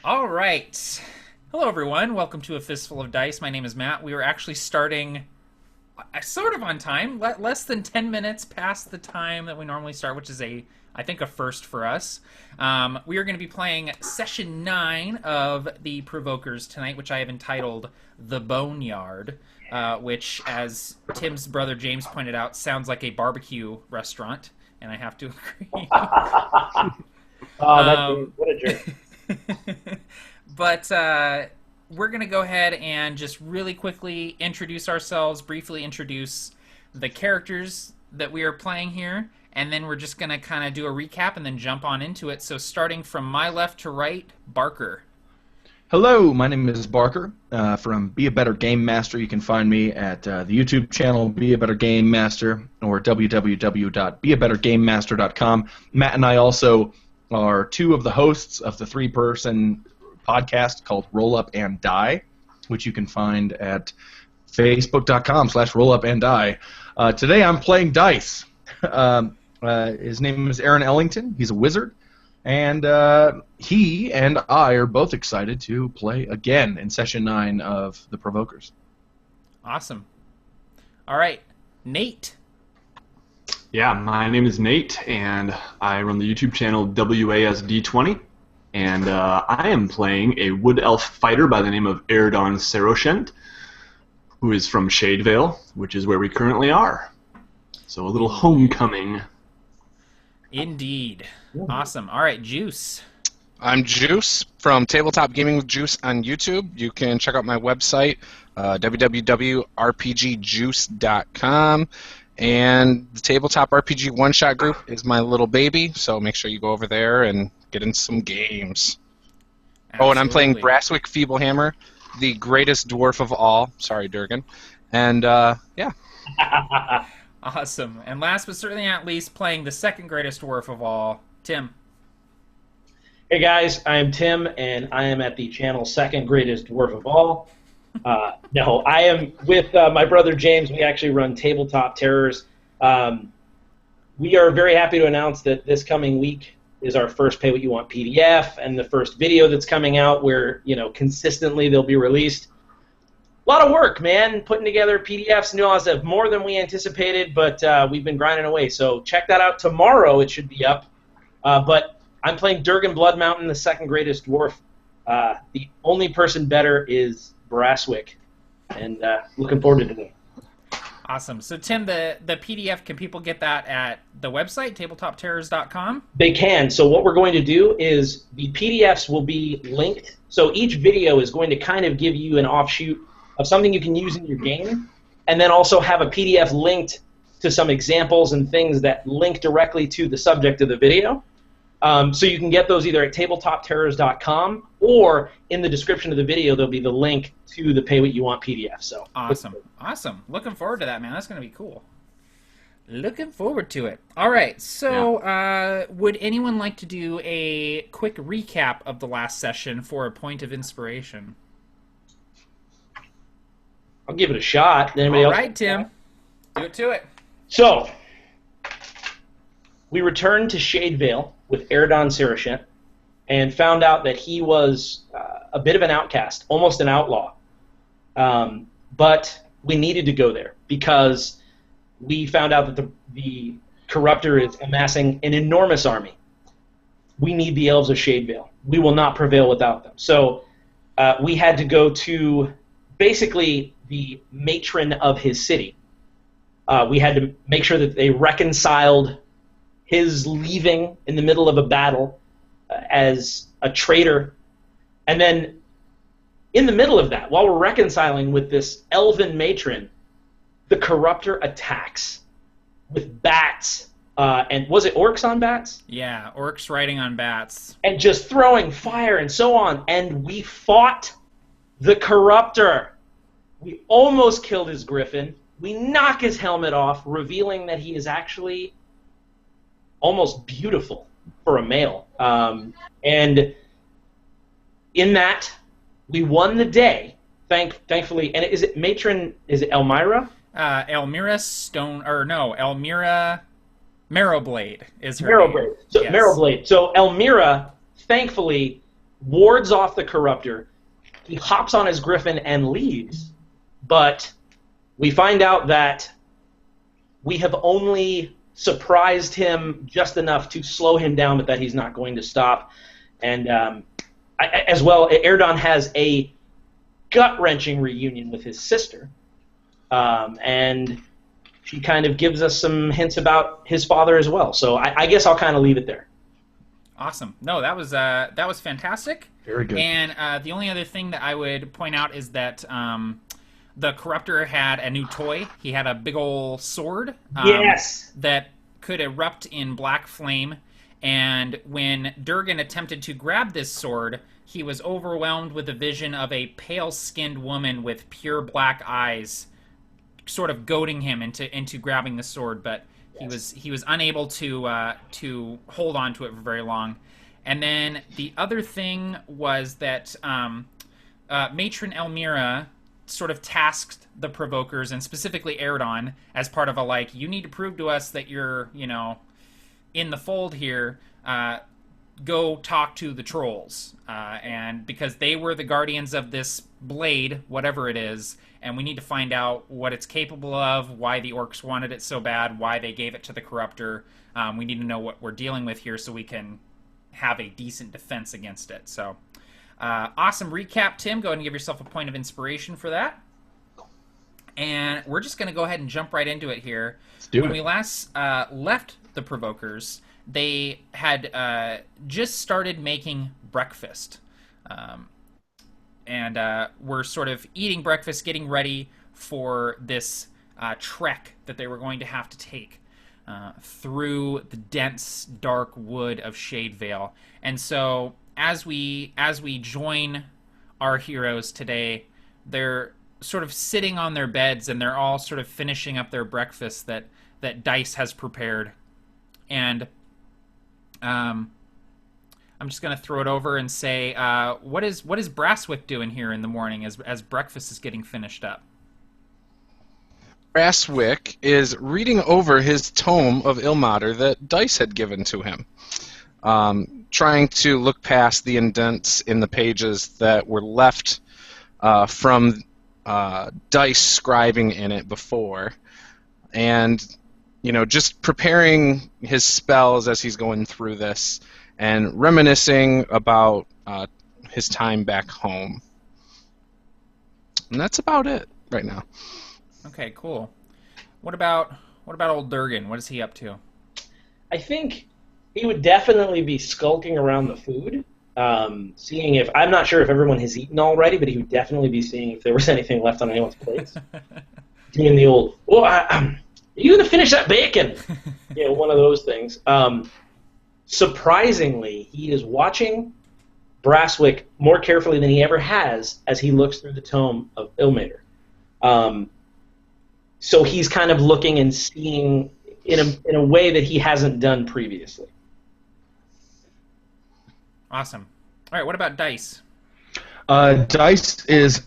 All right. Hello, everyone. Welcome to A Fistful of Dice. My name is Matt. We were actually starting sort of on time, less than 10 minutes past the time that we normally start, which is I think, a first for us. We are going to be playing Session 9 of the Provokers tonight, which I have entitled The Boneyard, which, as Tim's brother James pointed out, sounds like a barbecue restaurant, and I have to agree. What a jerk. But we're going to go ahead and just really quickly introduce ourselves, briefly introduce the characters that we are playing here, and then we're just going to kind of do a recap and then jump on into it. So starting from my left to right, Barker. Hello, my name is Barker from Be a Better Game Master. You can find me at the YouTube channel Be a Better Game Master or www.beabettergamemaster.com. Matt and I also are two of the hosts of the three-person podcast called Roll Up and Die, which you can find at facebook.com/rollupanddie. Today I'm playing dice. His name is Aaron Ellington. He's a wizard. And he and I are both excited to play again in Session 9 of the Provokers. Awesome. All right, Nate. Yeah, my name is Nate, and I run the YouTube channel WASD20, and I am playing a wood elf fighter by the name of Aerdon Seroshent, who is from Shade Vale, which is where we currently are. So a little homecoming. Indeed. Awesome. All right, Juice. I'm Juice from Tabletop Gaming with Juice on YouTube. You can check out my website, www.rpgjuice.com. And the Tabletop RPG One-Shot Group is my little baby, so make sure you go over there and get in some games. Absolutely. Oh, and I'm playing Brasswick Feeblehammer, the greatest dwarf of all. Sorry, Durgan. And, yeah. Awesome. And last but certainly not least, playing the second greatest dwarf of all, Tim. Hey guys, I am Tim, and I am at the channel Second Greatest Dwarf of All. No, I am with my brother James. We actually run Tabletop Terrors. We are very happy to announce that this coming week is our first Pay What You Want PDF, and the first video that's coming out where, consistently they'll be released. A lot of work, man, putting together PDFs. Have more than we anticipated, but we've been grinding away. So check that out tomorrow. It should be up. But I'm playing Durgan Blood Mountain, the second greatest dwarf. The only person better is Brasswick, and looking forward to it. Awesome. So, Tim, the PDF, can people get that at the website, tabletopterrors.com? They can. So what we're going to do is the PDFs will be linked. So each video is going to kind of give you an offshoot of something you can use in your game, and then also have a PDF linked to some examples and things that link directly to the subject of the video. So you can get those either at tabletopterrors.com or in the description of the video there'll be the link to the Pay What You Want PDF. So awesome. Looking forward to that, man. That's going to be cool. Looking forward to it. All right, so would anyone like to do a quick recap of the last session for a point of inspiration? I'll give it a shot. Anybody All else? right, Tim. Do it to it. So, we returned to Shade Vale with Aerdon Seroshent and found out that he was a bit of an outcast, almost an outlaw. But we needed to go there because we found out that the corruptor is amassing an enormous army. We need the elves of Shade Vale. We will not prevail without them. So we had to go to basically the matron of his city. We had to make sure that they reconciled his leaving in the middle of a battle as a traitor. And then in the middle of that, while we're reconciling with this elven matron, the corruptor attacks with bats. And was it orcs on bats? Yeah, orcs riding on bats. And just throwing fire and so on. And we fought the corruptor. We almost killed his griffin. We knock his helmet off, revealing that he is actually almost beautiful for a male. And in that, we won the day, thankfully. And is it matron? Is it Elmira? Elmira Marrowblade is her Marrowblade. name. So Yes. Marrowblade. So Elmira, thankfully, wards off the corruptor. He hops on his griffin and leaves, but we find out that we have only surprised him just enough to slow him down, but that he's not going to stop. And as well, Aerdon has a gut-wrenching reunion with his sister, and she kind of gives us some hints about his father as well. So I guess I'll kind of leave it there. Awesome. No, that was fantastic. Very good. And the only other thing that I would point out is that the corruptor had a new toy. He had a big old sword. Yes. That could erupt in black flame. And when Durgan attempted to grab this sword, he was overwhelmed with the vision of a pale-skinned woman with pure black eyes, sort of goading him into grabbing the sword. But he was unable to hold on to it for very long. And then the other thing was that Matron Elmira sort of tasked the Provokers, and specifically Aerdon, as part of a, you need to prove to us that you're, in the fold here, go talk to the trolls. And because they were the guardians of this blade, whatever it is, and we need to find out what it's capable of, why the orcs wanted it so bad, why they gave it to the corruptor. We need to know what we're dealing with here so we can have a decent defense against it. So, awesome recap, Tim. Go ahead and give yourself a point of inspiration for that. And we're just going to go ahead and jump right into it here. Let's do it. When we last left the Provokers, they had just started making breakfast. And were sort of eating breakfast, getting ready for this trek that they were going to have to take through the dense, dark wood of Shade Vale. And so, as we join our heroes today, they're sort of sitting on their beds, and they're all sort of finishing up their breakfast that Dice has prepared. And I'm just going to throw it over and say, what is Brasswick doing here in the morning as breakfast is getting finished up? Brasswick is reading over his tome of Ilmater that Dice had given to him, trying to look past the indents in the pages that were left from Dice scribing in it before, and just preparing his spells as he's going through this, and reminiscing about his time back home. And that's about it right now. Okay, cool. What about old Durgan? What is he up to? I think he would definitely be skulking around the food, seeing if... I'm not sure if everyone has eaten already, but he would definitely be seeing if there was anything left on anyone's plates. Doing the old, are you going to finish that bacon? One of those things. Surprisingly, he is watching Brasswick more carefully than he ever has as he looks through the tome of Ilmater. So he's kind of looking and seeing in a way that he hasn't done previously. Awesome. All right, what about Dice? Dice is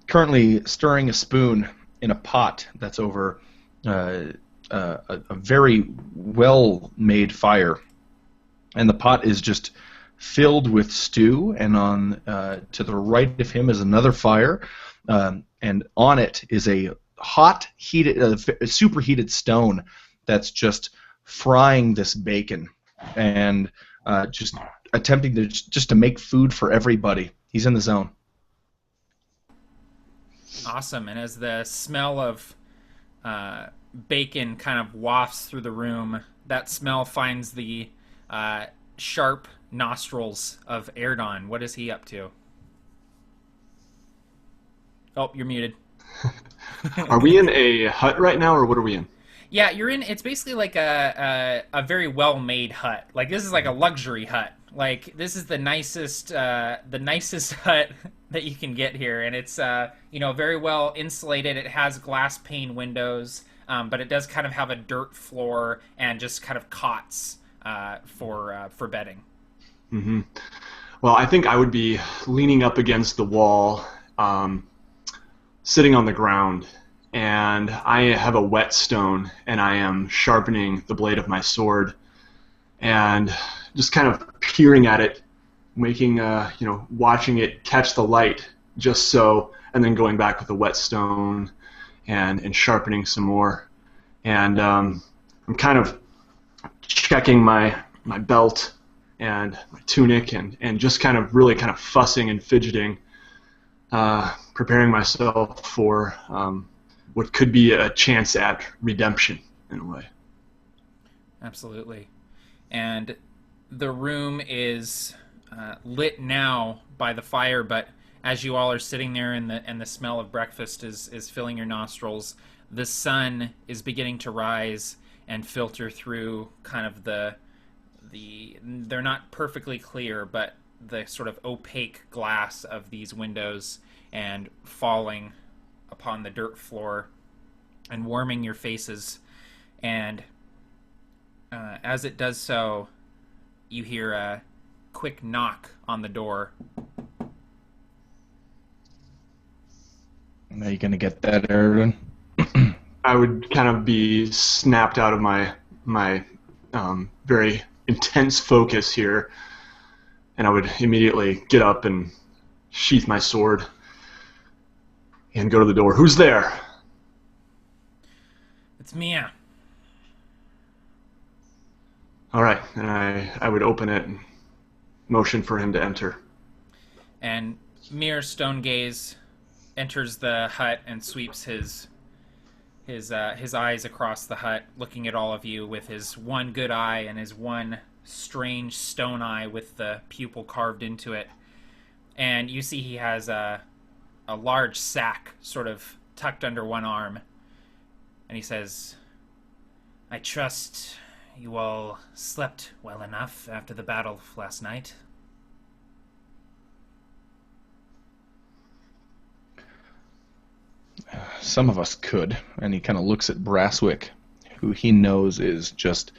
currently stirring a spoon in a pot that's over a very well-made fire. And the pot is just filled with stew, and on to the right of him is another fire, and on it is a hot, superheated stone that's just frying this bacon, and just attempting to make food for everybody. He's in the zone. Awesome. And as the smell of bacon kind of wafts through the room, that smell finds the sharp nostrils of Aerdon. What is he up to? Oh, you're muted. Are we in a hut right now, or what are we in? Yeah, you're in. It's basically like a very well-made hut. Like, this is like a luxury hut. Like, this is the nicest hut that you can get here, and it's very well insulated. It has glass pane windows, but it does kind of have a dirt floor and just kind of cots for bedding. Mm-hmm. Well, I think I would be leaning up against the wall, sitting on the ground, and I have a whetstone, and I am sharpening the blade of my sword, and just kind of peering at it making, watching it catch the light just so, and then going back with a whetstone and sharpening some more. And I'm kind of checking my belt and my tunic and just kind of really kind of fussing and fidgeting, preparing myself for what could be a chance at redemption in a way. Absolutely. And the room is lit now by the fire, but as you all are sitting there and the smell of breakfast is filling your nostrils, the sun is beginning to rise and filter through kind of the they're not perfectly clear, but the sort of opaque glass of these windows and falling upon the dirt floor and warming your faces. And as it does so, you hear a quick knock on the door. Are you going to get that, Aerdon? I would kind of be snapped out of my very intense focus here, and I would immediately get up and sheath my sword and go to the door. Who's there? It's Mia. All right, and I would open it and motion for him to enter. And Mir Stonegaze enters the hut and sweeps his eyes across the hut, looking at all of you with his one good eye and his one strange stone eye with the pupil carved into it. And you see he has a large sack sort of tucked under one arm. And he says, "I trust you all slept well enough after the battle last night." Some of us could. And he kind of looks at Brasswick, who he knows is just...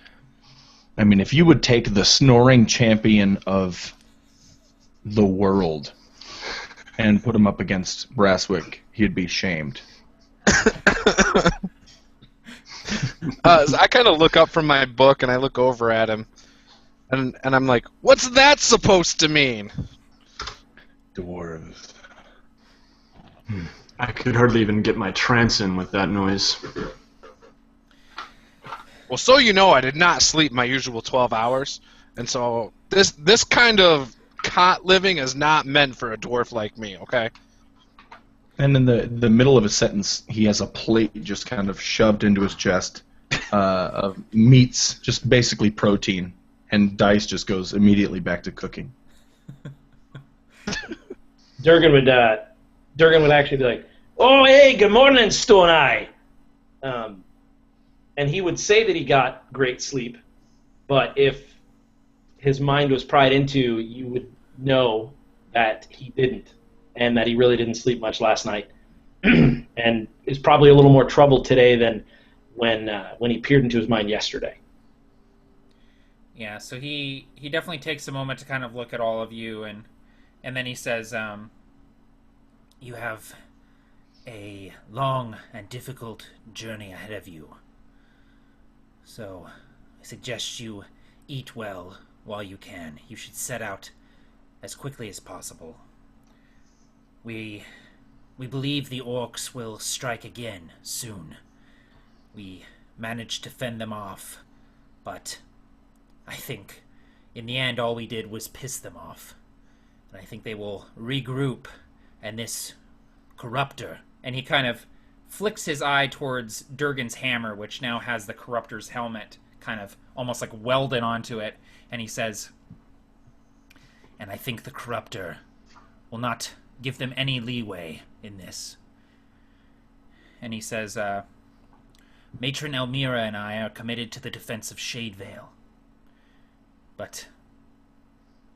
I mean, if you would take the snoring champion of the world and put him up against Brasswick, he'd be shamed. I kind of look up from my book and I look over at him, and I'm like, "What's that supposed to mean?" Dwarves. I could hardly even get my trance in with that noise. Well, so you know, I did not sleep my usual 12 hours, and so this kind of cot living is not meant for a dwarf like me, okay? And in the middle of a sentence, he has a plate just kind of shoved into his chest of meats, just basically protein, and Dice just goes immediately back to cooking. Durgan would actually be like, "Oh, hey, good morning, Stone Eye." And he would say that he got great sleep, but if his mind was pried into, you would know that he didn't, and that he really didn't sleep much last night, and is probably a little more troubled today than when he peered into his mind yesterday. Yeah, so he definitely takes a moment to kind of look at all of you, and then he says, "You have a long and difficult journey ahead of you. So I suggest you eat well while you can. You should set out as quickly as possible. We believe the orcs will strike again soon. We managed to fend them off, but I think in the end all we did was piss them off. And I think they will regroup, and this corruptor..." And he kind of flicks his eye towards Durgan's hammer, which now has the corruptor's helmet kind of almost like welded onto it. And he says, "And I think the corruptor will not give them any leeway in this." And he says, "Matron Elmira and I are committed to the defense of Shade Vale. But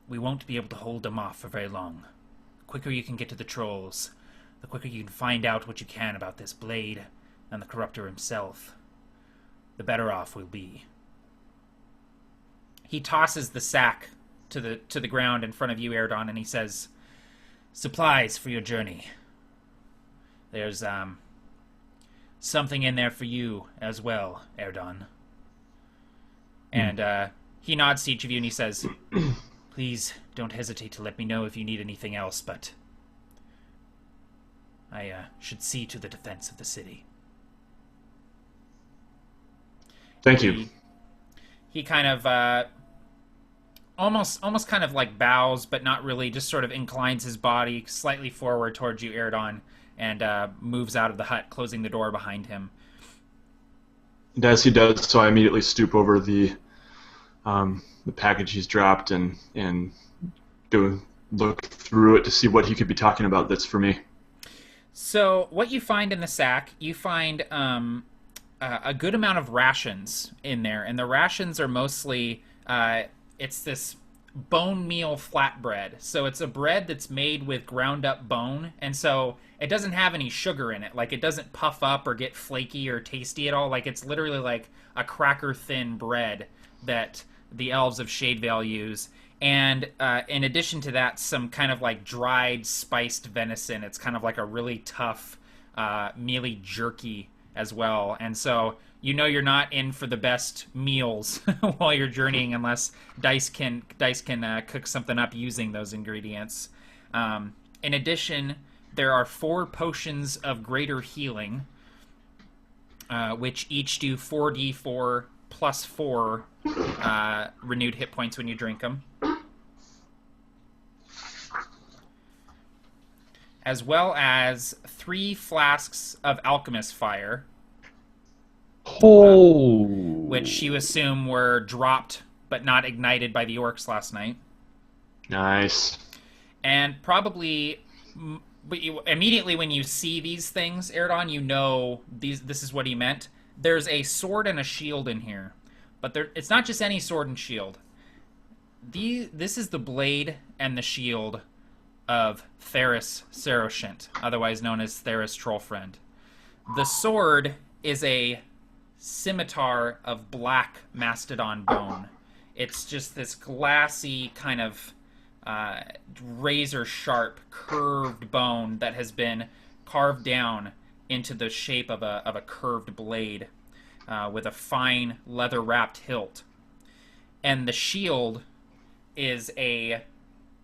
we won't be able to hold them off for very long. The quicker you can get to the trolls, the quicker you can find out what you can about this blade and the corruptor himself, the better off we'll be." He tosses the sack to the ground in front of you, Aerdon, and he says, "Supplies for your journey. There's something in there for you as well, Aerdon." And he nods to each of you and he says, Please don't hesitate to let me know if you need anything else, but I should see to the defense of the city. Thank you. He kind of almost kind of like bows, but not really, just sort of inclines his body slightly forward towards you, Aerdon, and moves out of the hut, closing the door behind him. And as he does so, I immediately stoop over the package he's dropped and go look through it to see what he could be talking about that's for me. So what you find in the sack, you find a good amount of rations in there, and the rations are mostly it's this bone meal flatbread. So it's a bread that's made with ground up bone, and so it doesn't have any sugar in it. Like, it doesn't puff up or get flaky or tasty at all. Like, it's literally like a cracker thin bread that the elves of Shade Vale use. And in addition to that, some kind of like dried spiced venison. It's kind of like a really tough mealy jerky as well. And so you know you're not in for the best meals while you're journeying unless Dice can cook something up using those ingredients. In addition, there are 4 potions of greater healing, which each do 4d4 plus 4 renewed hit points when you drink them. As well as 3 flasks of alchemist fire, which you assume were dropped but not ignited by the orcs last night. Nice. And probably, but immediately when you see these things, Aerdon, you know this is what he meant. There's a sword and a shield in here, but it's not just any sword and shield. This is the blade and the shield of Theris Saroshent, otherwise known as Theris Trollfriend. The sword is a scimitar of black Mastodon bone. It's just this glassy kind of razor-sharp, curved bone that has been carved down into the shape of a curved blade with a fine leather-wrapped hilt. And the shield is a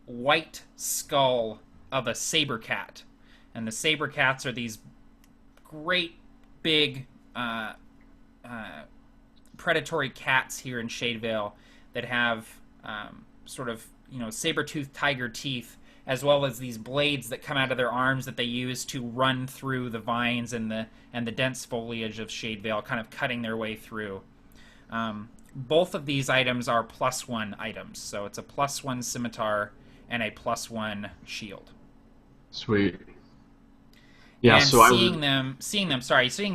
white skull of a saber cat. And the saber cats are these great big predatory cats here in Shade Vale that have sort of, saber-toothed tiger teeth, as well as these blades that come out of their arms that they use to run through the vines and the dense foliage of Shade Vale, kind of cutting their way through. Both of these items are +1 items, so it's a +1 scimitar and a +1 shield. Sweet. Yeah. And so seeing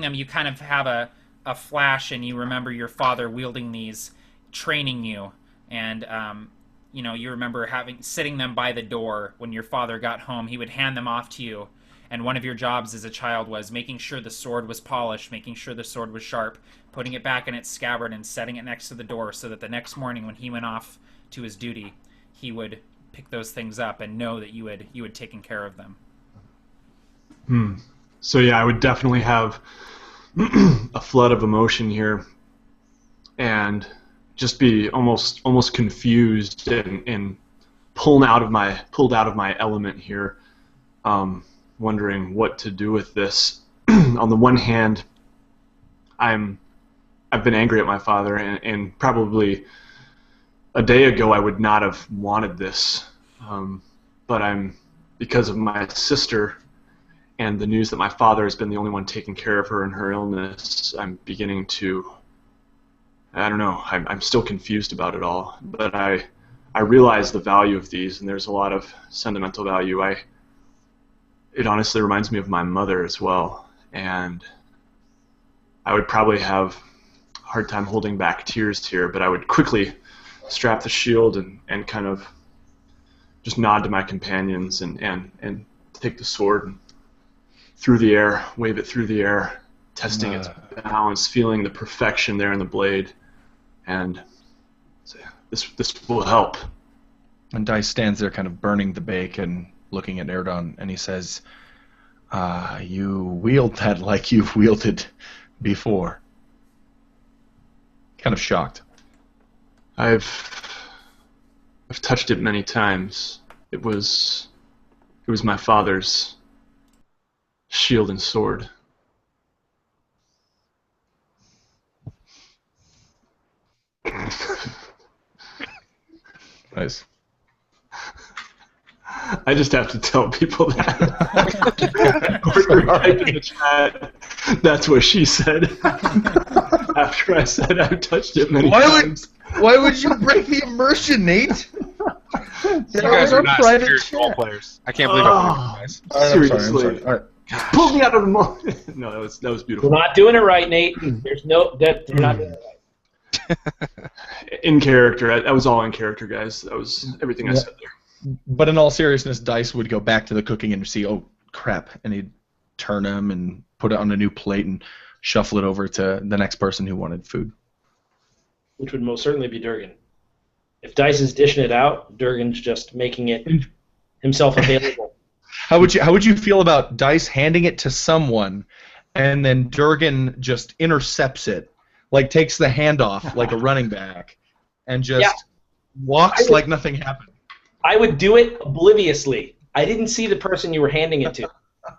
them, you kind of have a flash, and you remember your father wielding these, training you, and you remember sitting them by the door when your father got home. He would hand them off to you, and one of your jobs as a child was making sure the sword was polished, making sure the sword was sharp, putting it back in its scabbard and setting it next to the door so that the next morning when he went off to his duty, he would pick those things up and know that you had taken care of them. So yeah, I would definitely have a flood of emotion here, and just be almost confused and pulled out of my element here, wondering what to do with this. On the one hand, I've been angry at my father, and probably a day ago I would not have wanted this, but because of my sister and the news that my father has been the only one taking care of her in her illness, I'm beginning to, I don't know, I'm still confused about it all, but I realize the value of these, and there's a lot of sentimental value. It honestly reminds me of my mother as well, and I would probably have a hard time holding back tears here, but I would quickly strap the shield and kind of just nod to my companions and take the sword and through the air, wave it through the air, testing its balance, feeling the perfection there in the blade, and say, this will help. And Dice stands there kind of burning the bacon, looking at Aerdon, and he says, you wield that like you've wielded before. Kind of shocked. I've I've touched it many times. It was my father's shield and sword. Nice. I just have to tell people that. Or type in the chat, that's what she said. After I said I've touched it many times. Why would you break the immersion, Nate? You guys are not serious role players. I can't believe I played you guys. Seriously. I'm sorry. All right. Pull me out of the moment. No, that was beautiful. We're not doing it right, Nate. There's no that you're not doing it right. In character. That was all in character, guys. That was everything I said there. But in all seriousness, Dice would go back to the cooking and see, oh, crap, and he'd turn them and put it on a new plate and shuffle it over to the next person who wanted food. Which would most certainly be Durgan. If Dice is dishing it out, Durgan's just making it himself available. How would you feel about Dice handing it to someone and then Durgan just intercepts it, like takes the handoff like a running back, and just walks like nothing happened? I would do it obliviously. I didn't see the person you were handing it to.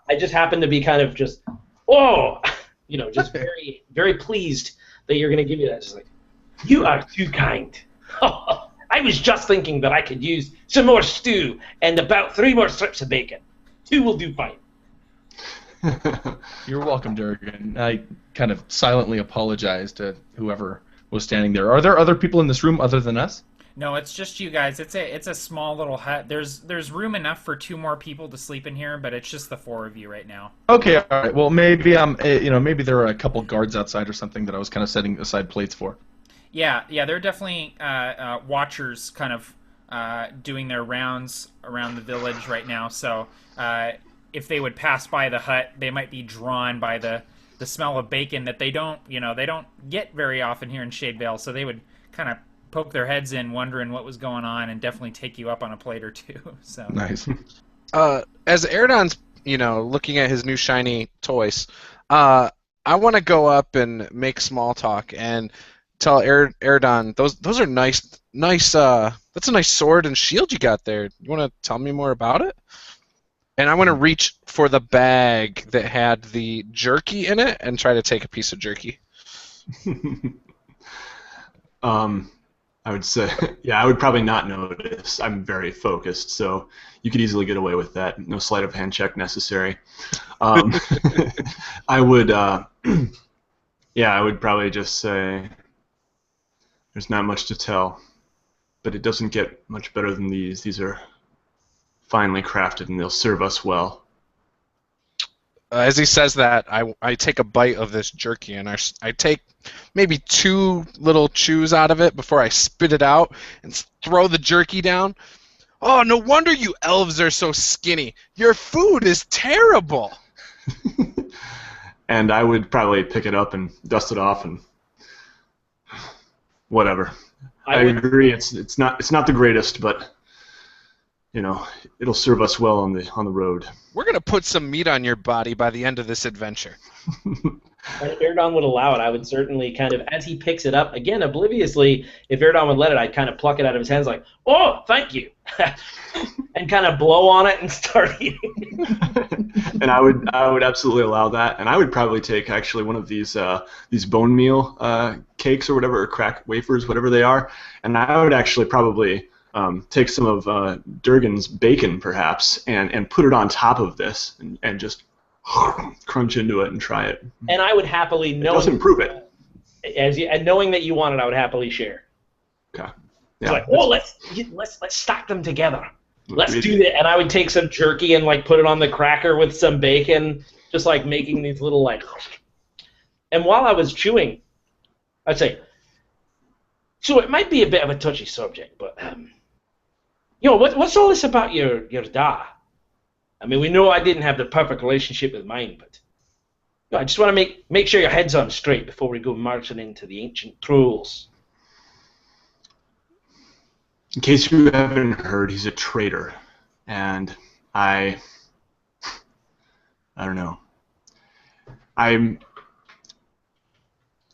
I just happened to be kind of just, just very, very pleased that you're going to give me that. Just like, you are too kind. I was just thinking that I could use some more stew and about 3 more strips of bacon. 2 will do fine. You're welcome, Durgan. I kind of silently apologize to whoever was standing there. Are there other people in this room other than us? No, it's just you guys. It's a small little hut. There's room enough for 2 more people to sleep in here, but it's just the 4 of you right now. Okay, all right. Well, maybe maybe there are a couple guards outside or something that I was kind of setting aside plates for. Yeah, there are definitely watchers kind of doing their rounds around the village right now. So if they would pass by the hut, they might be drawn by the smell of bacon that they don't get very often here in Shade Vale. So they would kind of poke their heads in, wondering what was going on, and definitely take you up on a plate or 2. So Nice. As Aerdon's, looking at his new shiny toys, I want to go up and make small talk and tell Aerdon, those are nice. That's a nice sword and shield you got there. You want to tell me more about it? And I want to reach for the bag that had the jerky in it and try to take a piece of jerky. I would say, I would probably not notice. I'm very focused, so you could easily get away with that. No sleight of hand check necessary. I would, I would probably just say there's not much to tell, but it doesn't get much better than these. These are finely crafted, and they'll serve us well. As he says that, I take a bite of this jerky, and I take maybe 2 little chews out of it before I spit it out and throw the jerky down. Oh, no wonder you elves are so skinny. Your food is terrible. And I would probably pick it up and dust it off and whatever. I agree. It's not the greatest, but it'll serve us well on the road. We're gonna put some meat on your body by the end of this adventure. And if Aerdon would allow it, I would certainly kind of, as he picks it up, again, obliviously, if Aerdon would let it, I'd kind of pluck it out of his hands like, oh, thank you, and kind of blow on it and start eating. And I would absolutely allow that, and I would probably take actually one of these bone meal cakes or whatever, or crack wafers, whatever they are, and I would actually probably take some of Durgan's bacon, perhaps, and put it on top of this, and just crunch into it and try it. And I would happily know. It doesn't prove it. And knowing that you want it, I would happily share. Okay. It's like, let's stack them together. Let's do that. And I would take some jerky and put it on the cracker with some bacon, just making these little And while I was chewing, I'd say, so it might be a bit of a touchy subject, but what's all this about your da? I mean, we know I didn't have the perfect relationship with mine, but I just want to make sure your head's on straight before we go marching into the ancient trolls. In case you haven't heard, he's a traitor, and I don't know. I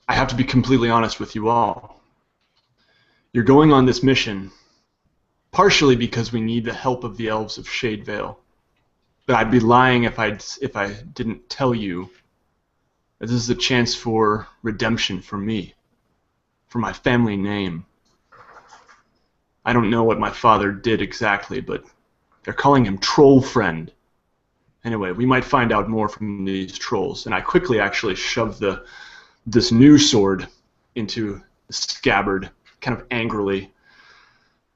have to be completely honest with you all. You're going on this mission partially because we need the help of the elves of Shade Vale. But I'd be lying if I didn't tell you that this is a chance for redemption for me, for my family name. I don't know what my father did exactly, but they're calling him Troll Friend. Anyway, we might find out more from these trolls. And I quickly actually shove this new sword into the scabbard, kind of angrily,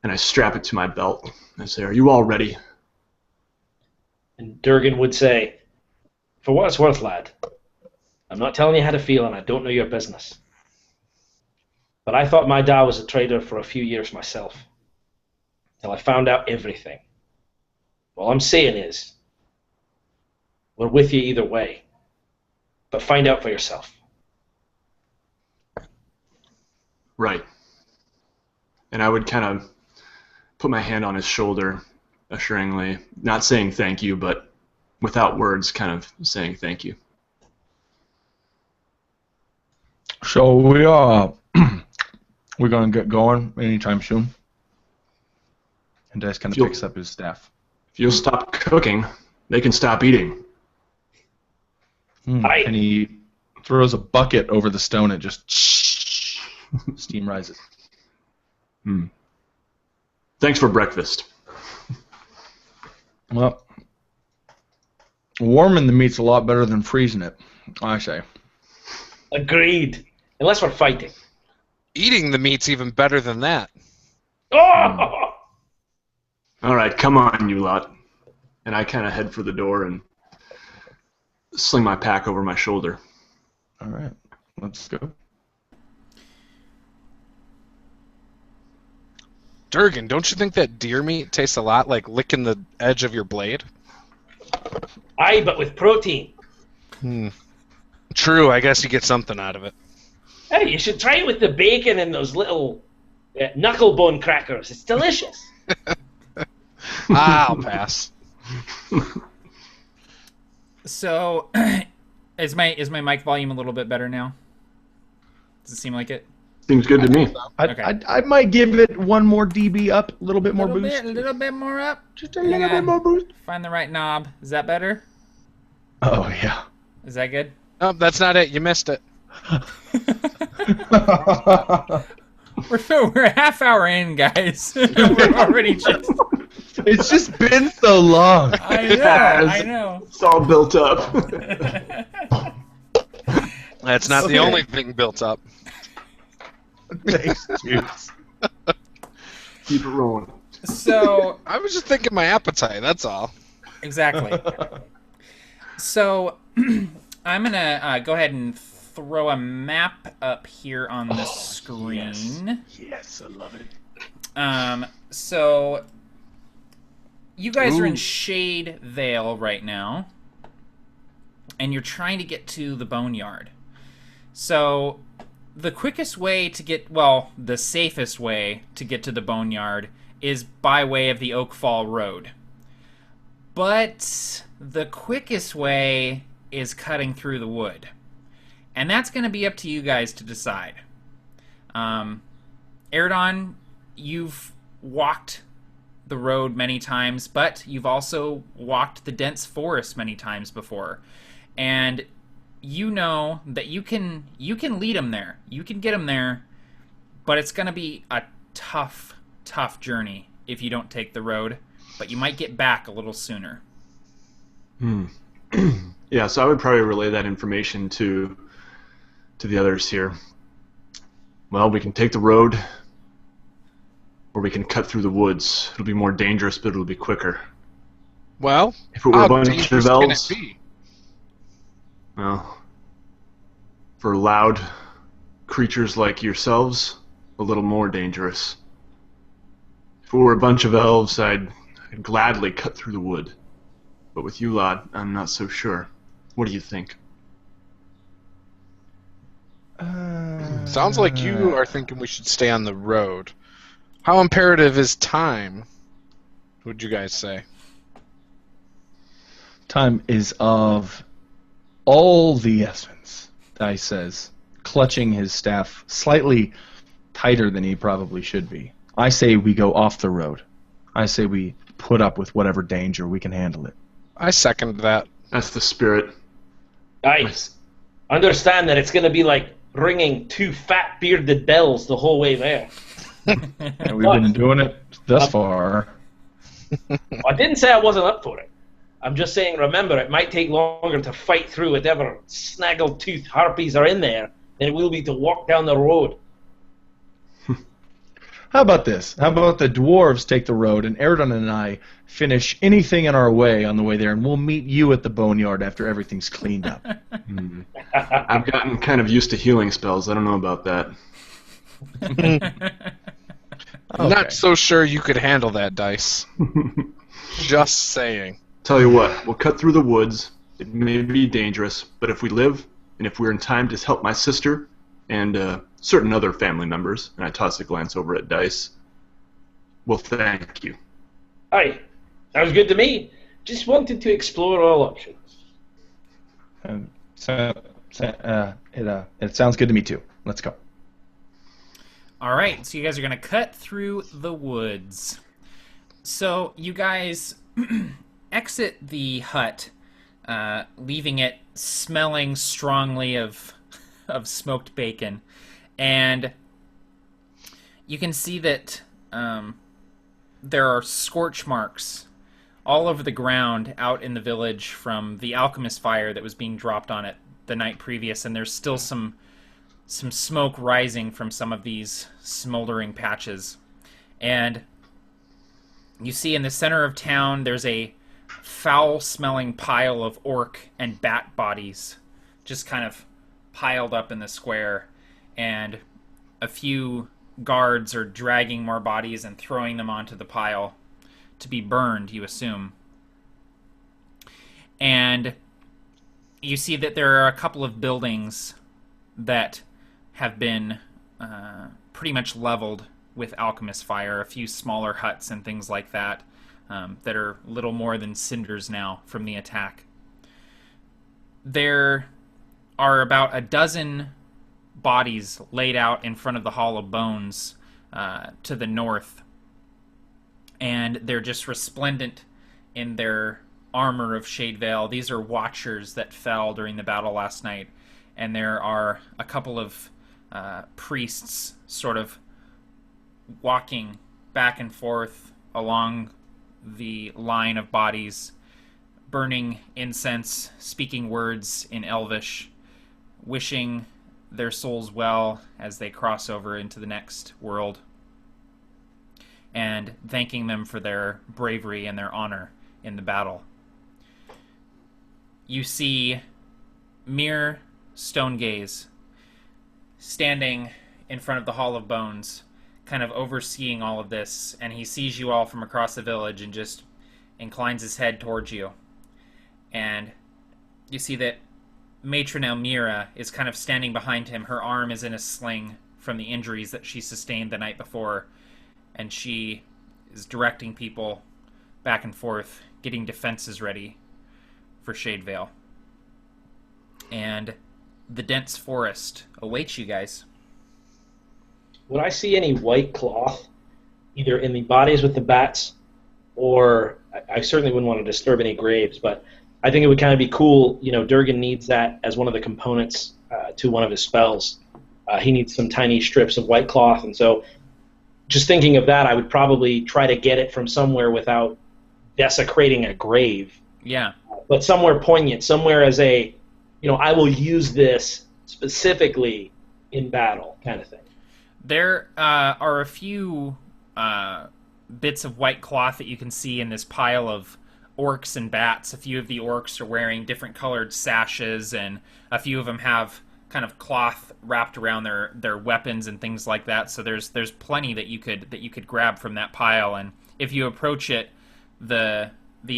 and I strap it to my belt. I say, "Are you all ready?" And Durgan would say, "For what it's worth, lad, I'm not telling you how to feel, and I don't know your business. But I thought my dad was a trader for a few years myself, till I found out everything. All I'm saying is, we're with you either way, but find out for yourself." Right. And I would kind of put my hand on his shoulder, assuringly, not saying thank you, but without words, kind of saying thank you. So we're gonna get going anytime soon. And Dice kind of picks up his staff. If you'll stop cooking, they can stop eating. And he throws a bucket over the stone and just steam rises. Thanks for breakfast. Well, warming the meat's a lot better than freezing it, I say. Agreed. Unless we're fighting. Eating the meat's even better than that. Oh! All right, come on, you lot. And I kind of head for the door and sling my pack over my shoulder. All right, let's go. Durgan, don't you think that deer meat tastes a lot like licking the edge of your blade? Aye, but with protein. True, I guess you get something out of it. Hey, you should try it with the bacon and those little knuckle bone crackers. It's delicious. I'll pass. So, is my mic volume a little bit better now? Does it seem like it? Seems good to me. I might give it one more dB up, a little bit more boost. A little bit more up. Just a little bit more boost. Find the right knob. Is that better? Oh, yeah. Is that good? No, that's not it. You missed it. We're a half hour in, guys. We're already just... It's just been so long. I know. It's all built up. That's not the only thing built up. Thanks, Juice. Keep it rolling. So... I was just thinking my appetite, that's all. Exactly. So, I'm going to go ahead and throw a map up here on the screen. Yes, I love it. So, you guys are in Shade Vale right now, and you're trying to get to the Boneyard. So, the quickest way to get, well, the safest way to get to the Boneyard is by way of the Oakfall Road. But the quickest way is cutting through the wood. And that's going to be up to you guys to decide. Aerdon, you've walked the road many times, but you've also walked the dense forest many times before. And you know that you can lead them there. You can get them there, but it's going to be a tough journey if you don't take the road. But you might get back a little sooner. Yeah, so I would probably relay that information to the others here. Well, we can take the road, or we can cut through the woods. It'll be more dangerous, but it'll be quicker. Well, if it were how a bunch dangerous of can elves, it be? well, for loud creatures like yourselves, a little more dangerous. If it were a bunch of elves, I'd gladly cut through the wood. But with you lot, I'm not so sure. What do you think? Sounds like you are thinking we should stay on the road. How imperative is time, would you guys say? Time is of all the essence, Dice says, clutching his staff slightly tighter than he probably should be. I say we go off the road. I say we put up with whatever danger we can handle it. I second that. That's the spirit. I understand that it's going to be like ringing 2 fat bearded bells the whole way there. And we've been doing it thus far. I didn't say I wasn't up for it. I'm just saying, remember, it might take longer to fight through whatever snaggle-toothed harpies are in there than it will be to walk down the road. How about this? How about the dwarves take the road, and Aerdon and I finish anything in our way on the way there, and we'll meet you at the Boneyard after everything's cleaned up. I've gotten kind of used to healing spells. I don't know about that. I'm not so sure you could handle that, Dice. Just saying. Tell you what, we'll cut through the woods. It may be dangerous, but if we live, and if we're in time to help my sister and certain other family members, and I toss a glance over at Dice, well, thank you. Aye, sounds good to me. Just wanted to explore all options. It sounds good to me too. Let's go. All right, so you guys are going to cut through the woods. So you guys exit the hut, leaving it smelling strongly of smoked bacon. And you can see that there are scorch marks all over the ground out in the village from the alchemist fire that was being dropped on it the night previous, and there's still some smoke rising from some of these smoldering patches. And you see in the center of town there's a foul-smelling pile of orc and bat bodies just kind of piled up in the square, and a few guards are dragging more bodies and throwing them onto the pile to be burned, you assume. And you see that there are a couple of buildings that have been pretty much leveled with alchemist fire, a few smaller huts and things like that that are little more than cinders now from the attack. There are about a dozen bodies laid out in front of the Hall of Bones to the north, and they're just resplendent in their armor of Shade Vale. These are watchers that fell during the battle last night, and there are a couple of priests sort of walking back and forth along the line of bodies, burning incense, speaking words in Elvish, wishing their souls well as they cross over into the next world, and thanking them for their bravery and their honor in the battle. You see Mere Stonegaze standing in front of the Hall of Bones, kind of overseeing all of this, and he sees you all from across the village and just inclines his head towards you. And you see that Matron Elmira is kind of standing behind him. Her arm is in a sling from the injuries that she sustained the night before, and she is directing people back and forth, getting defenses ready for Shade Vale. And the dense forest awaits you guys. Would I see any white cloth, either in the bodies with the bats, or I certainly wouldn't want to disturb any graves, but I think it would kind of be cool. You know, Durgan needs that as one of the components to one of his spells. He needs some tiny strips of white cloth, and so just thinking of that, I would probably try to get it from somewhere without desecrating a grave. Yeah. But somewhere poignant, somewhere as a, I will use this specifically in battle kind of thing. There are a few bits of white cloth that you can see in this pile of orcs and bats. A few of the orcs are wearing different colored sashes, and a few of them have kind of cloth wrapped around their weapons and things like that. So there's plenty that you could grab from that pile, and if you approach it, the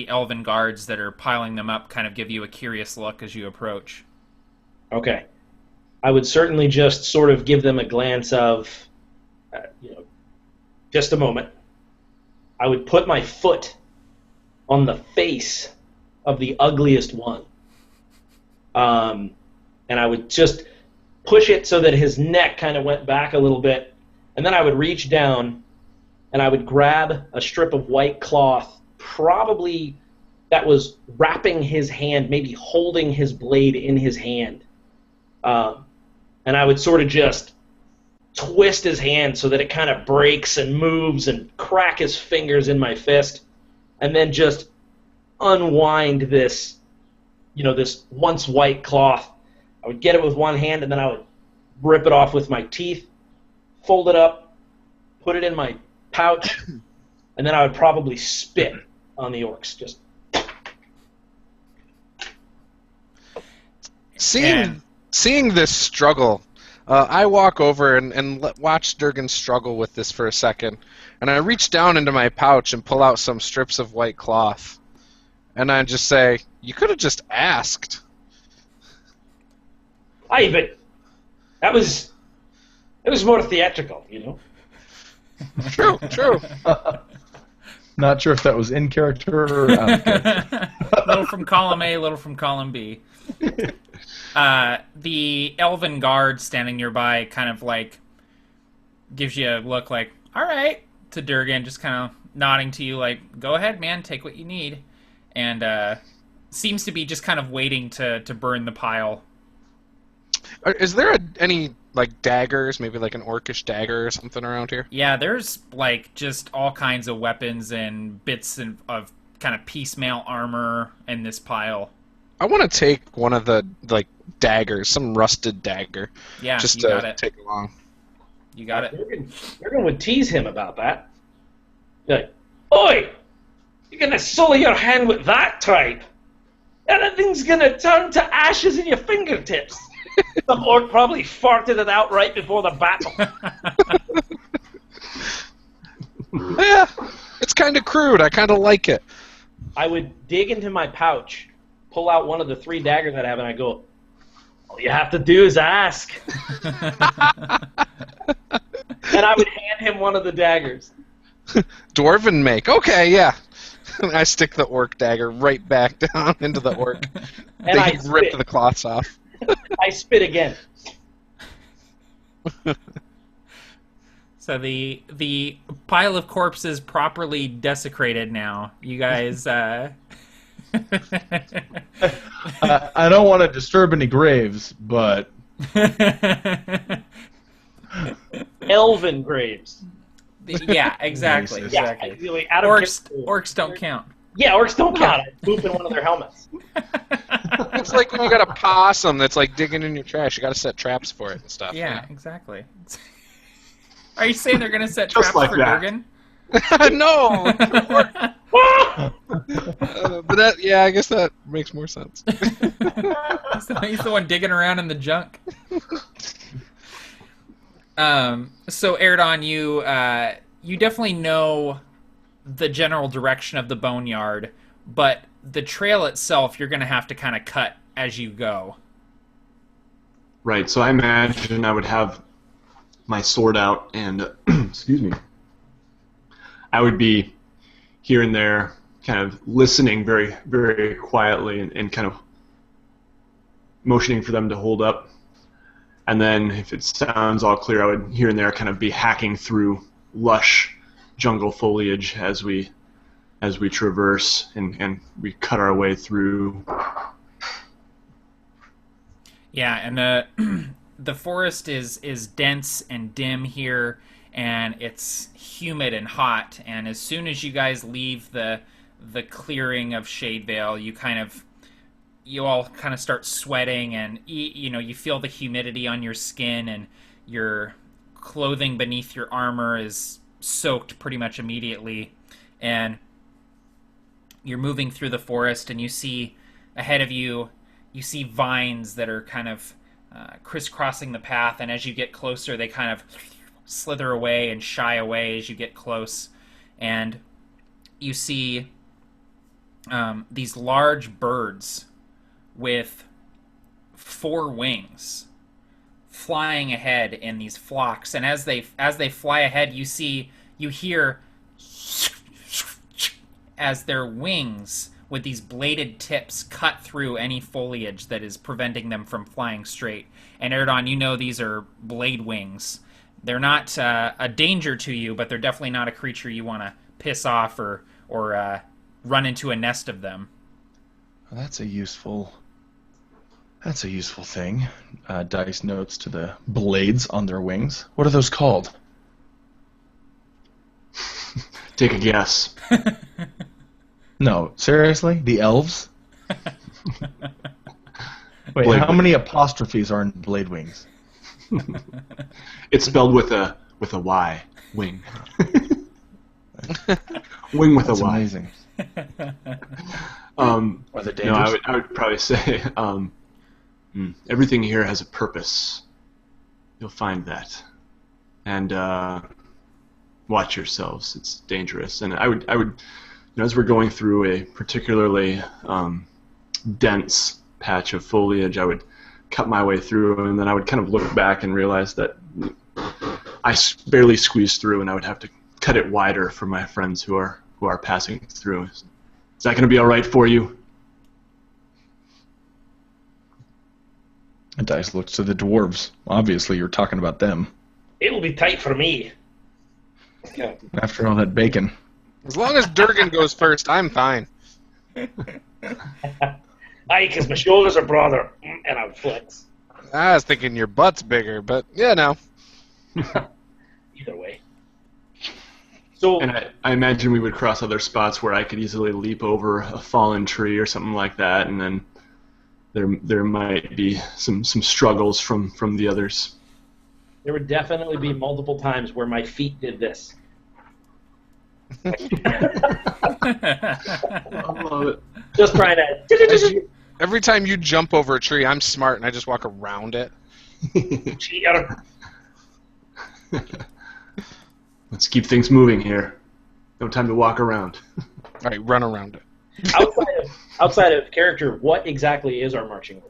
elven guards that are piling them up kind of give you a curious look as you approach. Okay. I would certainly just sort of give them a glance of, just a moment. I would put my foot on the face of the ugliest one. And I would just push it so that his neck kind of went back a little bit, and then I would reach down and I would grab a strip of white cloth, probably that was wrapping his hand, maybe holding his blade in his hand. And I would sort of just twist his hand so that it kind of breaks and moves and crack his fingers in my fist, and then just unwind this, this once white cloth. I would get it with one hand, and then I would rip it off with my teeth, fold it up, put it in my pouch, and then I would probably spit on the orcs. Just seeing this struggle, I walk over and watch Durgan struggle with this for a second, and I reach down into my pouch and pull out some strips of white cloth, and I just say, "You could have just asked." Aye, but it was more theatrical, True. Not sure if that was in character or out of character. Little from column A, little from column B. The elven guard standing nearby kind of like gives you a look like, all right, to Durgan, just kind of nodding to you like, go ahead, man, take what you need. And seems to be just kind of waiting to burn the pile. Is there any like daggers, maybe like an orcish dagger or something around here? Yeah, there's like just all kinds of weapons and bits of kind of piecemeal armor in this pile. I want to take one of the like daggers, some rusted dagger. Yeah, just you to got it. take along. You got it. Durgan would tease him about that. Like, oi! You're gonna sully your hand with that type. Everything's gonna turn to ashes in your fingertips. Some orc probably farted it out right before the battle. Yeah, it's kind of crude. I kind of like it. I would dig into my pouch, pull out one of the 3 daggers that I have, and I go, all you have to do is ask. And I would hand him one of the daggers. Dwarven make. Okay, yeah. I stick the orc dagger right back down into the orc. And I rip spit. the cloths off. I spit again. So the pile of corpses properly desecrated now. You guys... I don't want to disturb any graves, but... Elven graves. Yeah, exactly. Yeah, Exactly. out of Orcs don't count. Yeah, orcs don't count. I poop in one of their helmets. It's like when you got a possum that's like digging in your trash. You got to set traps for it and stuff. Yeah, exactly. Are you saying they're going to set Just traps like for that. Durgan? No. But that, yeah, I guess that makes more sense. He's the one digging around in the junk. So Aerdon, you definitely know the general direction of the Boneyard, but the trail itself you're going to have to kind of cut as you go. Right, so I imagine I would have my sword out and, excuse me, I would be here and there kind of listening very, very quietly and kind of motioning for them to hold up. And then if it sounds all clear, I would here and there kind of be hacking through lush jungle foliage as we traverse and we cut our way through. Yeah, and the forest is dense and dim here, and it's humid and hot. And as soon as you guys leave the clearing of Shade Vale, you all kind of start sweating, and you feel the humidity on your skin, and your clothing beneath your armor is soaked pretty much immediately. And you're moving through the forest, and you see ahead of you, you see vines that are kind of crisscrossing the path, and as you get closer, they kind of slither away and shy away as you get close. And you see these large birds with 4 wings flying ahead in these flocks, and as they fly ahead, you hear as their wings with these bladed tips cut through any foliage that is preventing them from flying straight. And Aerdon, you know these are blade wings. They're not a danger to you, but they're definitely not a creature you want to piss off or run into a nest of them. Well, that's a useful thing. Dice notes to the blades on their wings. What are those called? Take a guess. No, seriously? The elves? Wait, Blade how many apostrophes are in blade wings? It's spelled with a Y. Wing. Wing with That's a Y. amazing. Are they No, dangerous? I would probably say everything here has a purpose. You'll find that, and watch yourselves. It's dangerous, and I would, as we're going through a particularly dense patch of foliage, I would cut my way through, and then I would kind of look back and realize that I barely squeezed through, and I would have to cut it wider for my friends who are passing through. Is that going to be all right for you? And Dice looks to the dwarves. Obviously, you're talking about them. It'll be tight for me. Okay. After all that bacon. As long as Durgan goes first, I'm fine. Aye, because my shoulders are broader, and I would flex. I was thinking your butt's bigger, but yeah, no. Either way. So, And I imagine we would cross other spots where I could easily leap over a fallen tree or something like that, and then there might be some struggles from the others. there would definitely be multiple times where my feet did this. I love it. Just trying to... Every time you jump over a tree, I'm smart and I just walk around it. Cheater. Let's keep things moving here. No time to walk around. All right, run around it. Outside of character, what exactly is our marching order?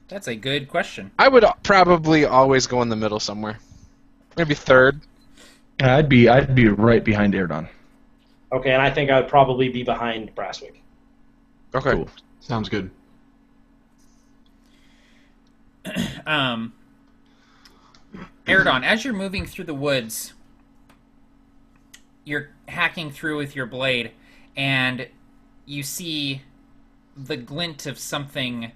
That's a good question. I would probably always go in the middle somewhere. Maybe third. I'd be right behind Aerdon. Okay, and I think I would probably be behind Brasswick. Okay. Cool. Sounds good. Aerdon, as you're moving through the woods, you're hacking through with your blade, and you see the glint of something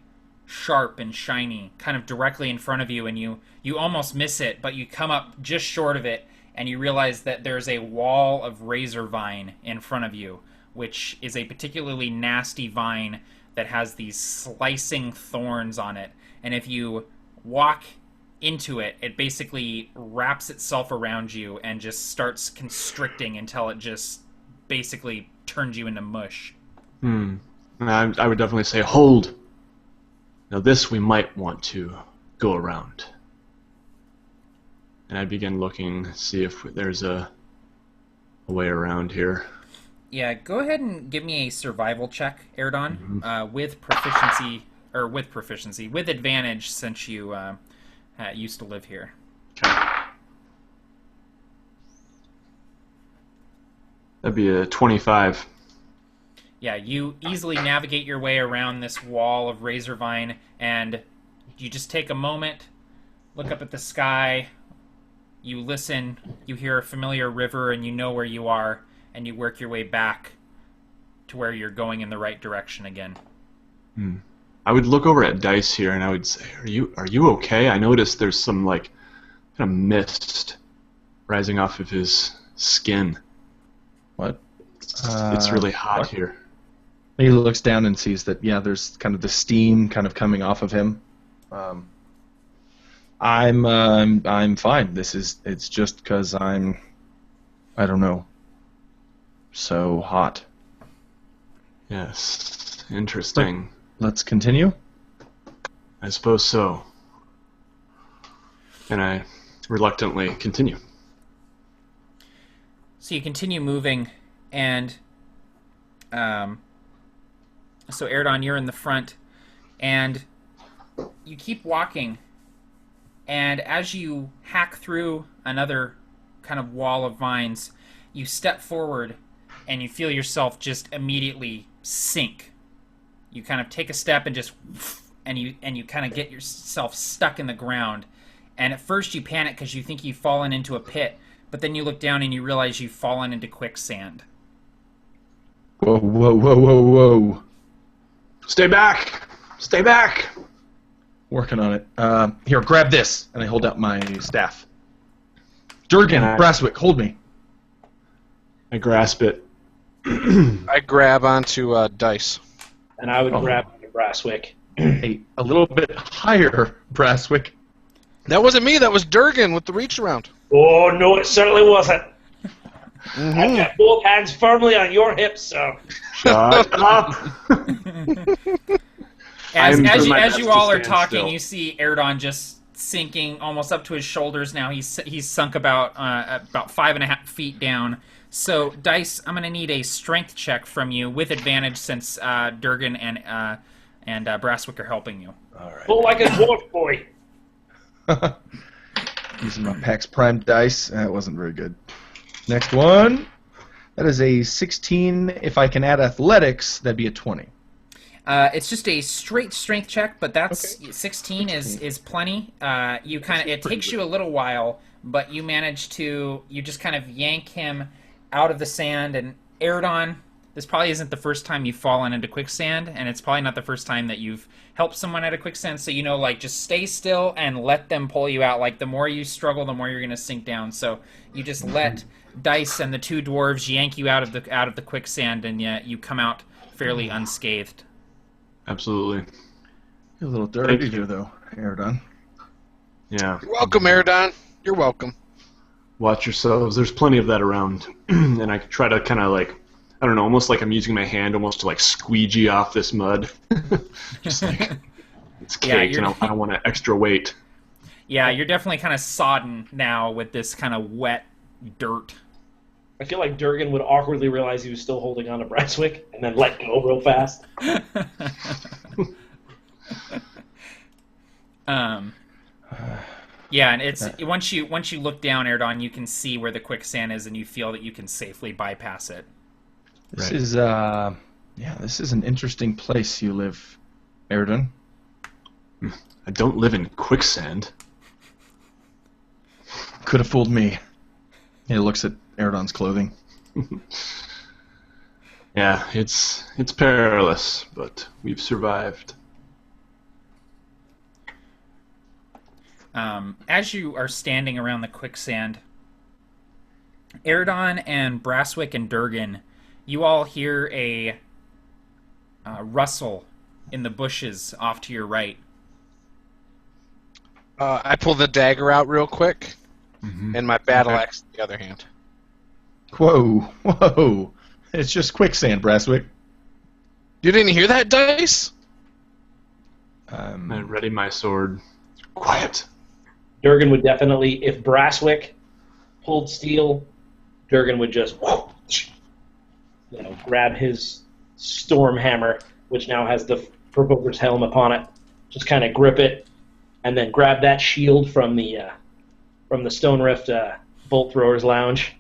sharp and shiny kind of directly in front of you, and you almost miss it, but you come up just short of it, and you realize that there's a wall of razor vine in front of you, which is a particularly nasty vine that has these slicing thorns on it. And if you walk into it, it basically wraps itself around you and just starts constricting until it just basically turns you into mush. I would definitely say hold. Now this we might want to go around. And I begin looking, see if there's a way around here. Yeah, go ahead and give me a survival check, Aerdon, with advantage since you used to live here. Okay. That'd be a 25. Yeah, you easily navigate your way around this wall of razor vine, and you just take a moment, look up at the sky, you listen, you hear a familiar river, and you know where you are, and you work your way back to where you're going in the right direction again. I would look over at Dice here, and I would say, "Are you okay?" I noticed there's some kind of mist rising off of his skin. What? It's really hot here. He looks down and sees that, yeah, there's kind of the steam kind of coming off of him. I'm fine. It's just because I don't know, so hot. Yes, interesting. Let's continue. I suppose so. And I reluctantly continue. So you continue moving, and so Aerdon, you're in the front, and you keep walking, and as you hack through another kind of wall of vines, you step forward, and you feel yourself just immediately sink. You kind of take a step and just, and you kind of get yourself stuck in the ground, And at first you panic because you think you've fallen into a pit, but then you look down and you realize you've fallen into quicksand. Whoa, whoa, whoa, whoa, whoa. Stay back! Stay back! Working on it. Here, grab this. And I hold out my staff. Durgan, Brasswick, hold me. I grasp it. I grab onto Dice. And I would grab the Brasswick. Hey, a little bit higher, Brasswick. That wasn't me. That was Durgan with the reach around. Oh, no, it certainly wasn't. I've got both hands firmly on your hips, so... Shut up! As doing my best you to all are stand talking, still. you see Aerdon just sinking almost up to his shoulders now. He's sunk about 5.5 feet down. So, Dice, I'm going to need a strength check from you with advantage since Durgan and Brasswick are helping you. All right. Pull like a dwarf boy. Using my PAX Prime dice. That wasn't very good. Next one. That is a 16. If I can add athletics, that'd be a 20. It's just a straight strength check, but that's okay. 16 is plenty. It takes you a little while, but you manage to just kind of yank him out of the sand. And Aerdon, this probably isn't the first time you've fallen into quicksand, and it's probably not the first time that you've helped someone out of quicksand. So just stay still and let them pull you out. Like the more you struggle, the more you're going to sink down. So you just let Dice and the two dwarves yank you out of the quicksand, and you come out fairly unscathed. Absolutely. You're a little dirty here, though, Aerdon. Yeah. You're welcome, Aerdon. You're welcome. Watch yourselves. There's plenty of that around. And I try to kind of I don't know, almost like I'm using my hand almost to squeegee off this mud. Just it's caked, and I don't want an extra weight. Yeah, you're definitely kind of sodden now with this kind of wet dirt. I feel like Durgan would awkwardly realize he was still holding on to Brasswick and then let go real fast. Yeah, and it's once you look down, Aerdon, you can see where the quicksand is, and you feel that you can safely bypass it. This is this is an interesting place you live, Aerdon. I don't live in quicksand. Could have fooled me. He looks at Aerdon's clothing. Yeah, it's perilous, but we've survived. As you are standing around the quicksand, Aerdon and Brasswick and Durgan, you all hear a rustle in the bushes off to your right. I pull the dagger out real quick, and my battle axe in the other hand. Whoa, whoa. It's just quicksand, Brasswick. You didn't hear that, Dice? I ready my sword. Quiet. Durgan would definitely, if Brasswick pulled steel, Durgan would just grab his storm hammer, which now has the Provoker's helm upon it, just kind of grip it, and then grab that shield from the Stone Rift Bolt Thrower's Lounge.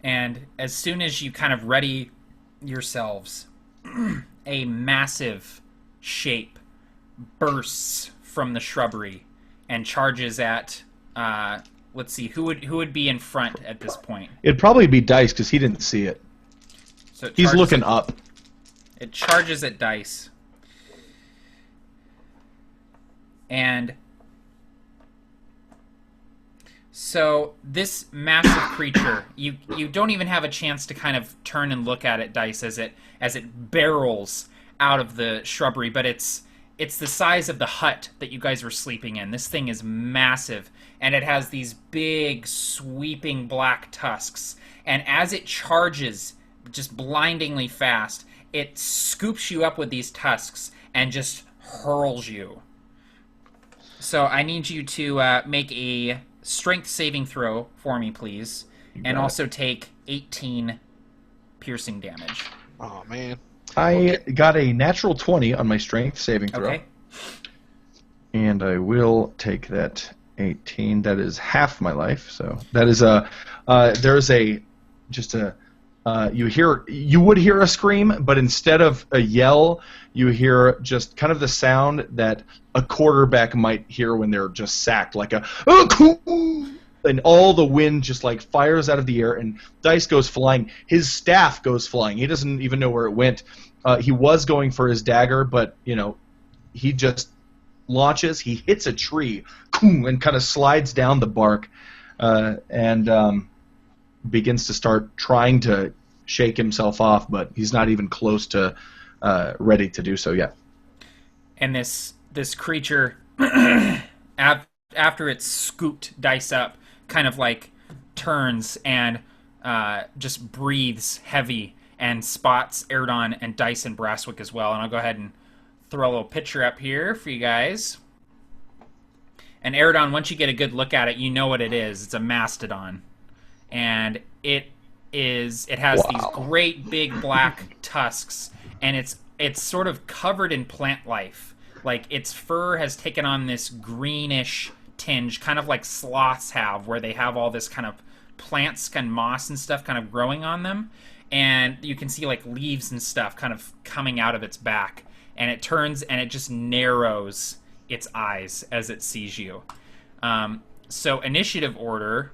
And as soon as you kind of ready yourselves, a massive shape bursts from the shrubbery and charges at let's see, who would be in front at this point? It'd probably be Dice because he didn't see it. So he's looking up. It charges at Dice. And so this massive creature, you don't even have a chance to kind of turn and look at it, Dice, as it barrels out of the shrubbery, but it's the size of the hut that you guys were sleeping in. This thing is massive, and it has these big, sweeping black tusks. And as it charges, just blindingly fast, it scoops you up with these tusks and just hurls you. So I need you to make a strength saving throw for me, please, and also take 18 piercing damage. Oh, man. I got a natural 20 on my strength saving throw. Okay. And I will take that 18. That is half my life. So that is there's just a you would hear a scream, but instead of a yell, you hear just kind of the sound that a quarterback might hear when they're just sacked, like a and all the wind just like fires out of the air, and Dice goes flying. His staff goes flying. He doesn't even know where it went. He was going for his dagger, but he just launches. He hits a tree and kind of slides down the bark, and begins to start trying to shake himself off, but he's not even close to ready to do so yet. And this creature, after it's scooped Dice up, kind of like turns and just breathes heavy and spots Aerdon and Dice and Brasswick as well. And I'll go ahead and throw a little picture up here for you guys. And Aerdon, once you get a good look at it, you know what it is. It's a Mastodon. And it has these great big black tusks, and it's sort of covered in plant life. Like, its fur has taken on this greenish tinge, kind of like sloths have, where they have all this kind of plants and moss and stuff kind of growing on them, and you can see like leaves and stuff kind of coming out of its back, and it turns and it just narrows its eyes as it sees you. So initiative order,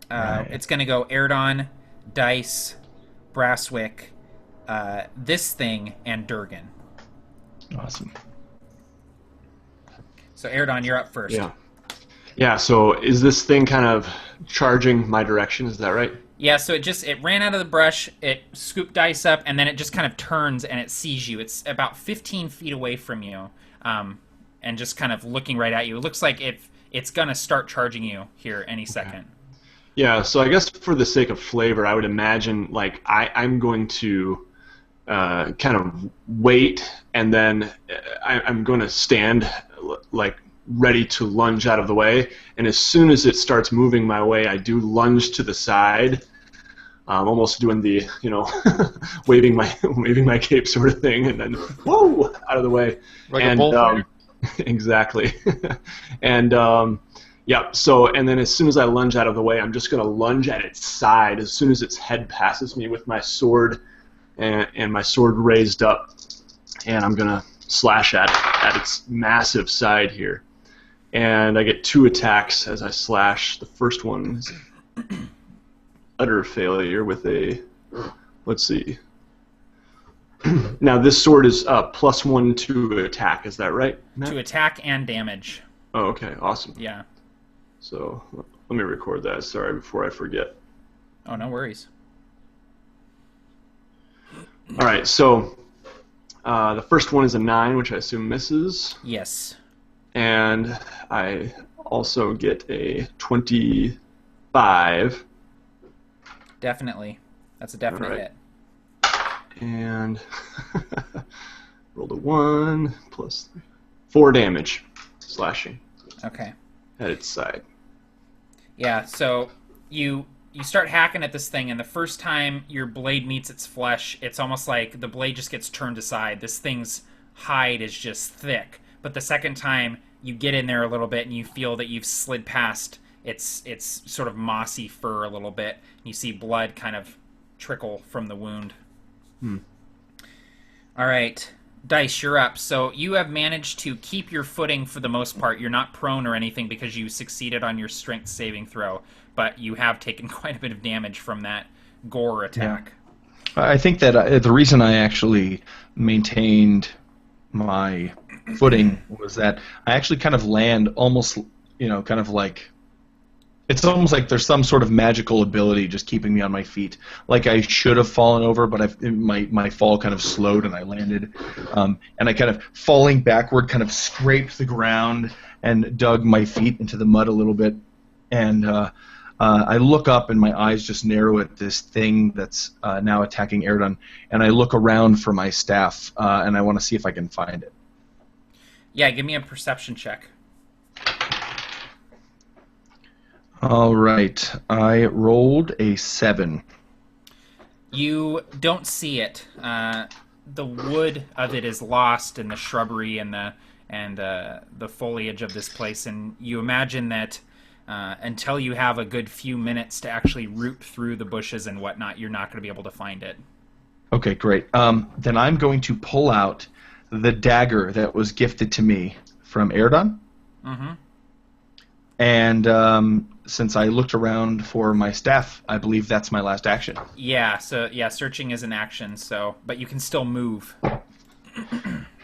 it's going to go Aerdon, Dice, Brasswick, this thing, and Durgan. Awesome. So Aerdon, you're up first. Yeah, so is this thing kind of charging my direction? Is that right? Yeah, so it ran out of the brush, it scooped Dice up, and then it just kind of turns and it sees you. It's about 15 feet away from you, and just kind of looking right at you. It looks like it's going to start charging you here any second. Yeah, so I guess for the sake of flavor, I would imagine like I'm going to kind of wait, and then I'm going to stand like ready to lunge out of the way, and as soon as it starts moving my way, I do lunge to the side, almost doing the waving my cape sort of thing, and then whoa out of the way, like and a bull exactly, and yeah. So and then as soon as I lunge out of the way, I'm just going to lunge at its side as soon as its head passes me with my sword, and my sword raised up, and I'm going to slash at its massive side here. And I get 2 attacks as I slash. The first one is utter failure with a, let's see. Now this sword is +1 to attack, is that right, Matt? To attack and damage. Oh, okay, awesome. Yeah. So let me record that, sorry, before I forget. Oh, no worries. All right, so the first one is a 9, which I assume misses. Yes. And I also get a 25. Definitely. That's a definite hit. And rolled a 1 plus 4 damage, slashing. Okay. At its side. Yeah, so you start hacking at this thing, and the first time your blade meets its flesh, it's almost like the blade just gets turned aside. This thing's hide is just thick. But the second time you get in there a little bit and you feel that you've slid past its sort of mossy fur a little bit, and you see blood kind of trickle from the wound. All right, Dice, you're up. So you have managed to keep your footing for the most part. You're not prone or anything because you succeeded on your strength saving throw, but you have taken quite a bit of damage from that gore attack. Yeah. I think that the reason I actually maintained my footing was that I actually kind of land almost, kind of like, it's almost like there's some sort of magical ability just keeping me on my feet. Like I should have fallen over, but my fall kind of slowed and I landed. And I kind of, falling backward, kind of scraped the ground and dug my feet into the mud a little bit. And I look up and my eyes just narrow at this thing that's now attacking Aerdon. And I look around for my staff, and I want to see if I can find it. Yeah, give me a perception check. All right, I rolled a 7. You don't see it. The wood of it is lost in the shrubbery and the foliage of this place, and you imagine that until you have a good few minutes to actually root through the bushes and whatnot, you're not going to be able to find it. Okay, great. Then I'm going to pull out the dagger that was gifted to me from Aerdon. Mm-hmm. And since I looked around for my staff, I believe that's my last action. Yeah, so yeah, searching is an action, so but you can still move.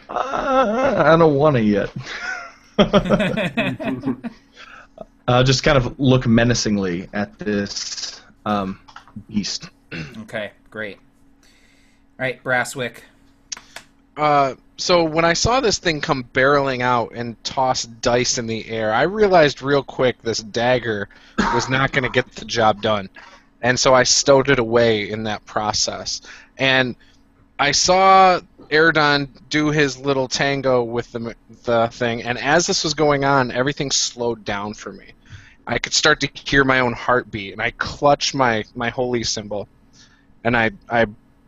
I don't want to yet. Just kind of look menacingly at this beast. Okay, great. All right, Brasswick. So when I saw this thing come barreling out and toss dice in the air, I realized real quick this dagger was not going to get the job done. And so I stowed it away in that process. And I saw Aerdon do his little tango with the thing, and as this was going on, everything slowed down for me. I could start to hear my own heartbeat, and I clutch my holy symbol, and I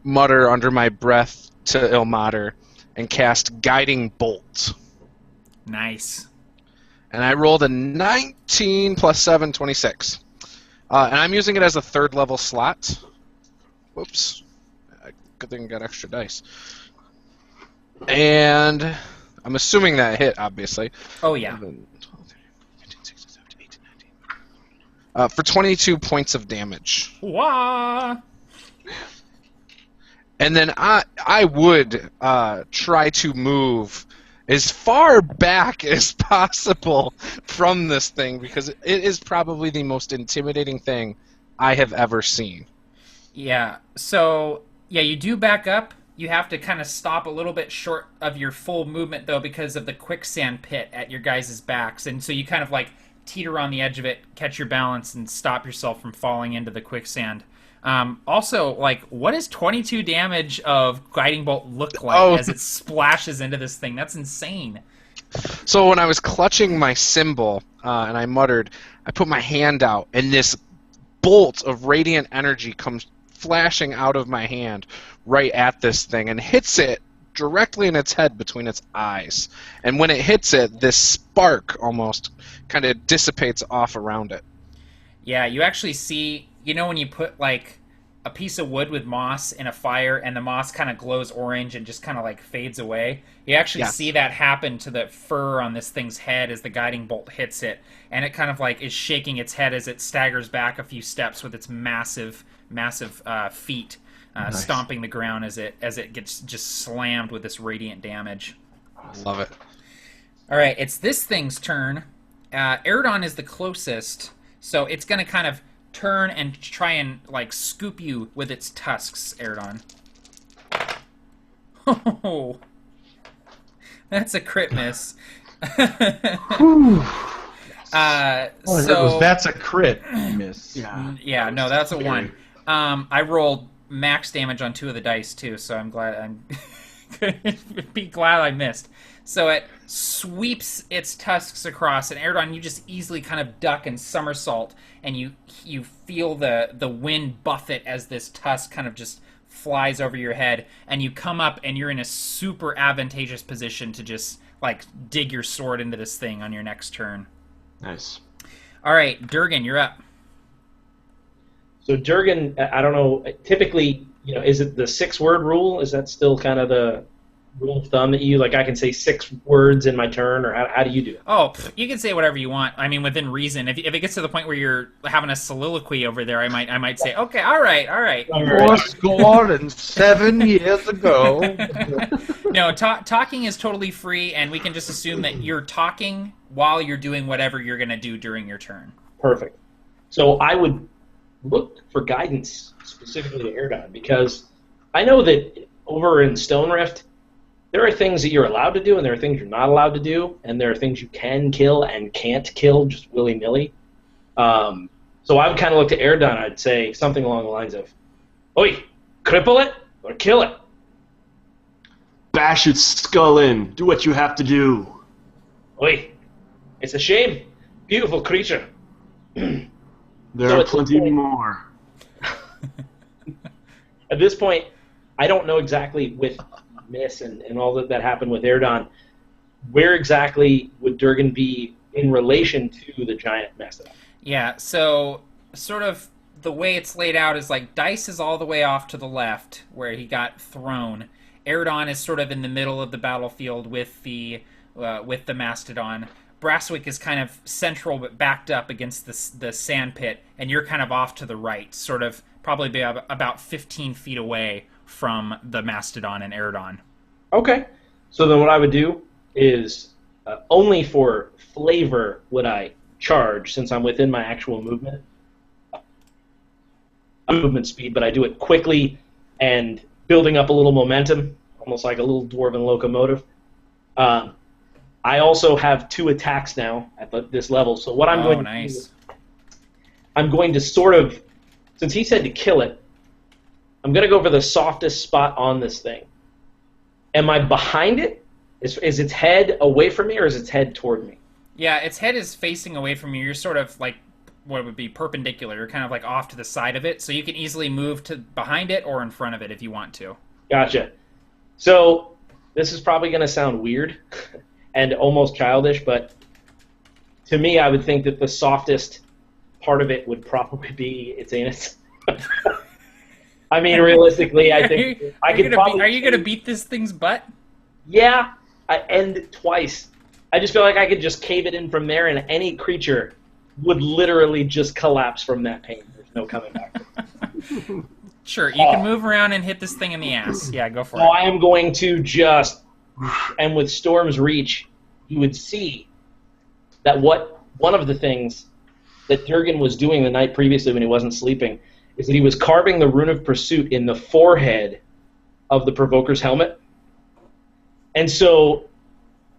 mutter under my breath to Ilmater and cast Guiding Bolt. Nice. And I rolled a 19 plus 7, 26. And I'm using it as a 3rd level slot. Whoops. Good thing I got extra dice. And I'm assuming that hit, obviously. Oh, yeah. 11, 12, 13, 15, 16, 17, 18, 19. For 22 points of damage. Wah! And then I would try to move as far back as possible from this thing, because it is probably the most intimidating thing I have ever seen. Yeah, so, yeah, you do back up. You have to kind of stop a little bit short of your full movement, though, because of the quicksand pit at your guys' backs. And so you kind of, like, teeter on the edge of it, catch your balance, and stop yourself from falling into the quicksand. Also, like, what does 22 damage of Guiding Bolt look like as it splashes into this thing? That's insane. So when I was clutching my symbol, and I muttered, I put my hand out, and this bolt of radiant energy comes flashing out of my hand right at this thing and hits it directly in its head between its eyes. And when it hits it, this spark almost kind of dissipates off around it. Yeah, you actually see, you know when you put, like, a piece of wood with moss in a fire and the moss kind of glows orange and just kind of, like, fades away? You actually see that happen to the fur on this thing's head as the guiding bolt hits it, and it kind of, like, is shaking its head as it staggers back a few steps with its massive feet, Nice. stomping the ground as it gets just slammed with this radiant damage. Love it. All right, it's this thing's turn. Aerdon is the closest, so it's going to kind of turn and try and, like, scoop you with its tusks, Aerdon. Oh, that's a crit miss. That's a crit miss. Yeah, no, that's a 1. I rolled max damage on 2 of the dice, too, so I'm glad be glad I missed. So it sweeps its tusks across, and Aerdon, you just easily kind of duck and somersault, and you feel the wind buffet as this tusk kind of just flies over your head, and you come up, and you're in a super advantageous position to just, like, dig your sword into this thing on your next turn. Nice. All right, Durgan, you're up. So Durgan, I don't know, typically, is it the 6-word rule? Is that still kind of the rule of thumb that I can say 6 words in my turn, or how do you do it? Oh, you can say whatever you want. I mean, within reason. If it gets to the point where you're having a soliloquy over there, I might say, okay, all right. Scored and 7 years ago. No, talking is totally free, and we can just assume that you're talking while you're doing whatever you're going to do during your turn. Perfect. So I would look for guidance specifically to Aerdon, because I know that over in Stone Rift, there are things that you're allowed to do, and there are things you're not allowed to do, and there are things you can kill and can't kill just willy-nilly. So I would kind of look to Aerdon. I'd say something along the lines of, "Oi, cripple it or kill it." Bash its skull in. Do what you have to do. Oi, it's a shame. Beautiful creature. There So are at this plenty point- more. At this point, I don't know exactly with Miss and all that happened with Aerdon, where exactly would Durgan be in relation to the giant Mastodon? Yeah, so sort of the way it's laid out is like Dice is all the way off to the left where he got thrown. Aerdon is sort of in the middle of the battlefield with the Mastodon. Brasswick is kind of central but backed up against the sand pit, and you're kind of off to the right, sort of probably be about 15 feet away from the Mastodon and Aerdon. Okay. So then what I would do is only for flavor would I charge, since I'm within my actual movement speed, but I do it quickly and building up a little momentum, almost like a little dwarven locomotive. I also have 2 attacks now at this level, so what I'm going to do is I'm going to sort of, since he said to kill it, I'm going to go for the softest spot on this thing. Am I behind it? Is its head away from me, or is its head toward me? Yeah, its head is facing away from you. You're sort of like what would be perpendicular. You're kind of like off to the side of it, so you can easily move to behind it or in front of it if you want to. Gotcha. So this is probably going to sound weird and almost childish, but to me, I would think that the softest part of it would probably be its anus. I mean, realistically, I think I could probably... Are you going to beat this thing's butt? Yeah, I end twice. I just feel like I could just cave it in from there, and any creature would literally just collapse from that pain. There's no coming back. Sure, you can move around and hit this thing in the ass. Yeah, go for it. I am going to just... And with Storm's Reach, you would see that one of the things that Durgan was doing the night previously when he wasn't sleeping is that he was carving the Rune of Pursuit in the forehead of the Provoker's helmet. And so,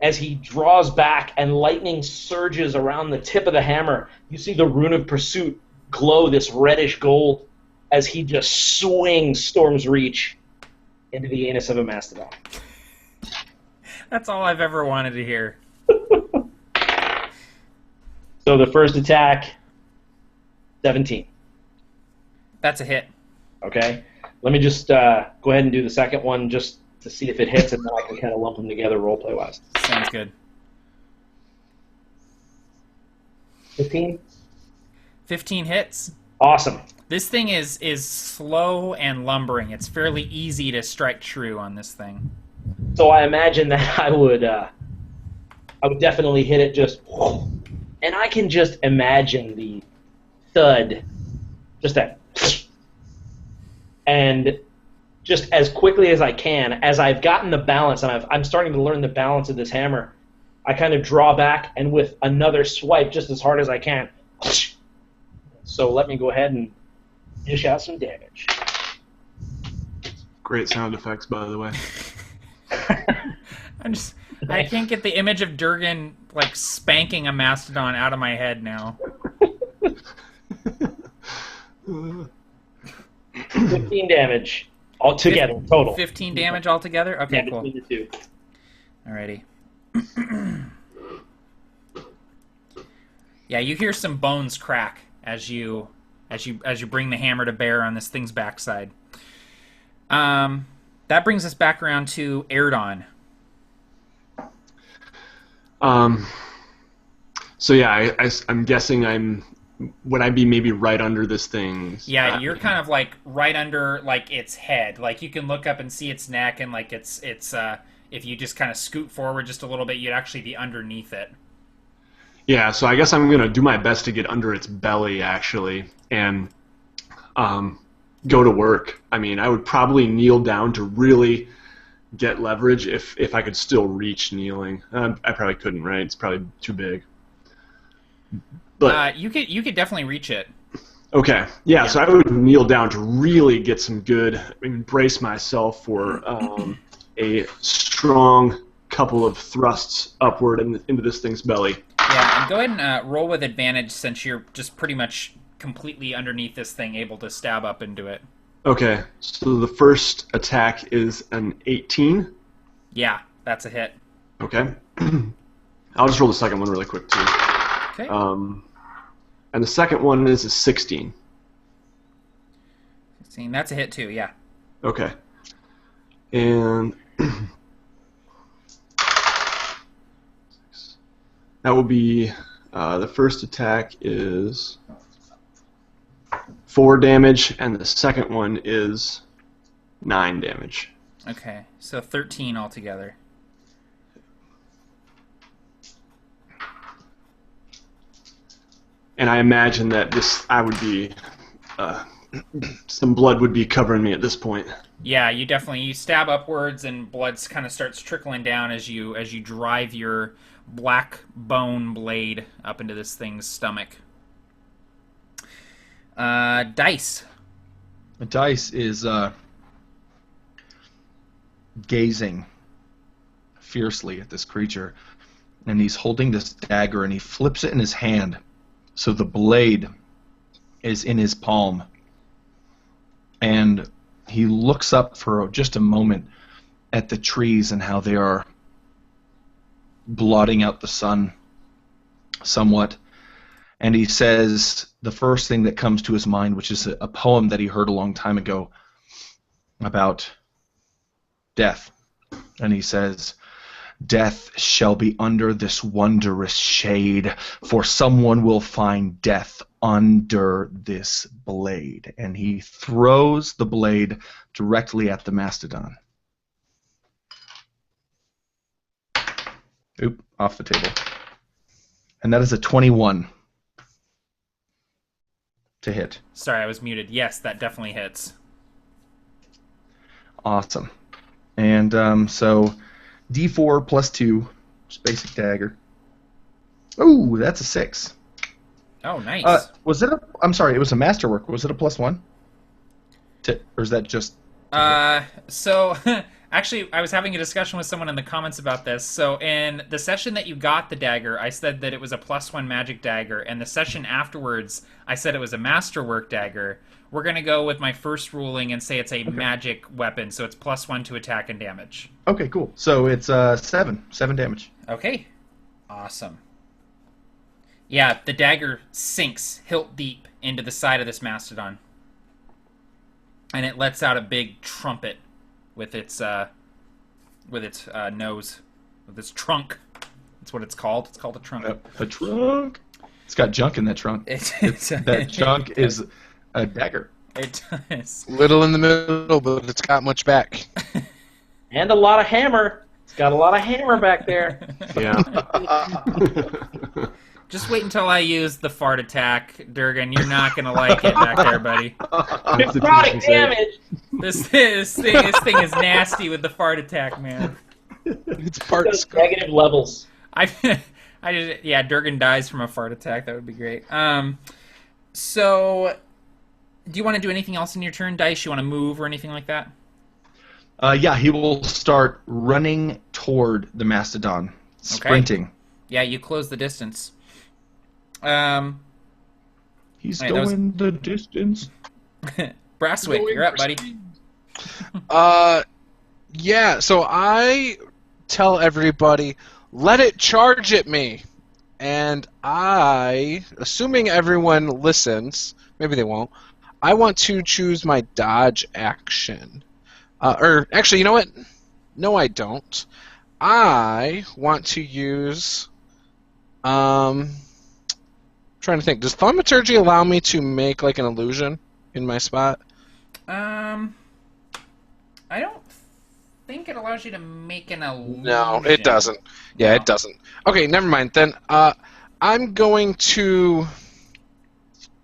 as he draws back and lightning surges around the tip of the hammer, you see the Rune of Pursuit glow this reddish gold as he just swings Storm's Reach into the anus of a Mastodon. That's all I've ever wanted to hear. So the first attack, 17. That's a hit. Okay. Let me just go ahead and do the second one just to see if it hits, and then I can kind of lump them together roleplay-wise. Sounds good. 15? 15 hits. Awesome. This thing is slow and lumbering. It's fairly easy to strike true on this thing. So I imagine that I would definitely hit it just, and I can just imagine the thud, just that, and just as quickly as I can, as I've gotten the balance, and I'm starting to learn the balance of this hammer, I kind of draw back, and with another swipe, just as hard as I can. So let me go ahead and dish out some damage. Great sound effects, by the way. I can't get the image of Durgan like spanking a Mastodon out of my head now. 15 damage altogether, total. 15 damage altogether? Okay, yeah, cool. Between the two. Alrighty. Yeah, you hear some bones crack as you bring the hammer to bear on this thing's backside. That brings us back around to Aerdon. So yeah, I'm guessing would I be maybe right under this thing? Yeah, you're kind of like right under like its head. Like you can look up and see its neck, and like it's if you just kind of scoot forward just a little bit, you'd actually be underneath it. Yeah, so I guess I'm gonna do my best to get under its belly actually, and go to work. I mean, I would probably kneel down to really get leverage if I could still reach kneeling. I probably couldn't, right? It's probably too big. But you could definitely reach it. Okay, yeah. So I would kneel down to really get some good, brace myself for a strong couple of thrusts upward into this thing's belly. Yeah, and go ahead and roll with advantage since you're just pretty much completely underneath this thing, able to stab up into it. Okay, so the first attack is an 18. Yeah, that's a hit. Okay. I'll just roll the second one really quick, too. Okay. And the second one is a 16. 16, that's a hit, too, yeah. Okay. And that will be The first attack is 4 damage, and the second one is 9 damage. Okay, so 13 altogether. And I imagine that I would be, some blood would be covering me at this point. Yeah, you stab upwards, and blood kind of starts trickling down as you drive your black bone blade up into this thing's stomach. Dice. Dice is gazing fiercely at this creature, and he's holding this dagger, and he flips it in his hand, so the blade is in his palm, and he looks up for just a moment at the trees and how they are blotting out the sun somewhat, and he says the first thing that comes to his mind, which is a poem that he heard a long time ago about death. And he says, "Death shall be under this wondrous shade, for someone will find death under this blade." And he throws the blade directly at the Mastodon. Oop, off the table. And that is a 21 to hit. Sorry, I was muted. Yes, that definitely hits. Awesome. And so D4 plus 2, just basic dagger. Ooh, that's a 6. Oh, nice. Was it a? I'm sorry, it was a masterwork. Was it a +1? Or is that just? So actually, I was having a discussion with someone in the comments about this. So in the session that you got the dagger, I said that it was a +1 magic dagger, and the session afterwards, I said it was a masterwork dagger. We're gonna go with my first ruling and say it's a magic weapon, so it's +1 to attack and damage. Okay, cool. So it's 7 damage. Okay, awesome. Yeah, the dagger sinks hilt deep into the side of this Mastodon, and it lets out a big trumpet with its nose, with its trunk. That's what it's called. It's called a trunk. A trunk. It's got junk in that trunk. That junk is a dagger. It does. Little in the middle, but it's got much back. And a lot of hammer. It's got a lot of hammer back there. Yeah. Just wait until I use the fart attack, Durgan. You're not gonna like it back there, buddy. Necrotic damage. This thing is nasty with the fart attack, man. It's part Those negative levels. Yeah, Durgan dies from a fart attack. That would be great. So, do you want to do anything else in your turn, Dice? You want to move or anything like that? Yeah, he will start running toward the Mastodon, sprinting. Yeah, you close the distance. He's going the distance. Brasswick, you're up, buddy. Yeah, so I tell everybody, let it charge at me. And assuming everyone listens, maybe they won't, I want to choose my dodge action. Or, actually, you know what? No, I don't. I want to use... trying to think. Does thaumaturgy allow me to make, like, an illusion in my spot? I don't think it allows you to make an illusion. No, it doesn't. Yeah, no. It doesn't. Okay, never mind. Then I'm going to...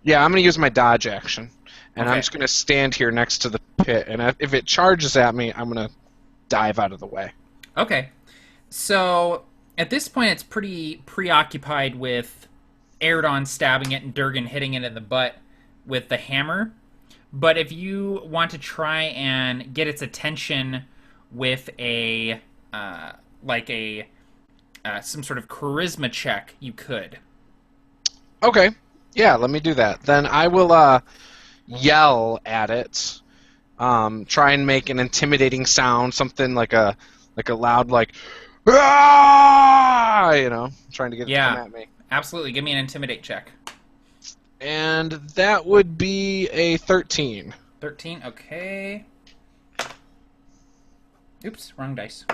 Yeah, I'm going to use my dodge action. And I'm just going to stand here next to the pit. And if it charges at me, I'm going to dive out of the way. Okay. So, at this point, it's pretty preoccupied with Aerdon stabbing it and Durgan hitting it in the butt with the hammer. But if you want to try and get its attention with some sort of charisma check, you could. Okay. Yeah, let me do that. Then I will yell at it. Try and make an intimidating sound, something like a loud, like, "Ah!" Trying to get it to come at me. Absolutely. Give me an intimidate check. And that would be a 13. 13, okay. Oops, wrong dice.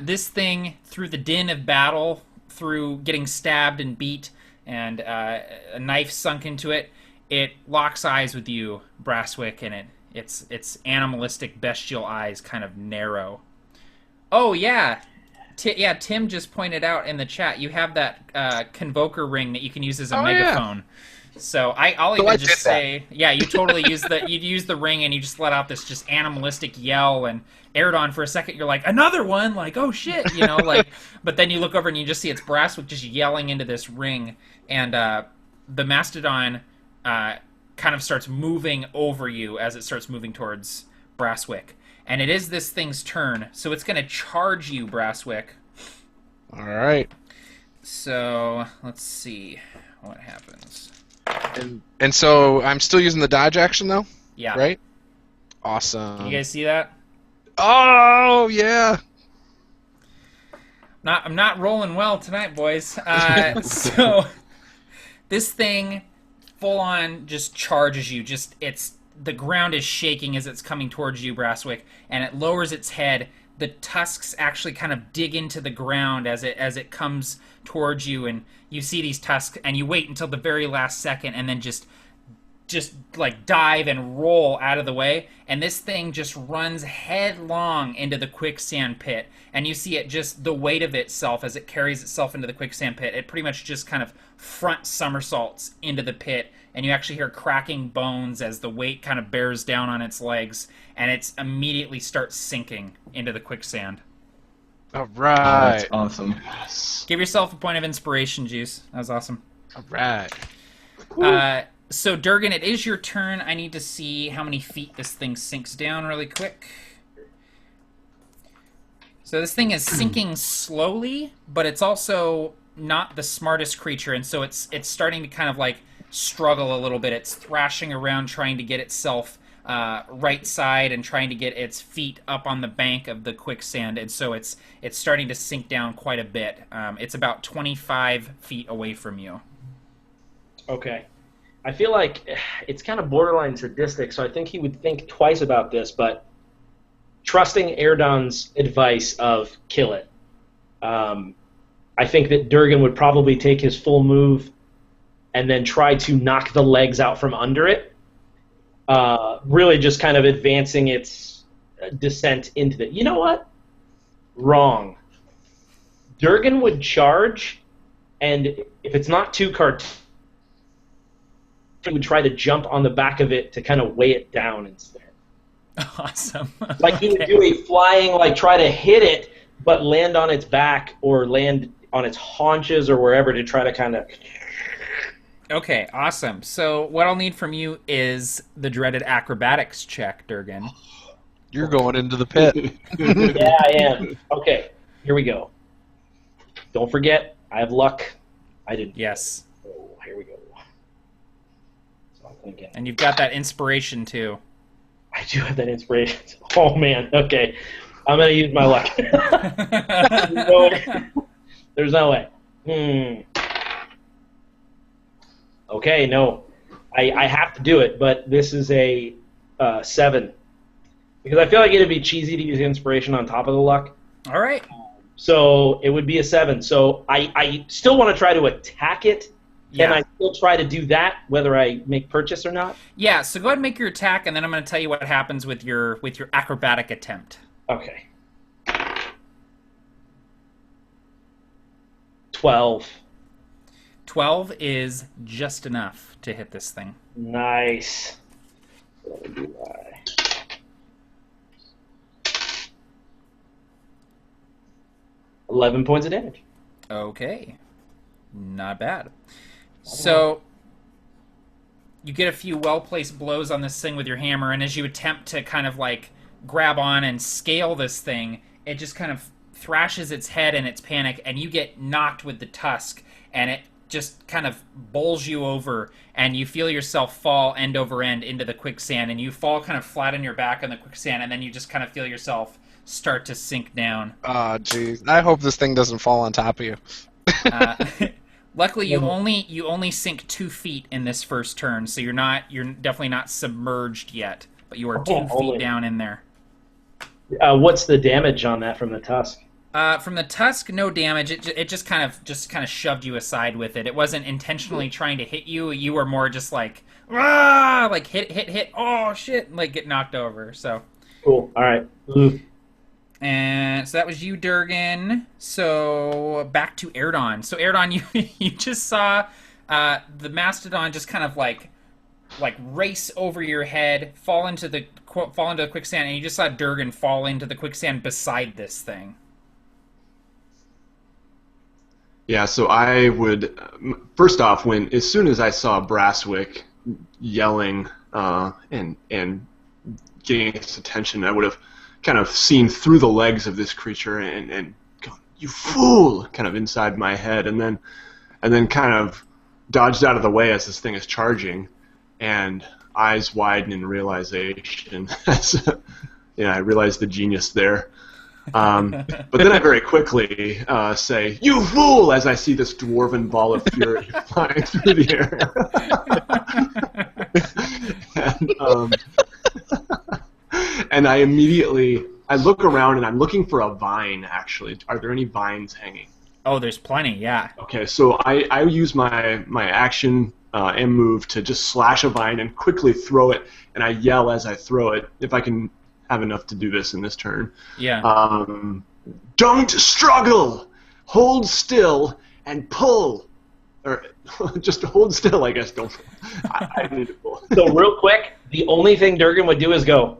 This thing, through the din of battle, through getting stabbed and beat, and a knife sunk into it, it locks eyes with you, Brasswick, and its animalistic, bestial eyes kind of narrow. Oh yeah, Tim just pointed out in the chat you have that convoker ring that you can use as a megaphone. Yeah. So I'll even just say, yeah, you totally use the ring and you just let out this just animalistic yell, and Aerdon for a second you're like, another one, like, oh shit, you know, like, but then you look over and you just see its Brasswick just yelling into this ring, and the Mastodon kind of starts moving over you as it starts moving towards Brasswick, and it is this thing's turn, so it's going to charge you, Brasswick. All right. So let's see what happens. And so I'm still using the dodge action, though? Yeah. Right? Awesome. Can you guys see that? Oh, yeah. I'm not rolling well tonight, boys. So this thing full on just charges you. The ground is shaking as it's coming towards you, Brasswick, and it lowers its head. The tusks actually kind of dig into the ground as it comes towards you, and you see these tusks, and you wait until the very last second, and then just like dive and roll out of the way, and this thing just runs headlong into the quicksand pit, and you see it just the weight of itself as it carries itself into the quicksand pit. It pretty much just kind of front somersaults into the pit, and you actually hear cracking bones as the weight kind of bears down on its legs, and it immediately starts sinking into the quicksand. All right. That's awesome. Yes. Give yourself a point of inspiration, Juice. That was awesome. All right. So, Durgan, it is your turn. I need to see how many feet this thing sinks down really quick. So this thing is sinking slowly, but it's also not the smartest creature, and so it's starting to kind of like struggle a little bit. It's thrashing around trying to get itself right side and trying to get its feet up on the bank of the quicksand, and so it's starting to sink down quite a bit. It's about 25 feet away from you. Okay. I feel like it's kind of borderline sadistic, so I think he would think twice about this, but trusting Aerdon's advice of kill it, I think that Durgan would probably take his full move and then try to knock the legs out from under it, really just kind of advancing its descent into the... You know what? Wrong. Durgan would charge, and if it's not two-card, he would try to jump on the back of it to kind of weigh it down instead. Awesome. Like he would do a flying, like try to hit it, but land on its back or land on its haunches or wherever to try to kind of... Okay, awesome. So what I'll need from you is the dreaded acrobatics check, Durgan. You're going into the pit. Yeah, I am. Okay, here we go. Don't forget, I have luck. I didn't. Yes. Oh, here we go. So I'm thinking. And you've got that inspiration, too. I do have that inspiration. Oh, man. Okay. I'm going to use my luck. There's no way. Okay, no. I have to do it, but this is a 7. Because I feel like it would be cheesy to use inspiration on top of the luck. All right. So it would be a 7. So I still want to try to attack it. Yeah. Can I still try to do that, whether I make purchase or not? Yeah, so go ahead and make your attack, and then I'm going to tell you what happens with your acrobatic attempt. Okay. 12. 12 is just enough to hit this thing. Nice. 11 points of damage. Okay. Not bad. So you get a few well-placed blows on this thing with your hammer, and as you attempt to kind of like grab on and scale this thing, it just kind of thrashes its head in its panic, and you get knocked with the tusk, and it just kind of bowls you over, and you feel yourself fall end over end into the quicksand, and you fall kind of flat on your back on the quicksand, and then you just kind of feel yourself start to sink down. Oh, jeez. I hope this thing doesn't fall on top of you. Luckily, you only sink 2 feet in this first turn, so you're definitely not submerged yet, but you are 2 feet down in there. What's the damage on that from the tusk? From the tusk, no damage. It just kind of shoved you aside with it. It wasn't intentionally trying to hit you. You were more just like, ah, like hit. Oh shit! Like get knocked over. So Cool. All right. Ooh. And so that was you, Durgan. So back to Aerdon. So Aerdon, you just saw the Mastodon just kind of like race over your head, fall into the quicksand, and you just saw Durgan fall into the quicksand beside this thing. Yeah, so I would first off, as soon as I saw Brasswick yelling and getting its attention, I would have kind of seen through the legs of this creature and gone, "You fool!" kind of inside my head, and then kind of dodged out of the way as this thing is charging, and eyes widen in realization. I realized the genius there. But then I very quickly say, "You fool!" as I see this dwarven ball of fury flying through the air. And I immediately look around and I'm looking for a vine. Actually, are there any vines hanging? Oh, there's plenty. Yeah. Okay, so I use my action and move to just slash a vine and quickly throw it, and I yell as I throw it if I can have enough to do this in this turn. Yeah. Don't struggle. Hold still and pull, or just hold still. I guess don't. I need to pull. So real quick, the only thing Durgan would do is go.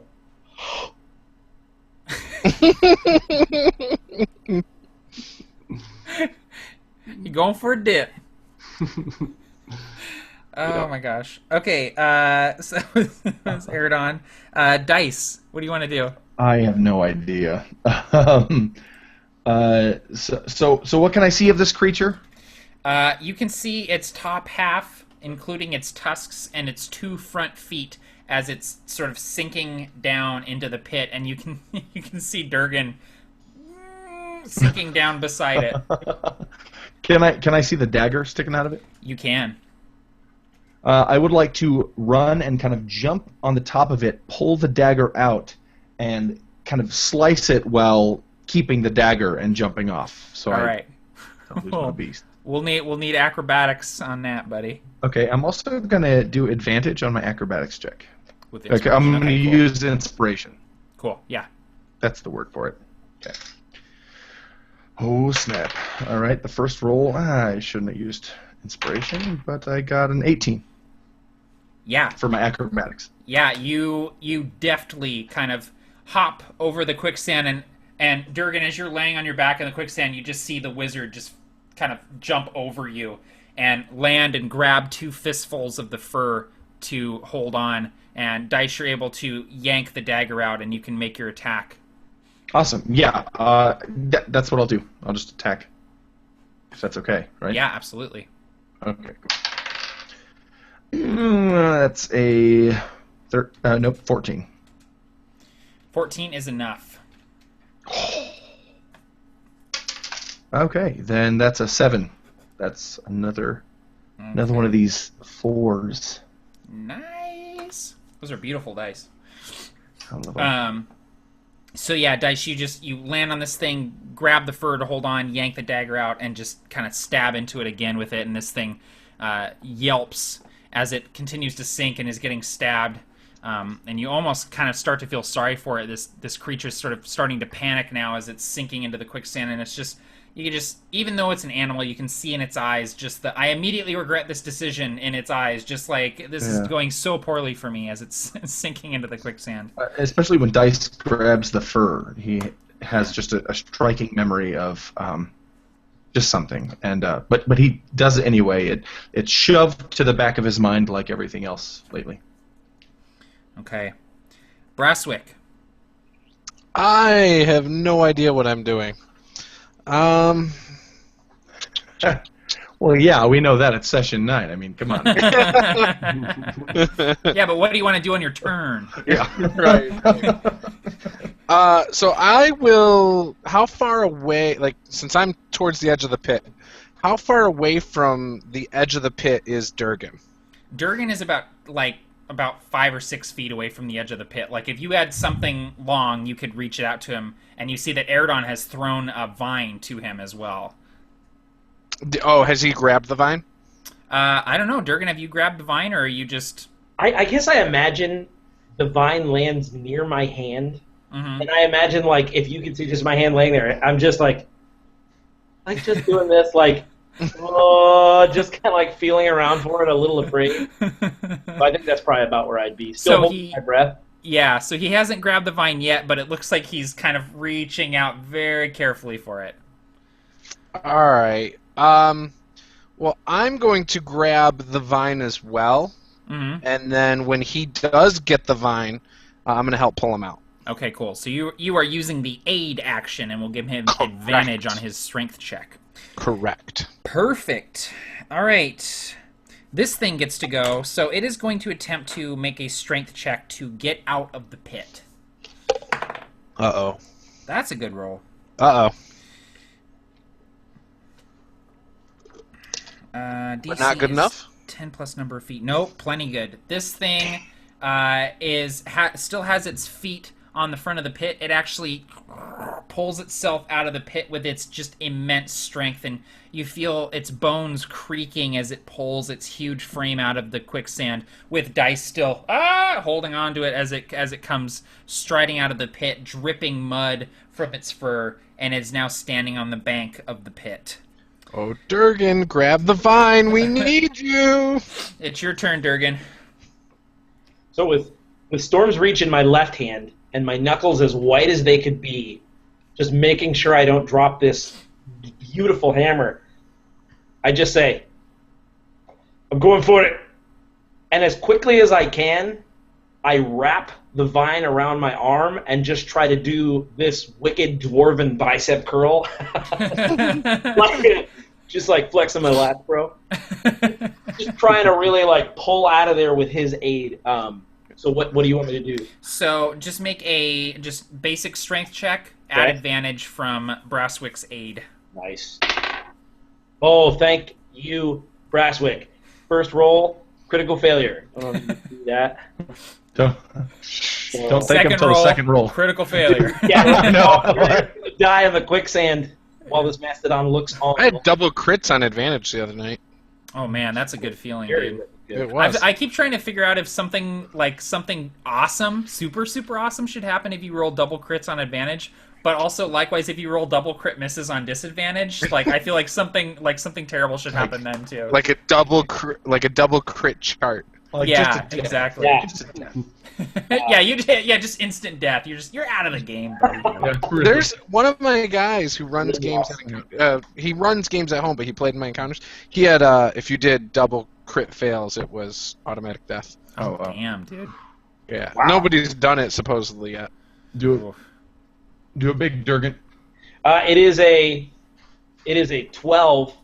You going for a dip? Oh my gosh. Okay, so that's Aerdon. Dice, what do you want to do? I have no idea. So what can I see of this creature? You can see its top half, including its tusks and its 2 front feet, as it's sort of sinking down into the pit, and you can see Durgan sinking down beside it. Can I see the dagger sticking out of it? You can. I would like to run and kind of jump on the top of it, pull the dagger out, and kind of slice it while keeping the dagger and jumping off. So All right. don't lose my beast. We'll need acrobatics on that, buddy. Okay, I'm also gonna do advantage on my acrobatics check. With Okay, I'm gonna cool. use inspiration. Cool. Yeah. That's the word for it. Okay. Oh snap! All right, the first roll. I shouldn't have used inspiration, but I got an 18. Yeah. For my acrobatics. Yeah, you deftly kind of hop over the quicksand, and Durgan, as you're laying on your back in the quicksand, you just see the wizard just kind of jump over you and land and grab 2 fistfuls of the fur to hold on, and Dice, you're able to yank the dagger out, and you can make your attack. Awesome. Yeah, that's what I'll do. I'll just attack. If that's okay, right? Yeah, absolutely. Okay, cool. That's a 14. 14 is enough. Okay, then that's a 7. That's another one of these 4s. Nice. Those are beautiful dice. I love them. So yeah, Dice, you land on this thing, grab the fur to hold on, yank the dagger out, and just kind of stab into it again with it, and this thing yelps as it continues to sink and is getting stabbed. And you almost kind of start to feel sorry for it. This creature's sort of starting to panic now as it's sinking into the quicksand, and it's just, you can just, even though it's an animal, you can see in its eyes just I immediately regret this decision in its eyes, just like, this is going so poorly for me as it's sinking into the quicksand. Especially when Dice grabs the fur. He has just a striking memory of just something, and but he does it anyway. It's shoved to the back of his mind like everything else lately. Okay. Brasswick. I have no idea what I'm doing. Well, yeah, we know that. It's session 9. I mean, come on. Yeah, but what do you want to do on your turn? Yeah. Right. So I will. How far away? Like, since I'm towards the edge of the pit, how far away from the edge of the pit is Durgan? Durgan is about like about 5 or 6 feet away from the edge of the pit. Like, if you had something long, you could reach it out to him, and you see that Aerdon has thrown a vine to him as well. Oh, has he grabbed the vine? I don't know. Durgan, have you grabbed the vine, or are you just... I guess I imagine the vine lands near my hand, and I imagine, like, if you could see just my hand laying there, I'm just, like just doing this, like, oh, just kind of, like, feeling around for it, a little afraid. So I think that's probably about where I'd be. Still holding my breath. Yeah, so he hasn't grabbed the vine yet, but it looks like he's kind of reaching out very carefully for it. All right. Well, I'm going to grab the vine as well, and then when he does get the vine, I'm going to help pull him out. Okay, cool. So you are using the aid action, and we'll give him advantage on his strength check. Correct. Perfect. All right. This thing gets to go, so it is going to attempt to make a strength check to get out of the pit. Uh-oh. That's a good roll. Uh-oh. DC But not good is enough? 10 plus number of feet. Nope, plenty good. This thing still has its feet on the front of the pit. It actually pulls itself out of the pit with its just immense strength, and you feel its bones creaking as it pulls its huge frame out of the quicksand, with Dice still holding on to it as it comes striding out of the pit, dripping mud from its fur, and is now standing on the bank of the pit. Oh, Durgan, grab the vine. We need you. It's your turn, Durgan. So with Storm's Reach in my left hand and my knuckles as white as they could be, just making sure I don't drop this beautiful hammer, I just say, I'm going for it. And as quickly as I can, I wrap the vine around my arm and just try to do this wicked dwarven bicep curl. Just like flexing my lats, bro. Just trying to really like pull out of there with his aid. So what do you want me to do? So just make a basic strength check, add advantage from Brasswick's aid. Nice. Oh, thank you, Brasswick. First roll, critical failure. Do that. Don't thank him till the second roll. Critical failure. Yeah, no. Die in the quicksand while this Mastodon looks on. I had double crits on advantage the other night. Oh man, that's a good feeling, dude. It was. I keep trying to figure out if something awesome, super awesome, should happen if you roll double crits on advantage. But also, likewise, if you roll double crit misses on disadvantage, like I feel like something terrible should happen then too. Like a double crit chart. Like exactly. Yeah. Just instant death. You're out of the game, buddy. There's one of my guys who runs games. He runs games at home, but he played in my encounters. He had if you did double crit fails, it was automatic death. Oh damn, dude. Yeah, wow. Nobody's done it supposedly yet. Do a big Durgan. It is a 12,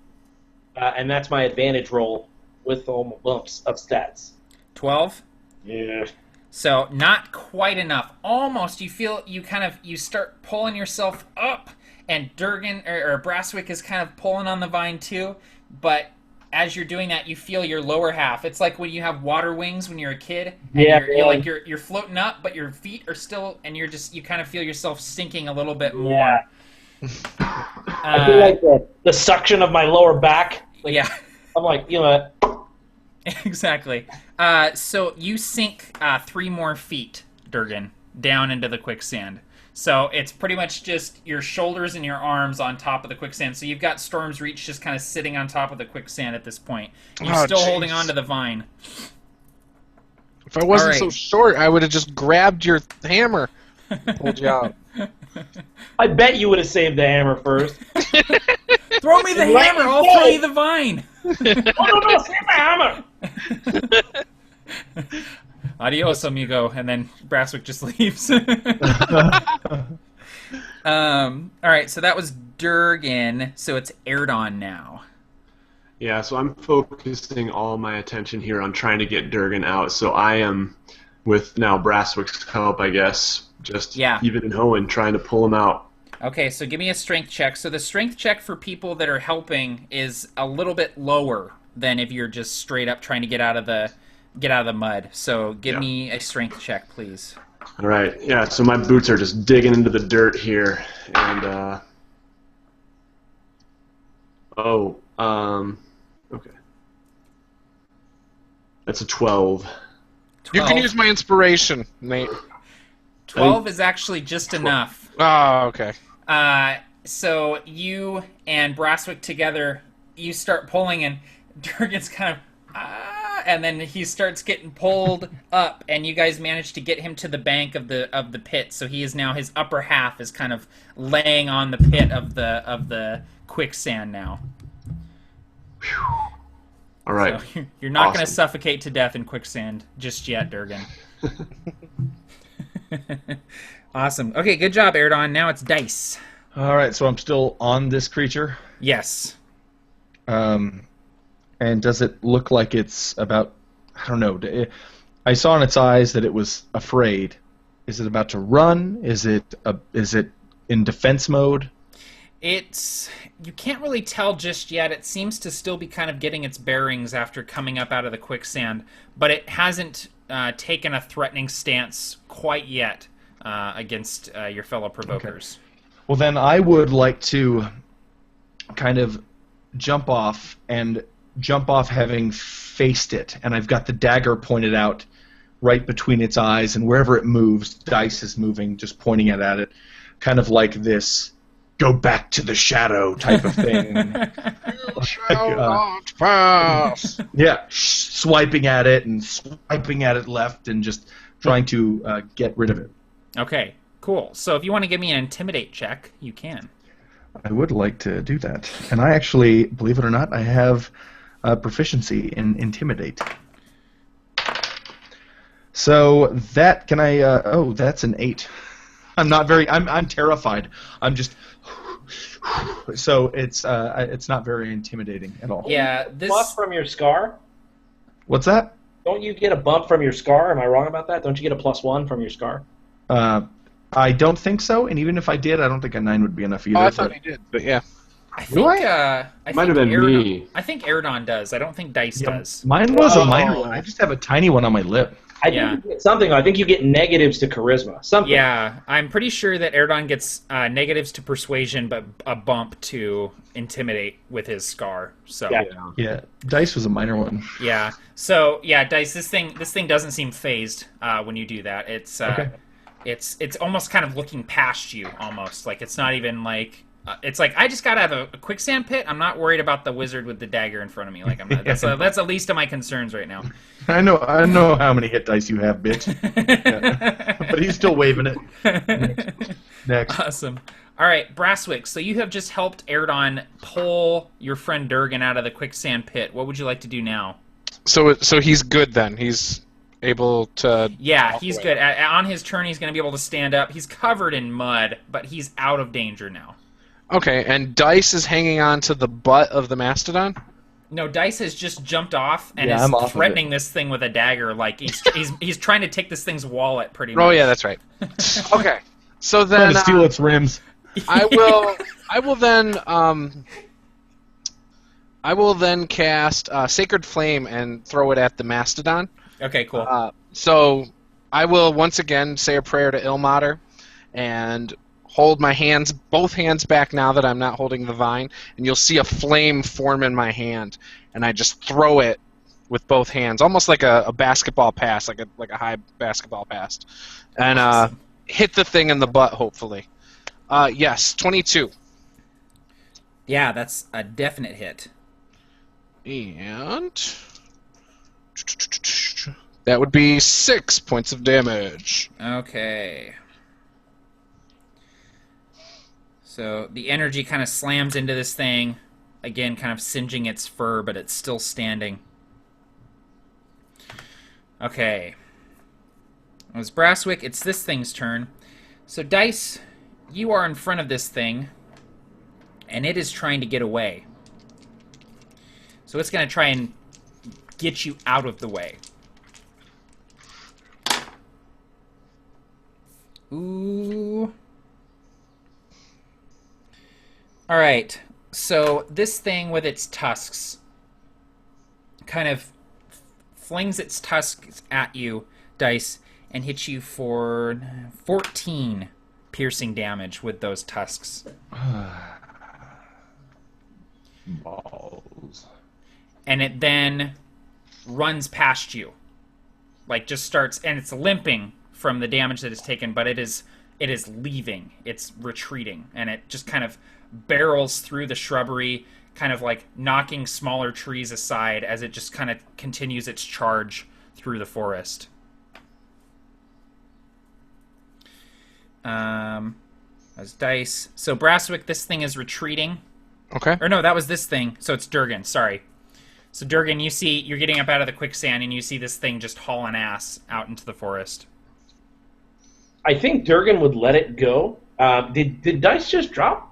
and that's my advantage roll with almost bumps of stats. 12. Yeah. So not quite enough. Almost. You feel you start pulling yourself up, and Durgan or Brasswick is kind of pulling on the vine too. But as you're doing that, you feel your lower half. It's like when you have water wings when you're a kid. And you're floating up, but your feet are still, and you kind of feel yourself sinking a little bit more. Yeah. I feel like the suction of my lower back. Yeah. I'm like, Exactly. So you sink 3 more feet, Durgan, down into the quicksand. So it's pretty much just your shoulders and your arms on top of the quicksand. So you've got Storm's Reach just kind of sitting on top of the quicksand at this point. You're still holding on to the vine. If I wasn't so short, I would have just grabbed your hammer and pulled you out. I bet you would have saved the hammer first. Throw me the hammer, I'll throw you the vine. No, save the hammer. Adios, amigo. And then Brasswick just leaves. Alright, so that was Durgan. So it's Aerdon now. Yeah, so I'm focusing all my attention here on trying to get Durgan out. So I am, with now Brasswick's help, I guess, just even and hoeing, trying to pull him out. Okay, so give me a strength check. So the strength check for people that are helping is a little bit lower than if you're just straight up trying to get out of the get out of the mud. So give Yeah. me a strength check, please. All right. Yeah. So my boots are just digging into the dirt here, and okay. That's a 12. You can use my inspiration, Nate. 12 is actually just enough. Oh, okay. So you and Brasswick together, you start pulling, and Durgan's kind of, and then he starts getting pulled up, and you guys manage to get him to the bank of the pit. So he is now, his upper half is kind of laying on the pit of the quicksand now. All right. So you're not going to Awesome. suffocate to death in quicksand just yet, Durgan. Awesome. Okay, good job, Aerdon. Now it's Dice. All right, so I'm still on this creature. Yes. And does it look like it's about? I don't know. I saw in its eyes that it was afraid. Is it about to run? Is it in defense mode? You can't really tell just yet. It seems to still be kind of getting its bearings after coming up out of the quicksand, but it hasn't taken a threatening stance quite yet against your fellow provokers. Okay. Well, then I would like to kind of jump off having faced it, and I've got the dagger pointed out right between its eyes, and wherever it moves, Dice is moving, just pointing it at it, kind of like this go back to the shadow type of thing. Shall not pass. Yeah, swiping at it and swiping at it left and just trying to get rid of it. Okay, cool. So if you want to give me an intimidate check, you can. I would like to do that. And I actually, believe it or not, I have proficiency in intimidate. So that, can I, that's an 8. I'm terrified. I'm just, so it's not very intimidating at all. Yeah, Plus from your scar? What's that? Don't you get a bump from your scar? Am I wrong about that? Don't you get a +1 from your scar? I don't think so, and even if I did, I don't think a 9 would be enough either. Oh, I thought he did, but yeah. I think, I Might think have been Aerdon, me. I think Aerdon does. I don't think Dice does. Mine was a Oh. minor one. I just have a tiny one on my lip. I think you get something. I think you get negatives to charisma. Something. Yeah, I'm pretty sure that Aerdon gets negatives to persuasion, but a bump to intimidate with his scar. So Yeah. Yeah, Dice was a minor one. yeah. So yeah, Dice. This thing doesn't seem phased when you do that. It's Okay. it's almost kind of looking past you, almost like it's not even like. It's like, I just gotta have a quicksand pit. I'm not worried about the wizard with the dagger in front of me. Like, I'm not, that's the least of my concerns right now. I know how many hit dice you have, bitch. Yeah. But he's still waving it. Next. Awesome. All right, Brasswick. So you have just helped Aerdon pull your friend Durgan out of the quicksand pit. What would you like to do now? So he's good then. He's able to. Yeah, he's good. On his turn, he's going to be able to stand up. He's covered in mud, but he's out of danger now. Okay, and Dice is hanging on to the butt of the Mastodon? No, Dice has just jumped off and Yeah, I'm off is of threatening this thing with a dagger. Like he's trying to take this thing's wallet, pretty much. Oh yeah, that's right. Okay, so Trying then to steal its rims. I will then cast Sacred Flame and throw it at the Mastodon. Okay, cool. So I will once again say a prayer to Ilmater and hold my hands, both hands back now that I'm not holding the vine, and you'll see a flame form in my hand, and I just throw it with both hands, almost like a basketball pass, like a high basketball pass, and hit the thing in the butt, hopefully. Yes, 22. Yeah, that's a definite hit. And that would be 6 points of damage. Okay. So the energy kind of slams into this thing, again, kind of singeing its fur, but it's still standing. Okay. It was Brasswick. It's this thing's turn. So Dice, you are in front of this thing, and it is trying to get away. So it's going to try and get you out of the way. Ooh. All right. So this thing with its tusks kind of flings its tusks at you, Dice, and hits you for 14 piercing damage with those tusks. Balls. And it then runs past you. Like, just starts, and it's limping from the damage that it's taken, but it is leaving. It's retreating, and it just kind of barrels through the shrubbery, kind of like knocking smaller trees aside as it just kind of continues its charge through the forest. As Dice. So Brasswick, this thing is retreating. Okay. Or no, that was this thing. So it's Durgan, sorry. So Durgan, you're getting up out of the quicksand and you see this thing just hauling ass out into the forest. I think Durgan would let it go. Did Dice just drop?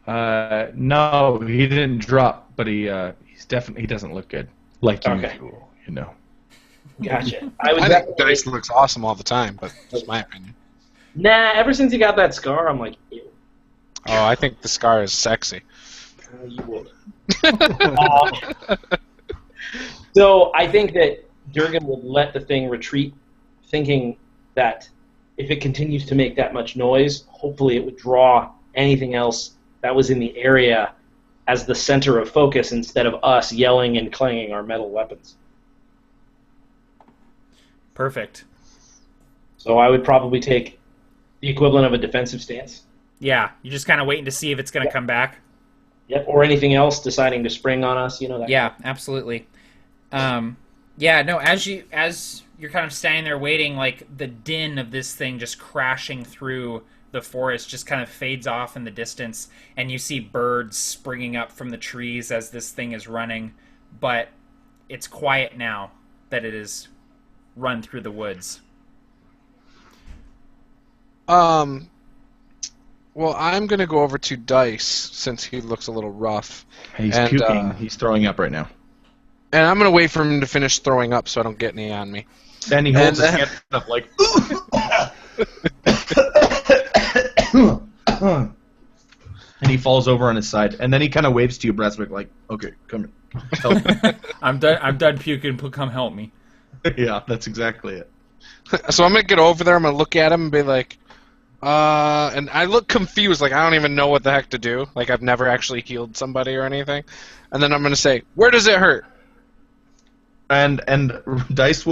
No, he didn't drop, but he doesn't look good. Like usual, you know. Gotcha. I think Dice looks awesome all the time, but that's my opinion. Nah, ever since he got that scar, I'm like, ew. Oh, I think the scar is sexy. You would. So I think that Durgan would let the thing retreat, thinking that if it continues to make that much noise, hopefully it would draw anything else that was in the area as the center of focus instead of us yelling and clanging our metal weapons. Perfect. So I would probably take the equivalent of a defensive stance. Yeah, you're just kind of waiting to see if it's going to come back. Yep, or anything else deciding to spring on us, you know that. Yeah, absolutely. Yeah, no, as you're kind of standing there waiting, like the din of this thing just crashing through the forest just kind of fades off in the distance, and you see birds springing up from the trees as this thing is running, but it's quiet now that it has run through the woods. Well, I'm going to go over to Dice, since he looks a little rough. He's puking. He's throwing up right now. And I'm going to wait for him to finish throwing up so I don't get any on me. Then he holds his hand up like... and he falls over on his side. And then he kind of waves to you, Brasswick, like, okay, come here. Help me. I'm done puking. Come help me. Yeah, that's exactly it. So I'm going to get over there, I'm going to look at him and be like... and I look confused, like I don't even know what the heck to do. Like I've never actually healed somebody or anything. And then I'm going to say, where does it hurt? And Dice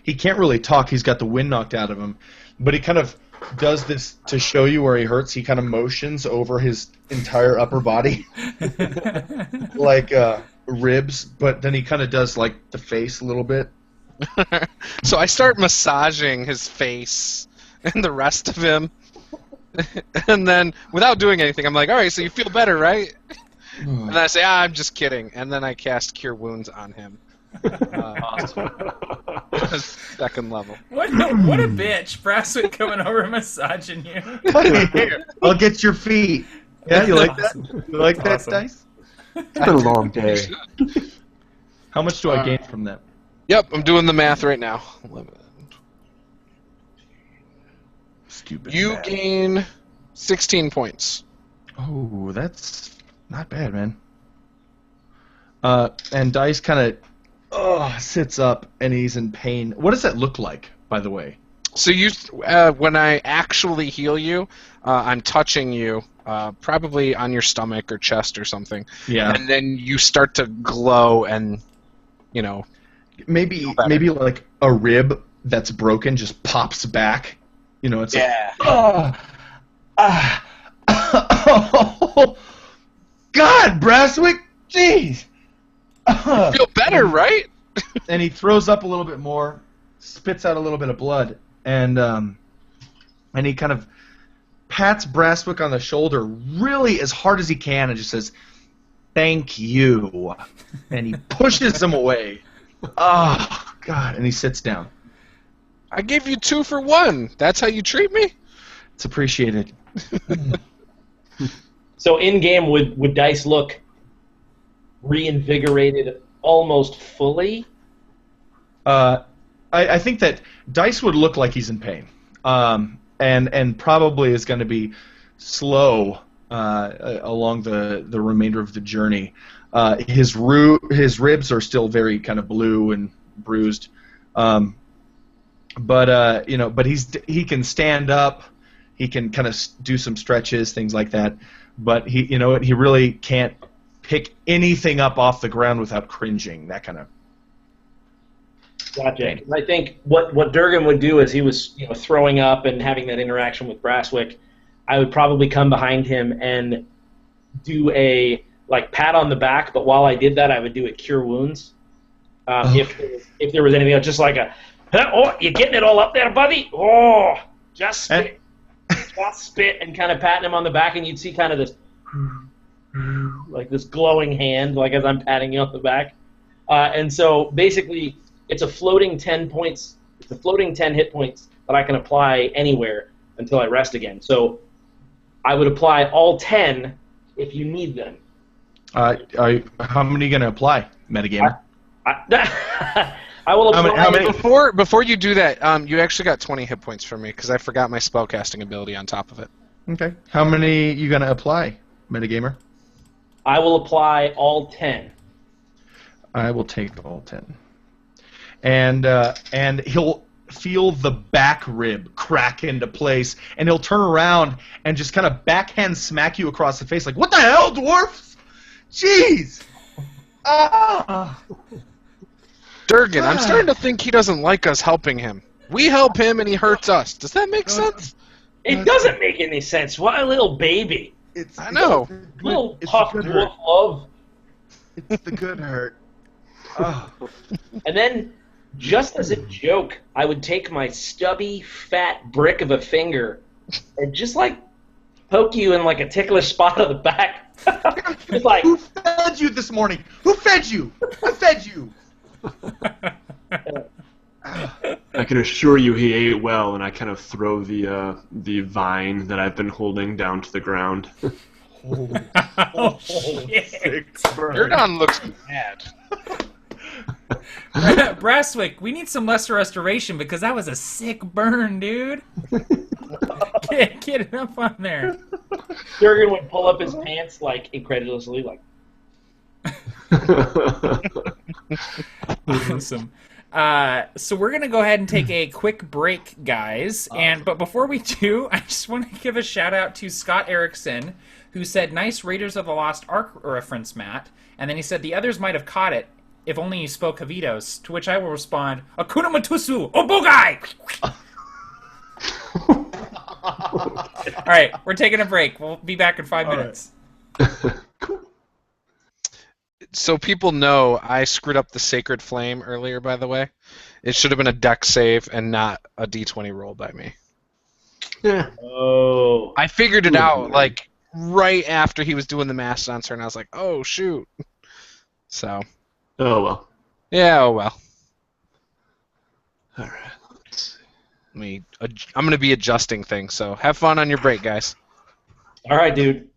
he can't really talk, he's got the wind knocked out of him, but he kind of does this to show you where he hurts. He kind of motions over his entire upper body, like ribs, but then he kind of does like the face a little bit. So I start massaging his face and the rest of him. And then, without doing anything, I'm like, all right, so you feel better, right? And then I say, I'm just kidding. And then I cast Cure Wounds on him. Awesome. Second level. What a bitch. Brasswick coming over and massaging you. Here, I'll get your feet. Yeah, you like that? You like that, Awesome. Dice? It's been a long day. How much do I gain from that? Yep, I'm doing the math right now. 11. Stupid. You math. gain 16 points. Oh, that's not bad, man. And Dice kind of sits up, and he's in pain. What does that look like, by the way? So you, when I actually heal you, I'm touching you, probably on your stomach or chest or something. Yeah. And then you start to glow, and maybe like a rib that's broken just pops back. It's yeah. Like, oh, God, Brasswick, jeez. Feel better, right? And he throws up a little bit more, spits out a little bit of blood, and he kind of pats Brasswick on the shoulder really as hard as he can and just says, "Thank you," and he pushes him away. Oh, God, and he sits down. I gave you 2 for 1. That's how you treat me? It's appreciated. So in game, would Dice look reinvigorated almost fully? I think that Dice would look like he's in pain, and probably is going to be slow along the remainder of the journey. His ribs are still very kind of blue and bruised. But he can stand up. He can kind of do some stretches, things like that. But he really can't pick anything up off the ground without cringing. That kind of. Gotcha. I think what Durgan would do as he was throwing up and having that interaction with Brasswick, I would probably come behind him and do a pat on the back. But while I did that, I would do a cure wounds. If there was anything else, just like oh, you getting it all up there, buddy? Oh, just spit. Just spit and kind of patting him on the back, and you'd see kind of this, this glowing hand, as I'm patting you on the back. And so basically, it's a floating 10 points. It's a floating 10 hit points that I can apply anywhere until I rest again. So I would apply all 10 if you need them. How many are you going to apply, metagamer? I will apply. How many? Before you do that, you actually got 20 hit points from me because I forgot my spellcasting ability on top of it. Okay. How many are you going to apply, metagamer? I will apply all 10. I will take all 10. And he'll feel the back rib crack into place, and he'll turn around and just kind of backhand smack you across the face, like, "What the hell, dwarfs? Jeez!" Durgan, I'm starting to think he doesn't like us helping him. We help him and he hurts us. Does that make sense? It doesn't make any sense. What a little baby. I know. Little tough dwarf love. It's the good hurt. Oh. And then, just as a joke, I would take my stubby, fat brick of a finger and just poke you in a ticklish spot on the back. Just Who fed you this morning? Who fed you? I fed you. I can assure you he ate well, and I kind of throw the vine that I've been holding down to the ground. Oh, shit. Aerdon looks mad. Brasswick, we need some lesser restoration because that was a sick burn, dude. Get it up on there. Durgan would pull up his pants incredulously, Awesome. So we're gonna go ahead and take a quick break, guys. But before we do, I just want to give a shout out to Scott Erickson, who said, "Nice Raiders of the Lost Ark reference, Matt." And then he said the others might have caught it if only you spoke Havitos. To which I will respond, "Akuna Matusu, Obogai!" All right, we're taking a break. We'll be back in 5 minutes. Cool. So people know I screwed up the Sacred Flame earlier, by the way. It should have been a dex save and not a d20 roll by me. Yeah. Oh. I figured it out right after he was doing the Mastodon turn. I was like, oh, shoot. So. Oh, well. Yeah, oh, well. All right. Let's see. I'm going to be adjusting things, so have fun on your break, guys. All right, dude.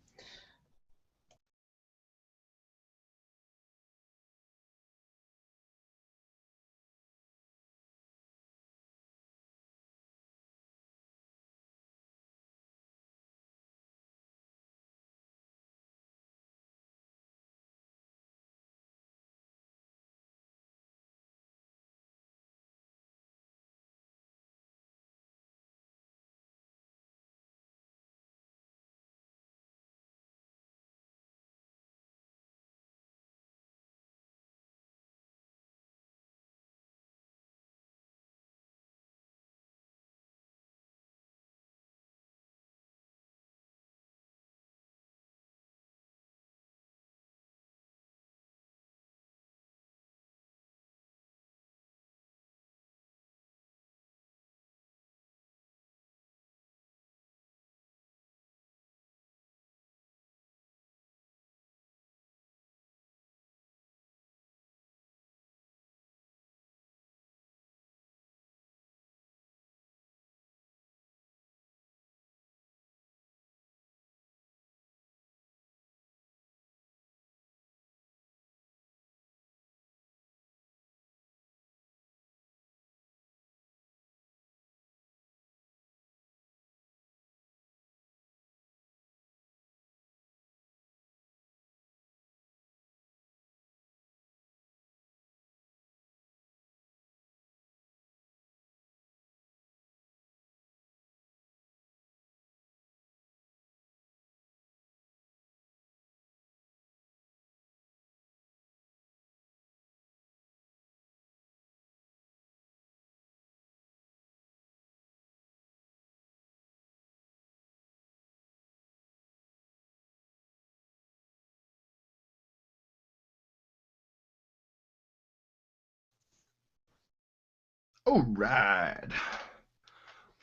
All right.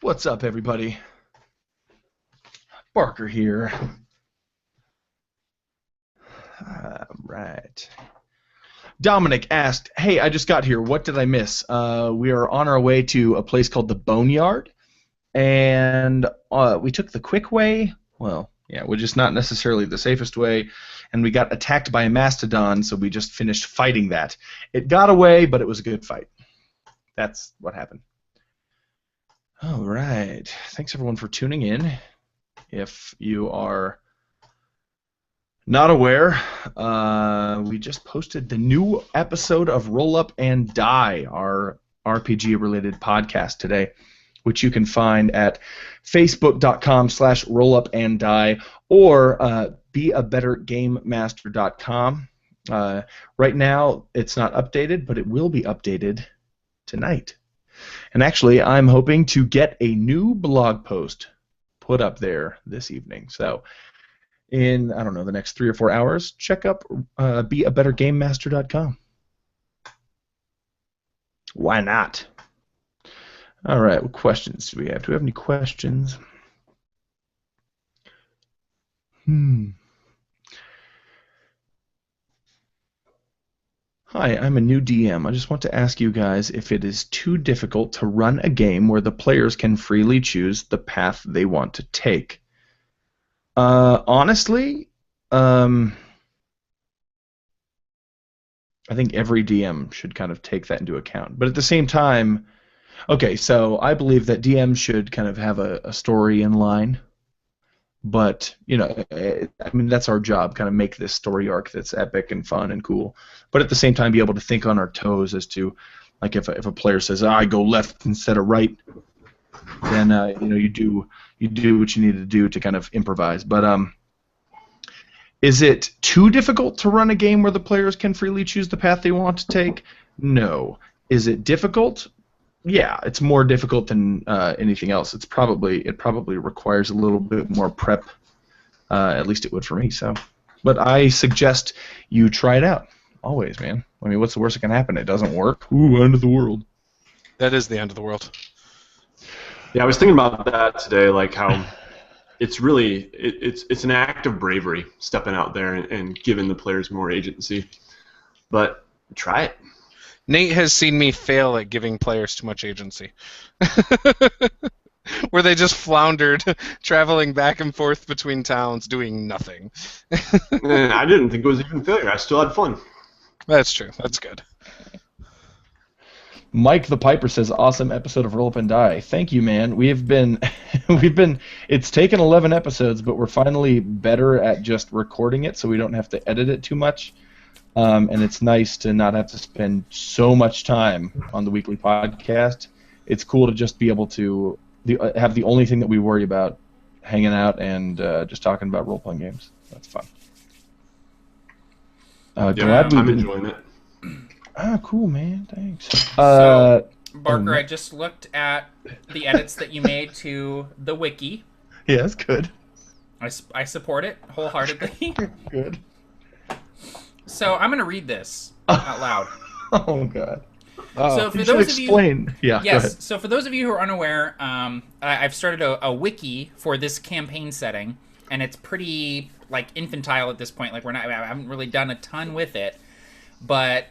What's up, everybody? Barker here. All right. Dominic asked, hey, I just got here. What did I miss? We are on our way to a place called the Boneyard, and we took the quick way. Well, yeah, which is not necessarily the safest way, and we got attacked by a Mastodon, so we just finished fighting that. It got away, but it was a good fight. That's what happened. All right. Thanks, everyone, for tuning in. If you are not aware, we just posted the new episode of Roll Up and Die, our RPG-related podcast today, which you can find at facebook.com/rollupanddie or beabettergamemaster.com. Right now, it's not updated, but it will be updated tonight. And actually, I'm hoping to get a new blog post put up there this evening. So in, I don't know, the next 3 or 4 hours, check up beabettergamemaster.com. Why not? All right, what questions do we have? Do we have any questions? Hi, I'm a new DM. I just want to ask you guys if it is too difficult to run a game where the players can freely choose the path they want to take. Honestly, I think every DM should kind of take that into account. But at the same time, okay, so I believe that DMs should kind of have a story in line. But, you know, I mean, that's our job, kind of make this story arc that's epic and fun and cool. But at the same time, be able to think on our toes as to, like, if a player says, I go left instead of right, then, you know, you do what you need to do to kind of improvise. But is it too difficult to run a game where the players can freely choose the path they want to take? No. Is it difficult? Yeah, it's more difficult than anything else. It probably requires a little bit more prep. At least it would for me. So, but I suggest you try it out. Always, man. I mean, what's the worst that can happen? It doesn't work. Ooh, end of the world. That is the end of the world. Yeah, I was thinking about that today, like how it's really it's an act of bravery stepping out there and giving the players more agency. But try it. Nate has seen me fail at giving players too much agency. Where they just floundered, traveling back and forth between towns, doing nothing. I didn't think it was even failure. I still had fun. That's true. That's good. Mike the Piper says, awesome episode of Roll Up and Die. Thank you, man. We've been, it's taken 11 episodes, but we're finally better at just recording it so we don't have to edit it too much. And it's nice to not have to spend so much time on the weekly podcast. It's cool to just be able to have the only thing that we worry about hanging out and just talking about role-playing games. That's fun. Yeah, I'm enjoying it. Ah, cool, man. Thanks. So, Barker, I just looked at the edits that you made to the wiki. Yeah, that's good. I support it wholeheartedly. Good. So I'm going to read this out loud. Oh, God. So for you those should of explain. you, go ahead. So for those of you who are unaware, I've started a wiki for this campaign setting, and it's pretty like infantile at this point. Like I haven't really done a ton with it, but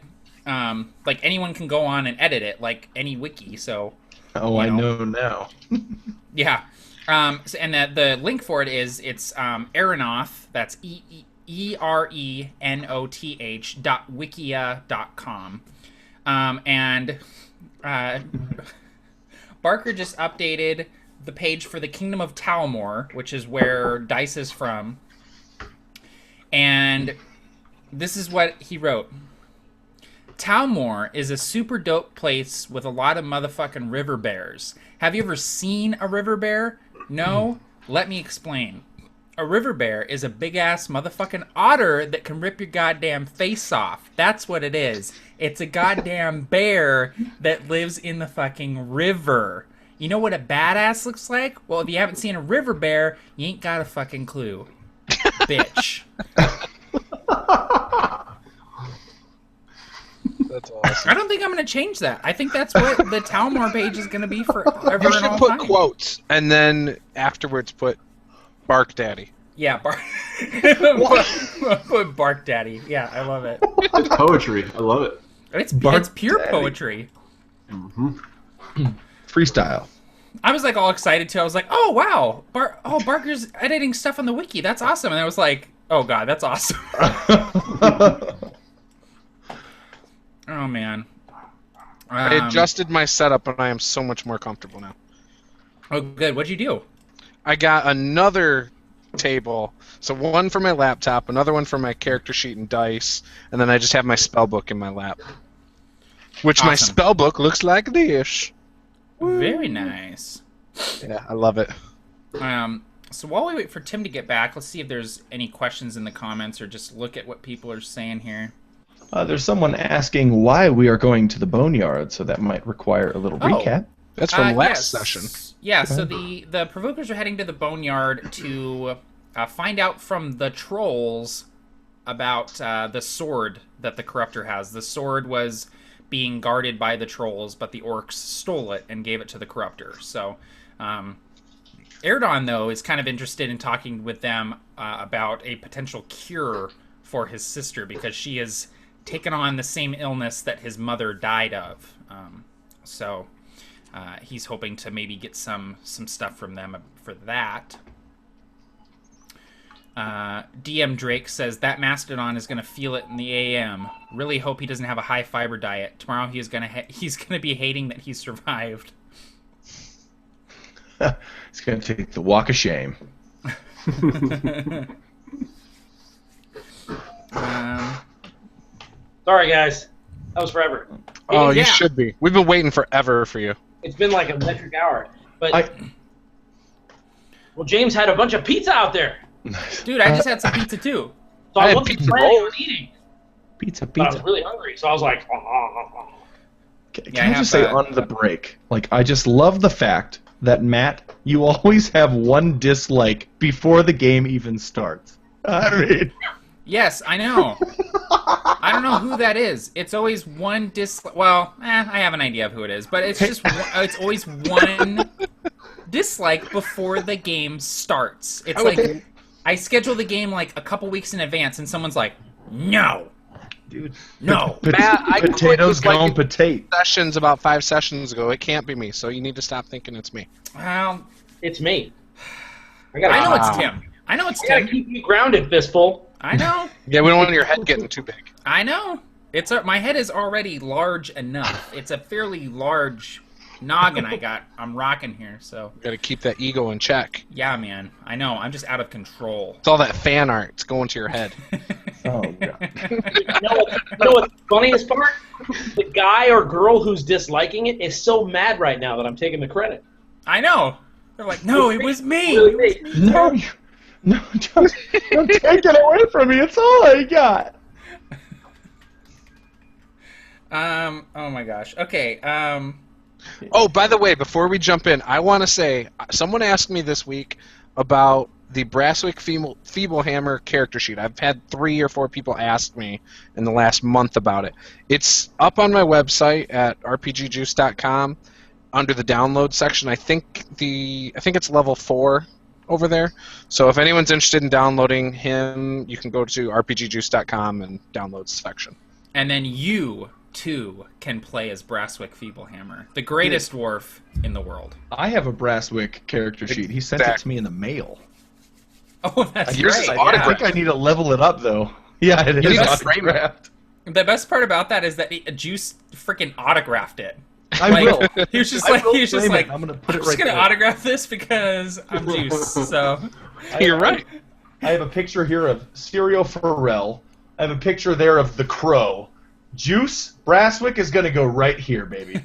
like anyone can go on and edit it, like any wiki. So I know now. Yeah. And the link for it is Aerdnoth. That's ERENOTH.wikia.com. And Barker just updated the page for the Kingdom of Talmor, which is where Dice is from. And this is what he wrote. Talmor is a super dope place with a lot of motherfucking river bears. Have you ever seen a river bear? No? Let me explain. A river bear is a big-ass motherfucking otter that can rip your goddamn face off. That's what it is. It's a goddamn bear that lives in the fucking river. You know what a badass looks like? Well, if you haven't seen a river bear, you ain't got a fucking clue. Bitch. That's awesome. I don't think I'm going to change that. I think that's what the Talmor page is going to be forever You and should all put time. quotes, and then afterwards put Bark Daddy. Yeah, put Bark Daddy. Yeah, I love it. It's poetry. I love it. It's Bark pure Daddy. poetry. Freestyle. I was like all excited too. I was like, "Oh wow, Barker's editing stuff on the wiki. That's awesome!" And I was like, "Oh god, that's awesome." Oh man. I adjusted my setup, and I am so much more comfortable now. Oh good. What'd you do? I got another table. So one for my laptop, another one for my character sheet and dice, and then I just have my spell book in my lap. Which my Awesome. spell book looks like this. Very nice. Yeah, I love it. So while we wait for Tim to get back, let's see if there's any questions in the comments or just look at what people are saying here. There's someone asking why we are going to the Boneyard, so that might require a little recap. That's from last Yes. session. Yeah, so the Provokers are heading to the Boneyard to find out from the trolls about the sword that the Corruptor has. The sword was being guarded by the trolls, but the orcs stole it and gave it to the Corruptor. So Aerdon, though, is kind of interested in talking with them about a potential cure for his sister because she has taken on the same illness that his mother died of. So he's hoping to maybe get some stuff from them for that. DM Drake says that Mastodon is going to feel it in the AM. Really hope he doesn't have a high fiber diet. Tomorrow he's going to be hating that he survived. It's going to take the walk of shame. Sorry, guys. That was forever. Oh, Yeah. you should be. We've been waiting forever for you. It's been like a metric hour. But well, James had a bunch of pizza out there, Dude, I just had some pizza too. so I I had wasn't pizza planning rolls. on eating. Pizza, But I was pizza. really hungry, so I was like, Can Yeah, I I have just say that. on the break, like, I just love the fact that, Matt, you always have one dislike before the game even starts. I mean, Yes, I know. I don't know who that is. It's always one dislike. Well, I have an idea of who it is, but it's just it's always one dislike before the game starts. It's like I schedule the game like a couple weeks in advance, and someone's like, "No, dude. no." Matt, I quit Potatoes disliking gone potato. Sessions about 5 sessions ago. It can't be me, so you need to stop thinking it's me. Well, it's me. I know Wow. it's Tim. I know it's I gotta Tim. keep you grounded, Fistful. I know. Yeah, we don't want your head getting too big. I know. It's my head is already large enough. It's a fairly large noggin I'm rocking here. So Got to keep that ego in check. yeah, man. I know. I'm just out of control. It's all that fan art. It's going to your head. Oh, God. You know what's the funniest part? The guy or girl who's disliking it is so mad right now that I'm taking the credit. I know. They're like, no, it was me. Really me. No, no, don't take it away from me. It's all I got. Oh my gosh. Okay. Oh, by the way, before we jump in, I want to say someone asked me this week about the Brasswick Feeble Hammer character sheet. I've had 3 or 4 people ask me in the last month about it. It's up on my website at rpgjuice.com under the download section. I think it's level 4 over there. So if anyone's interested in downloading him, you can go to rpgjuice.com and download section. And then you too can play as Brasswick Feeblehammer, the greatest dwarf in the world. I have a Brasswick character sheet. He sent it to me in the mail. Oh, that's Yours is right. I Yeah. think I need to level it up, though. Yeah, it You is need to frame it. autographed. The best part about that is that Juice freaking autographed it. I Like, will. He was just I like, will he was just frame it. like, I'm gonna put it just right gonna there. autograph this because I'm Juice. So You're right. I have a picture here of Serial Pharrell. I have a picture there of the Crow. Juice Brasswick is gonna go right here, baby.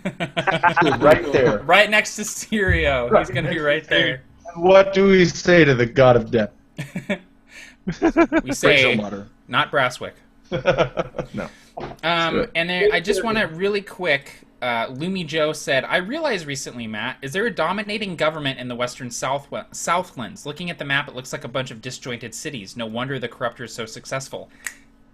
Right there. right next to Stereo, he's Right gonna be next right to there. And what do we say to the god of death? We say Rachel Mutter. not Brasswick. No. And then I just want to really quick. Lumi Joe said, "I realized recently, Matt, is there a dominating government in the western Southlands? Looking at the map, it looks like a bunch of disjointed cities. No wonder the Corruptor is so successful."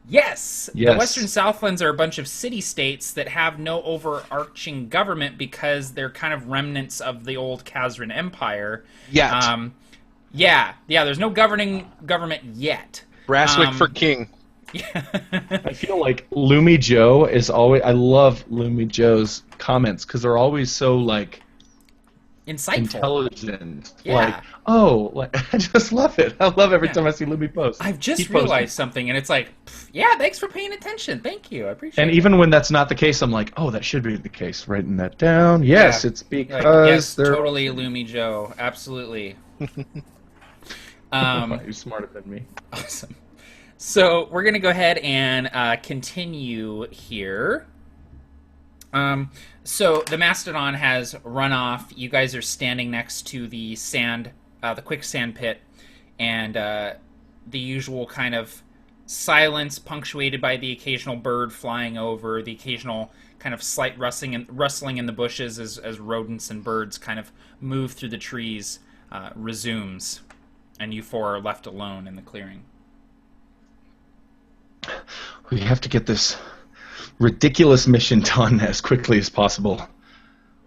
Yes! Yes. The Western Southlands are a bunch of city-states that have no overarching government because they're kind of remnants of the old Khazran Empire. Yet. Yeah, there's no governing government yet. Brasswick for king. I feel like Lumi Joe is always. I love Lumi Joe's comments because they're always so like Insightful. intelligent. Yeah. I just love it. I love every time I see Lumi post. I've just Keep posting. realized something, and it's like, yeah, thanks for paying attention. Thank you. I appreciate it. And even when that's not the case, I'm like, oh, that should be the case. Writing that down. Yes, Yeah. it's because yes, they're totally Lumi Joe. Absolutely. You're smarter than me. Awesome. So we're going to go ahead and continue here. So the Mastodon has run off. You guys are standing next to the sand, the quicksand pit, and the usual kind of silence punctuated by the occasional bird flying over, the occasional kind of slight rustling in the bushes as rodents and birds kind of move through the trees resumes, and you four are left alone in the clearing. We have to get this ridiculous mission done as quickly as possible.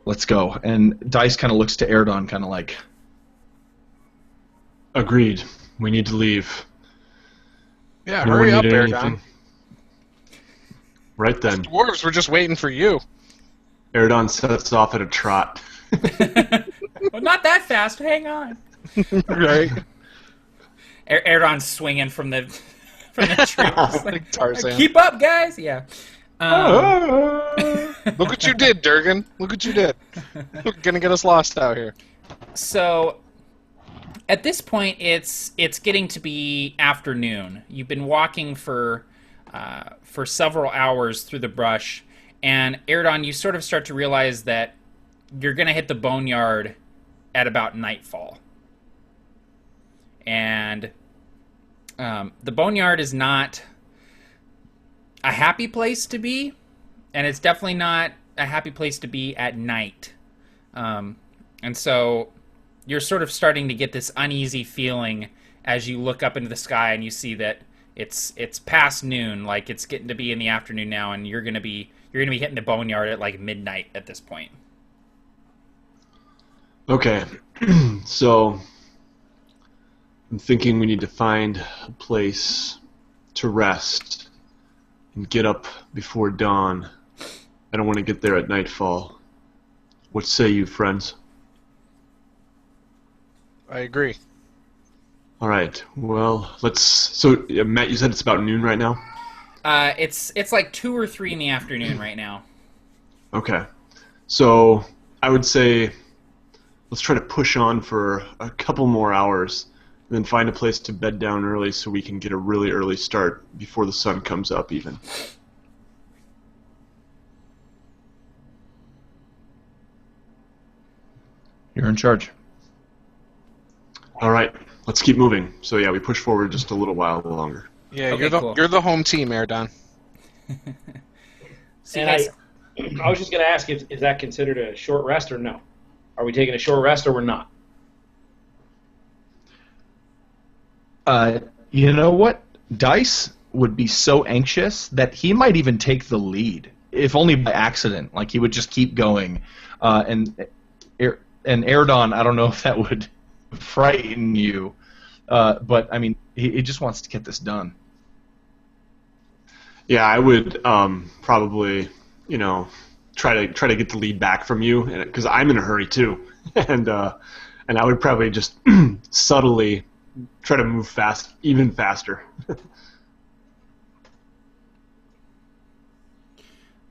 Let's go. And Dice kind of looks to Aerdon, kind of like, Agreed. We need to leave. Yeah, No hurry one up needed there, anything. Don. Right then, Dwarves were just waiting for you. Aerdon sets off at a trot. Well, not that fast. Hang on. Right? Aerdon's swinging from the trees. Like Tarzan. Keep up, guys. Yeah. Look what you did, Durgan. Look what you did. You're gonna get us lost out here. So at this point, it's getting to be afternoon. You've been walking for several hours through the brush, and Aerdon, you sort of start to realize that you're going to hit the Boneyard at about nightfall. And the Boneyard is not a happy place to be, and it's definitely not a happy place to be at night. And so you're sort of starting to get this uneasy feeling as you look up into the sky and you see that it's past noon, like it's getting to be in the afternoon now, and you're gonna be hitting the Boneyard at like midnight at this point. Okay, so I'm thinking we need to find a place to rest and get up before dawn. I don't want to get there at nightfall. What say you, friends? I agree. All right. Well, let's. So, Matt, you said it's about noon right now. It's like 2 or 3 in the afternoon right now. Okay. So I would say let's try to push on for a couple more hours, and then find a place to bed down early so we can get a really early start before the sun comes up. Even. you're in charge. All right. Let's keep moving. So yeah, we push forward just a little while longer. Yeah, Okay, cool. you're the home team, Aerdon. So And I was just going to ask, is that considered a short rest or no? Are we taking a short rest or we're not? You know what? Dice would be so anxious that he might even take the lead, if only by accident. Like he would just keep going. And Aerdon, I don't know if that would frighten you, but I mean, he just wants to get this done. Yeah, I would probably, try to get the lead back from you, because I'm in a hurry too, and I would probably just subtly try to move fast, even faster.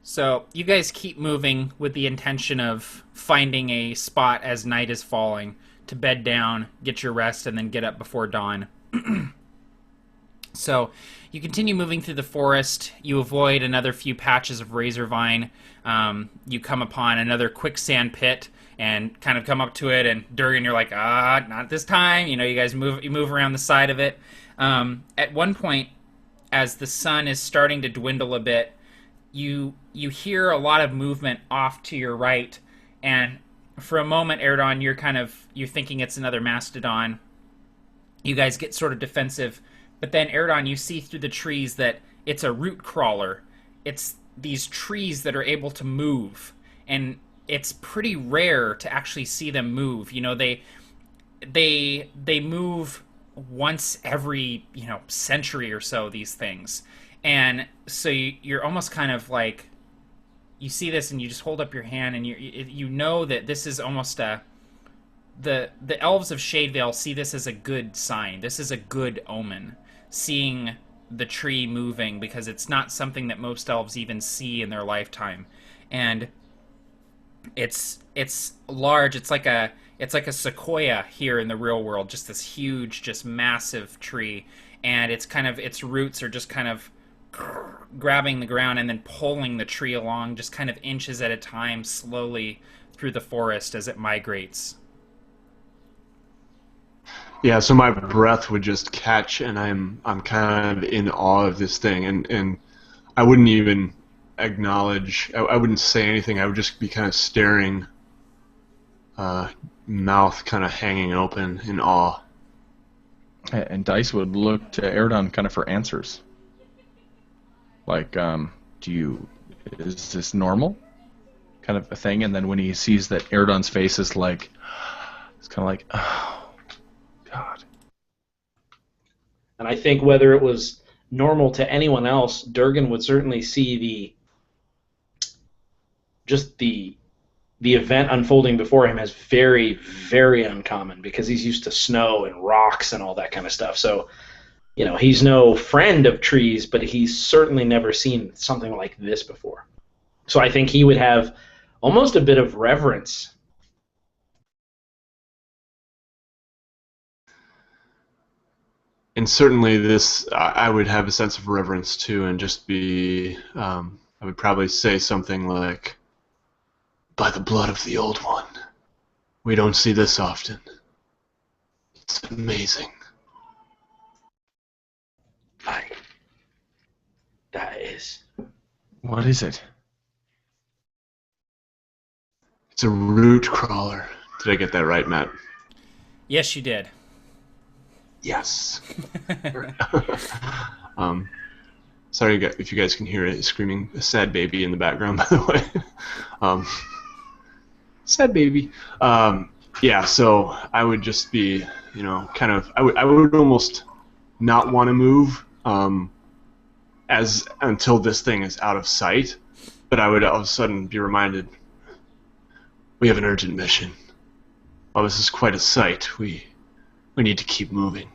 So you guys keep moving with the intention of finding a spot as night is falling to bed down, get your rest, and then get up before dawn. So you continue moving through the forest. You avoid another few patches of razor vine. You come upon another quicksand pit and kind of come up to it. And Durgan, you're like, not this time. You guys move around the side of it. At one point, as the sun is starting to dwindle a bit, you hear a lot of movement off to your right, and for a moment, Aerdon, you're thinking it's another Mastodon. You guys get sort of defensive, but then Aerdon, you see through the trees that it's a root crawler. It's these trees that are able to move, and it's pretty rare to actually see them move. You know, they move once every, century or so, these things. And so you're almost kind of like, you see this and you just hold up your hand, and you know that this is almost the elves of Shade Vale see this as a good sign. This is a good omen, seeing the tree moving, because it's not something that most elves even see in their lifetime. And it's large. It's like a sequoia here in the real world, just this huge, just massive tree. And its roots are just kind of grabbing the ground and then pulling the tree along, just kind of inches at a time, slowly through the forest as it migrates. Yeah, so my breath would just catch, and I'm kind of in awe of this thing, and I wouldn't even acknowledge. I wouldn't say anything. I would just be kind of staring, mouth kind of hanging open in awe. And Dice would look to Aerdon kind of for answers. Like, is this normal? Kind of a thing. And then when he sees that Aerdon's face is like, it's kind of like, oh, God. And I think whether it was normal to anyone else, Durgan would certainly see the event unfolding before him as very, very uncommon, because he's used to snow and rocks and all that kind of stuff. So, he's no friend of trees, but he's certainly never seen something like this before. So I think he would have almost a bit of reverence. And certainly this, I would have a sense of reverence too, and just be, I would probably say something like, "By the blood of the Old One, we don't see this often. It's amazing." That is. What is it? It's a root crawler. Did I get that right, Matt? Yes, you did. Yes. Sorry if you guys can hear it screaming, a sad baby in the background, by the way. Sad baby. Yeah, so I would just be, kind of, I would almost not want to move until this thing is out of sight, but I would all of a sudden be reminded, we have an urgent mission. Oh, this is quite a sight. We need to keep moving.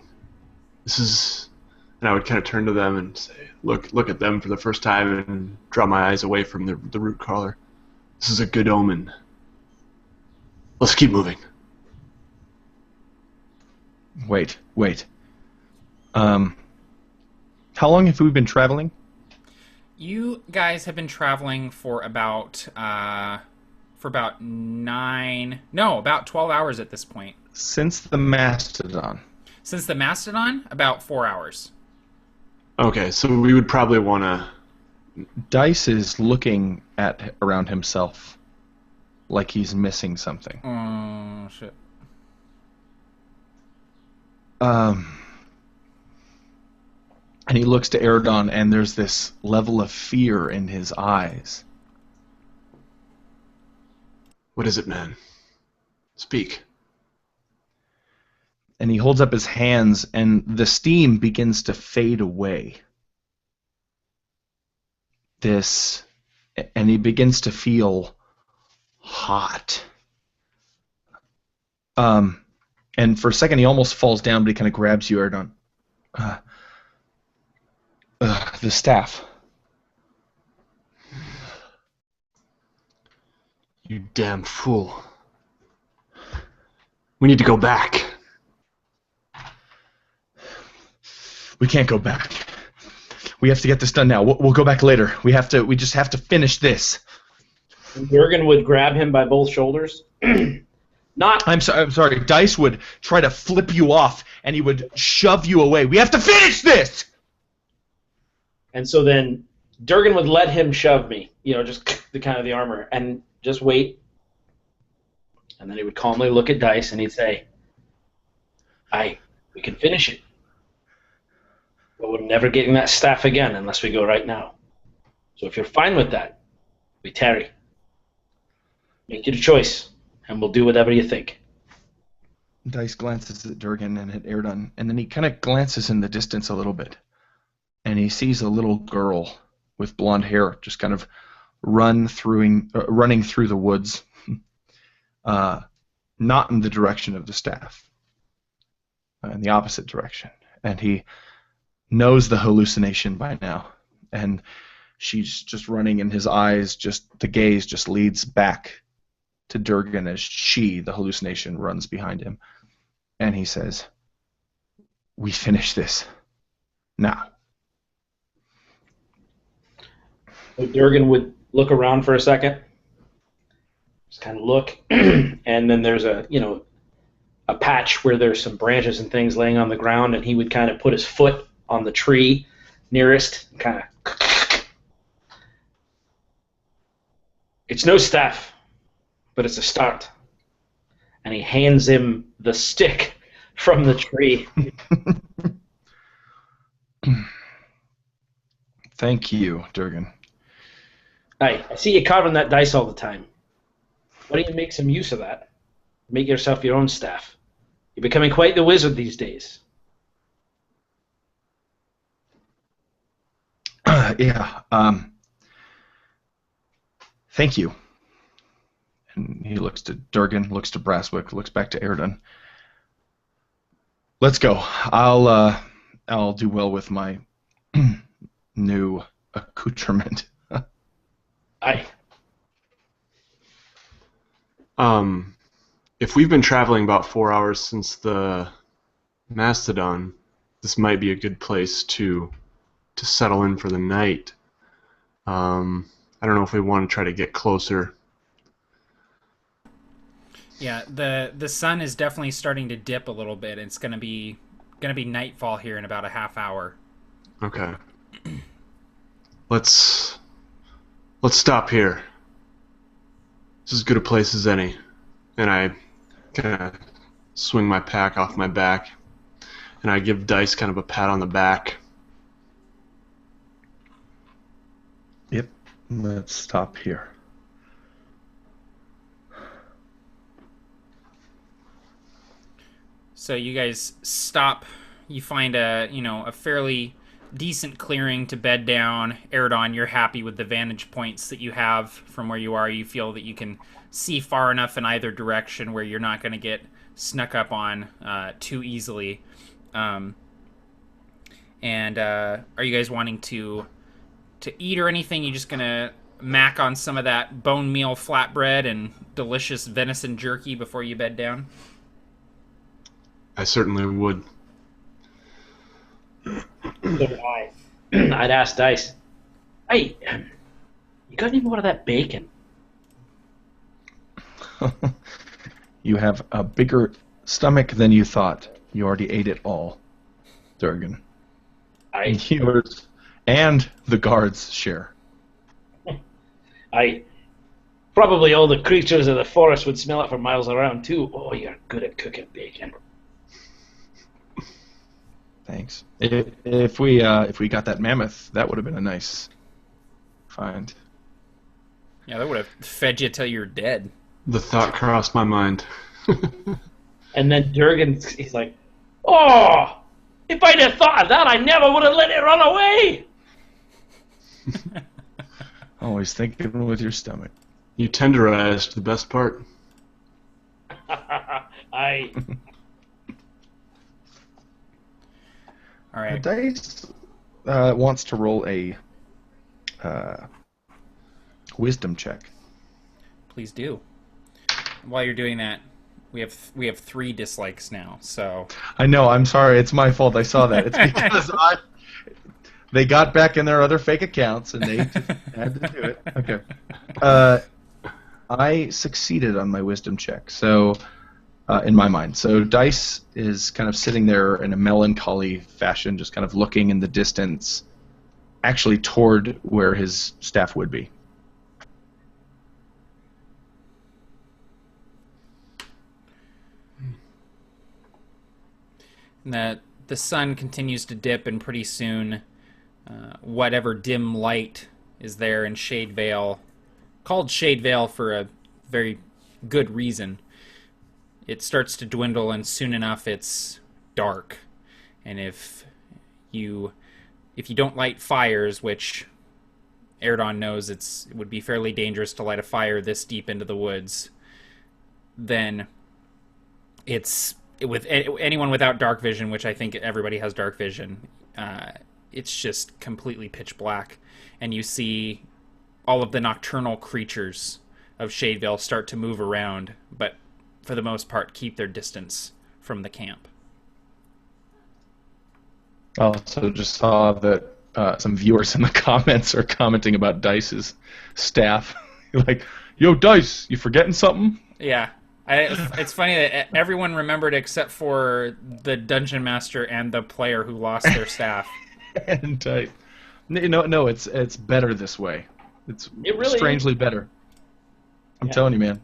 And I would kind of turn to them and say, look at them for the first time and draw my eyes away from the root crawler. This is a good omen. Let's keep moving. Wait. How long have we been traveling? You guys have been traveling for about 12 hours at this point. Since the Mastodon. Since the Mastodon, about 4 hours. Okay, so we would probably want to... Dice is looking around himself like he's missing something. Oh, shit. And he looks to Aerdon, and there's this level of fear in his eyes. What is it, man? Speak. And he holds up his hands, and the steam begins to fade away. And he begins to feel hot. And for a second, he almost falls down, but he kind of grabs you, Aerdon. The staff. You damn fool. We need to go back. We can't go back. We have to get this done now. We'll go back later. We just have to finish this. Durgan would grab him by both shoulders. I'm sorry. Dice would try to flip you off, and he would shove you away. We have to finish this! And so then Durgan would let him shove me, just the armor, and just wait. And then he would calmly look at Dice, and he'd say, we can finish it. But we're never getting that staff again unless we go right now. So if you're fine with that, we tarry. Make your choice, and we'll do whatever you think. Dice glances at Durgan and at Aerdon, and then he kind of glances in the distance a little bit, and he sees a little girl with blonde hair just kind of running through the woods, not in the direction of the staff, in the opposite direction. And he knows the hallucination by now, and she's just running, and his eyes, the gaze just leads back to Durgan as the hallucination, runs behind him. And he says, "We finish this now." So Durgan would look around for a second, just kind of look, and then there's a patch where there's some branches and things laying on the ground, and he would kind of put his foot on the tree nearest, and kind of. It's no staff, but it's a start. And he hands him the stick from the tree. Thank you, Durgan. Hi, I see you carving that dice all the time. Why don't you make some use of that? Make yourself your own staff. You're becoming quite the wizard these days. Yeah. Thank you. And he looks to Durgan, looks to Brasswick, looks back to Aerdon. Let's go. I'll do well with my new accoutrement. Aye. If we've been traveling about 4 hours since the Mastodon, this might be a good place to settle in for the night. I don't know if we want to try to get closer. Yeah, the sun is definitely starting to dip a little bit. It's gonna be nightfall here in about a half hour. Okay. Let's stop here. This is as good a place as any. And I kind of swing my pack off my back, and I give Dice kind of a pat on the back. Yep. Let's stop here. So you guys stop. You find a fairly decent clearing to bed down. Aerdon, you're happy with the vantage points that you have from where you are. You feel that you can see far enough in either direction where you're not going to get snuck up on too easily. And are you guys wanting to eat or anything? You just going to mac on some of that bone meal flatbread and delicious venison jerky before you bed down? I certainly would. So did I. I'd ask Dice, "Hey, you got any more of that bacon?" You have a bigger stomach than you thought. You already ate it all, Durgan. Yours and the guards share. Probably all the creatures of the forest would smell it for miles around too. Oh, you're good at cooking bacon. Thanks. If we got that mammoth, that would have been a nice find. Yeah, that would have fed you till you're dead. The thought crossed my mind. And then Durgan, he's like, "Oh, if I'd have thought of that, I never would have let it run away." Always thinking with your stomach. You tenderized the best part. All right. Dice wants to roll a wisdom check. Please do. While you're doing that, we have 3 dislikes now. So I know. I'm sorry. It's my fault. I saw that. It's because they got back in their other fake accounts and they just had to do it. Okay. I succeeded on my wisdom check. So. In my mind. So Dice is kind of sitting there in a melancholy fashion, just kind of looking in the distance, actually toward where his staff would be. And the sun continues to dip, and pretty soon, whatever dim light is there in Shade Vale, called Shade Vale for a very good reason, it starts to dwindle, and soon enough it's dark. And if you don't light fires, which Aerdon knows it would be fairly dangerous to light a fire this deep into the woods, then with anyone without dark vision, which I think everybody has dark vision, it's just completely pitch black, and you see all of the nocturnal creatures of Shade Vale start to move around, but for the most part keep their distance from the camp. I also just saw that some viewers in the comments are commenting about Dice's staff. Like, yo, Dice, you forgetting something? Yeah. It's funny that everyone remembered except for the dungeon master and the player who lost their staff. And no, it's better this way. It really strangely better. I'm telling you, man.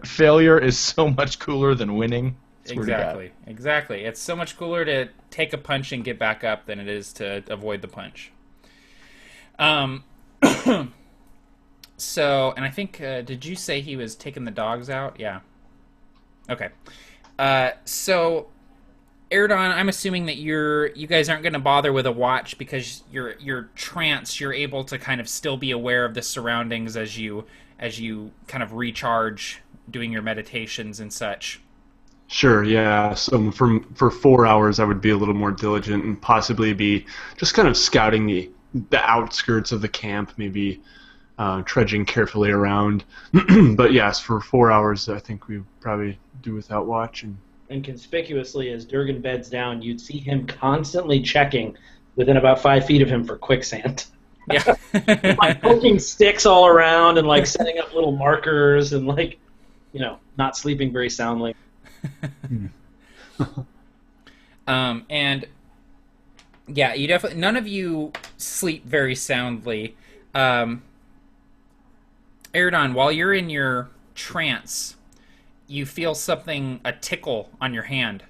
Failure is so much cooler than winning. Exactly. It's so much cooler to take a punch and get back up than it is to avoid the punch. So, and I think, did you say he was taking the dogs out? Yeah. Okay. So, Aerdon, I'm assuming that you guys aren't going to bother with a watch because you're trance. You're able to kind of still be aware of the surroundings as you kind of recharge, doing your meditations and such. Sure, yeah. So for 4 hours, I would be a little more diligent and possibly be just kind of scouting the outskirts of the camp, maybe trudging carefully around. But yes, for 4 hours, I think we would probably do without watch. And conspicuously, as Durgan beds down, you'd see him constantly checking within about 5 feet of him for quicksand. Yeah. Like poking sticks all around and like setting up little markers and like, not sleeping very soundly. And yeah, you definitely, none of you sleep very soundly. Aerdon, while you're in your trance, you feel a tickle on your hand,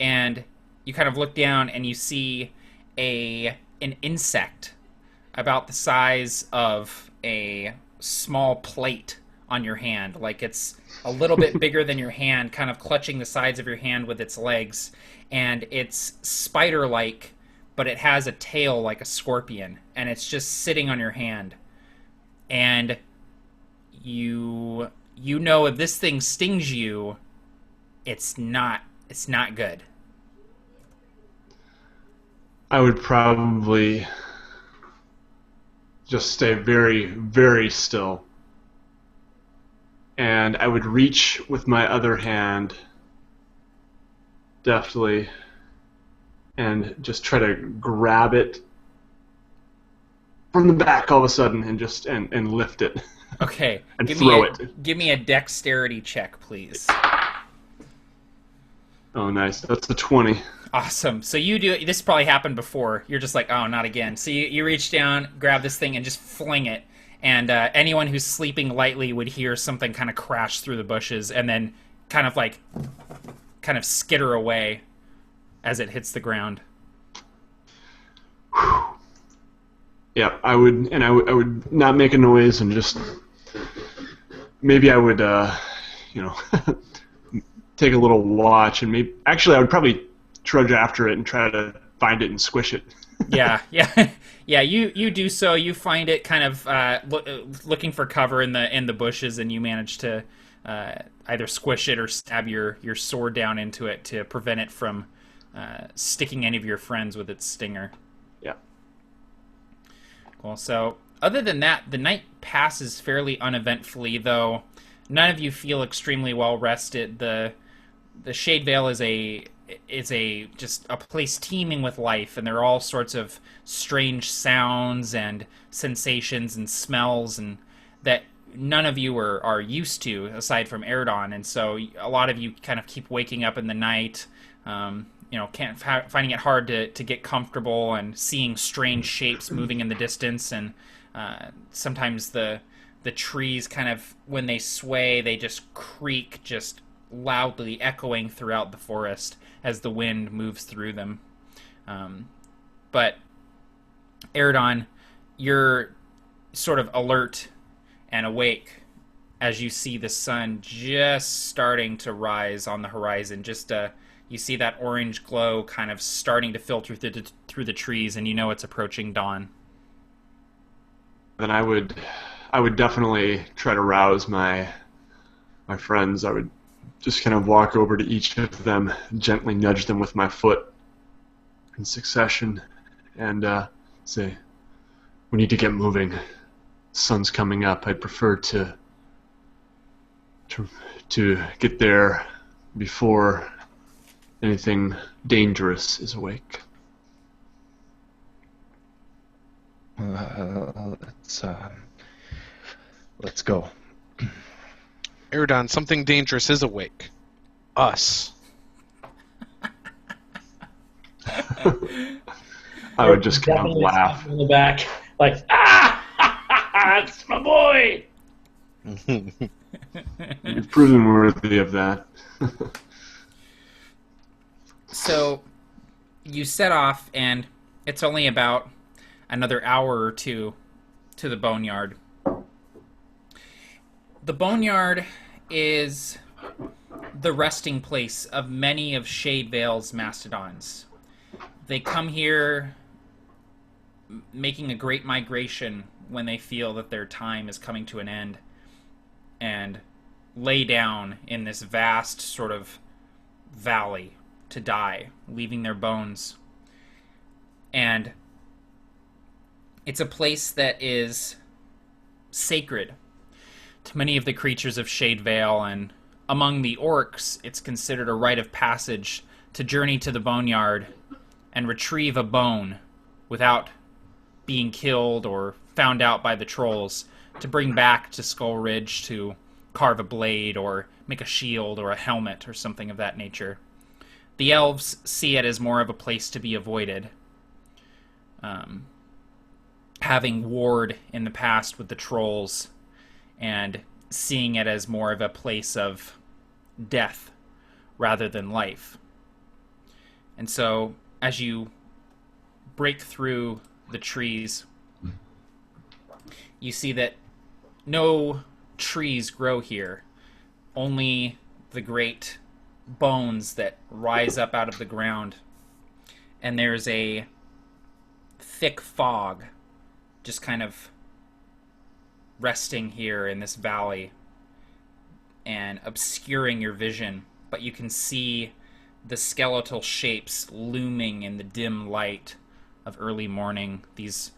and you kind of look down and you see an insect about the size of a small plate on your hand. Like it's a little bit bigger than your hand, kind of clutching the sides of your hand with its legs, and it's spider-like, but it has a tail like a scorpion, and it's just sitting on your hand. And you know if this thing stings you, it's not good. I would probably just stay very, very still. And I would reach with my other hand deftly and just try to grab it from the back all of a sudden and lift it. Okay. And throw it. Give me a dexterity check, please. Oh, nice. That's a 20. Awesome. So you do. This probably happened before. You're just like, oh, not again. So you reach down, grab this thing, and just fling it. And anyone who's sleeping lightly would hear something kind of crash through the bushes and then kind of skitter away as it hits the ground. Whew. Yeah, I would not make a noise and just maybe I would take a little watch and I would probably trudge after it and try to find it and squish it. Yeah. You do so. You find it kind of looking for cover in the bushes, and you manage to either squish it or stab your sword down into it to prevent it from sticking any of your friends with its stinger. Yeah. Cool. So other than that, the night passes fairly uneventfully, though none of you feel extremely well rested. The Shade Vale is just a place teeming with life, and there are all sorts of strange sounds and sensations and smells and that none of you are used to aside from Aerdon, and so a lot of you kind of keep waking up in the night, finding it hard to get comfortable and seeing strange shapes moving in the distance, and sometimes the trees kind of, when they sway, they just creak just loudly echoing throughout the forest as the wind moves through them. But Aerdon, you're sort of alert and awake as you see the sun just starting to rise on the horizon. You see that orange glow kind of starting to filter through the trees, and you know it's approaching dawn. Then I would definitely try to rouse my friends. I would just kind of walk over to each of them, gently nudge them with my foot in succession, and say, "We need to get moving. The sun's coming up. I'd prefer to get there before anything dangerous is awake." Let's go. Aerdon, something dangerous is awake. Us. I would just kind of laugh. In the back, like, it's my boy! You've proven worthy of that. So, you set off, and it's only about another hour or two to the Boneyard. The Boneyard is the resting place of many of Shade Vale's Mastodons. They come here making a great migration when they feel that their time is coming to an end, and lay down in this vast sort of valley to die, leaving their bones. And it's a place that is sacred to many of the creatures of Shade Vale, and among the orcs, it's considered a rite of passage to journey to the Boneyard and retrieve a bone without being killed or found out by the trolls, to bring back to Skull Ridge to carve a blade or make a shield or a helmet or something of that nature. The elves see it as more of a place to be avoided, having warred in the past with the trolls, and seeing it as more of a place of death rather than life. And so, as you break through the trees, you see that no trees grow here, only the great bones that rise up out of the ground. And there's a thick fog just kind of resting here in this valley and obscuring your vision, but you can see the skeletal shapes looming in the dim light of early morning, these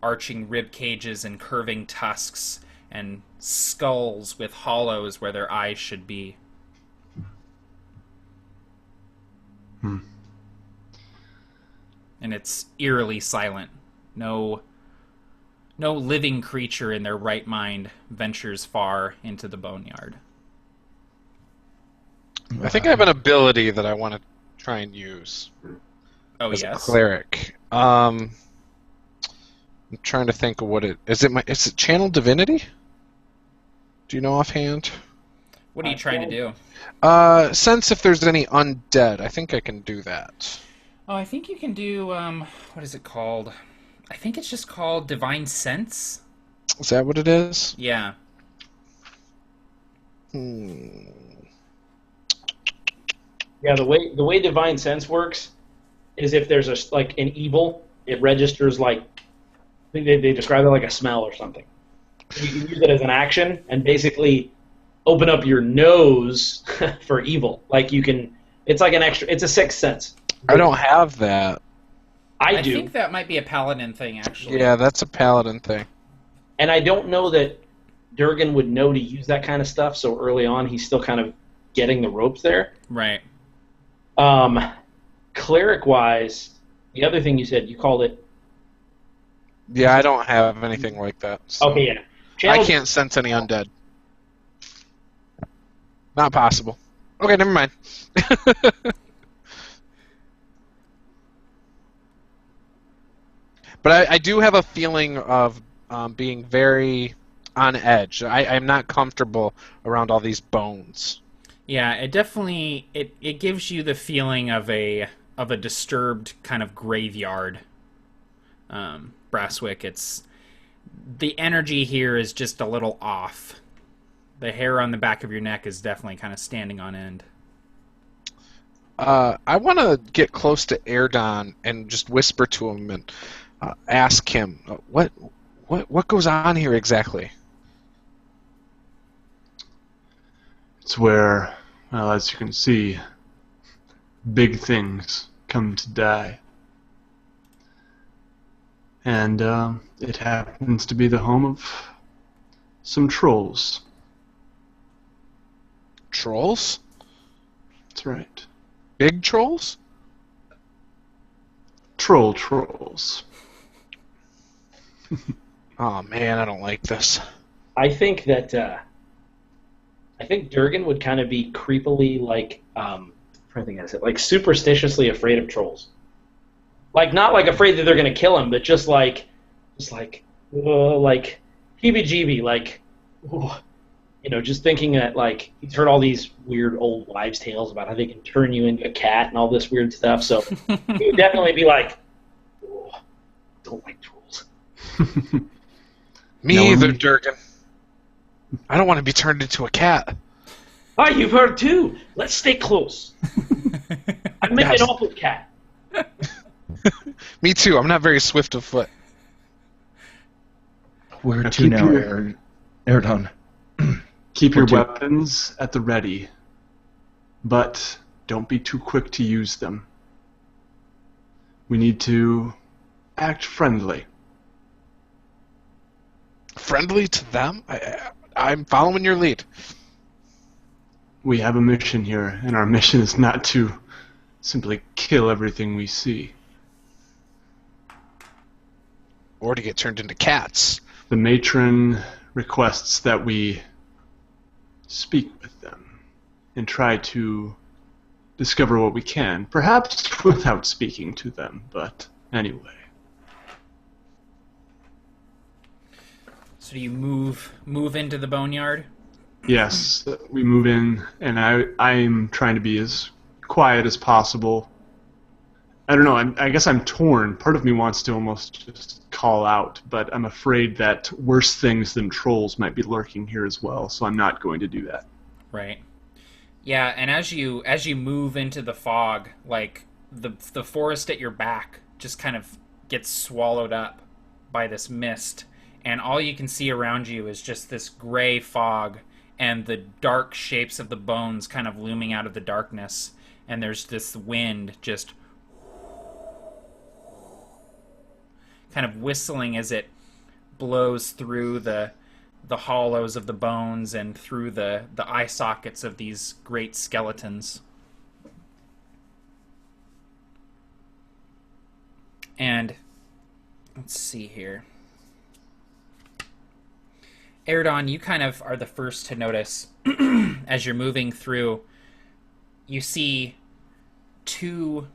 arching rib cages and curving tusks and skulls with hollows where their eyes should be. And it's eerily silent. No living creature in their right mind ventures far into the Boneyard. I think I have an ability that I want to try and use. Oh, as yes? a cleric. I'm trying to think of what it is. Is it channel divinity? Do you know offhand? What are you trying to do? Sense if there's any undead. I think I can do that. Oh, I think you can do, what is it called? I think it's just called Divine Sense. Is that what it is? Yeah. Yeah, the way Divine Sense works is if there's an evil, it registers like, I think they describe it like a smell or something. You can use it as an action and basically open up your nose for evil. Like you can, it's like it's a sixth sense. I don't have that. I I do. think that might be a paladin thing, actually. Yeah, that's a paladin thing. And I don't know that Durgan would know to use that kind of stuff, so early on he's still kind of getting the ropes there. Right. Cleric-wise, the other thing you said, you called it... Yeah, I don't have anything like that. So. Okay, yeah. I can't sense any undead. Not possible. Okay, never mind. But I do have a feeling of being very on edge. I'm not comfortable around all these bones. Yeah, it definitely it gives you the feeling of a disturbed kind of graveyard. Brasswick, it's the energy here is just a little off. The hair on the back of your neck is definitely kind of standing on end. I want to get close to Aerdon and just whisper to him and ask him what goes on here exactly. It's where, well, as you can see, big things come to die. And it happens to be the home of some trolls. Trolls? That's right. Big trolls? Trolls. Oh man, I don't like this. I think that I think Durgan would kind of be creepily like I'm trying to think how to say it, like superstitiously afraid of trolls. Like not like afraid that they're gonna kill him, but just like heebie-jeebie, like you know, just thinking that like he's heard all these weird old wives' tales about how they can turn you into a cat and all this weird stuff. So he would definitely be like, oh, don't like trolls. Me either, Durgan. I don't want to be turned into a cat. Oh, you've heard too. Let's stay close. I'm making an awful cat. Me too. I'm not very swift of foot. Where Now to keep now, your- Aerdon? Keep your Or two. weapons at the ready, but don't be too quick to use them. We need to act friendly. Friendly to them? I'm following your lead. We have a mission here, and our mission is not to simply kill everything we see. Or to get turned into cats. The matron requests that we speak with them and try to discover what we can, perhaps without speaking to them, but anyway. So do you move into the boneyard? Yes, we move in, and I'm trying to be as quiet as possible. I don't know, I guess I'm torn. Part of me wants to almost just call out, but I'm afraid that worse things than trolls might be lurking here as well, so I'm not going to do that. Right. Yeah, and as you move into the fog, like the forest at your back just kind of gets swallowed up by this mist, and all you can see around you is just this gray fog and the dark shapes of the bones kind of looming out of the darkness, and there's this wind just kind of whistling as it blows through the hollows of the bones and through the eye sockets of these great skeletons. And let's see here. Aerdon, you kind of are the first to notice as you're moving through, you see two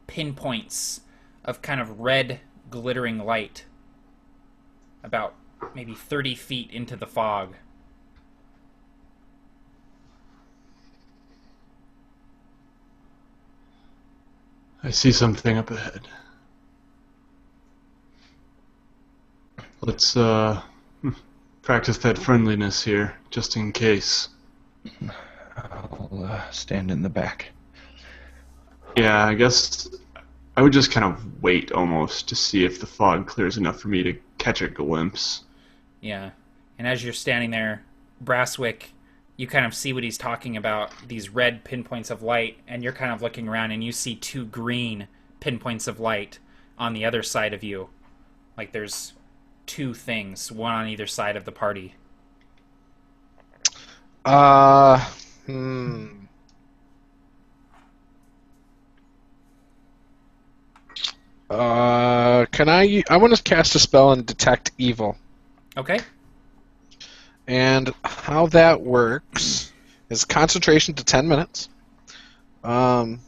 pinpoints of kind of red glittering light about maybe 30 feet into the fog. I see something up ahead. Let's practice that friendliness here, just in case. I'll stand in the back. Yeah, I guess I would just kind of wait almost to see if the fog clears enough for me to catch a glimpse. Yeah. And as you're standing there, Brasswick, you kind of see what he's talking about, these red pinpoints of light, and you're kind of looking around and you see two green pinpoints of light on the other side of you. Like there's two things, one on either side of the party. I want to cast a spell and detect evil. Okay. And how that works is concentration to 10 minutes. And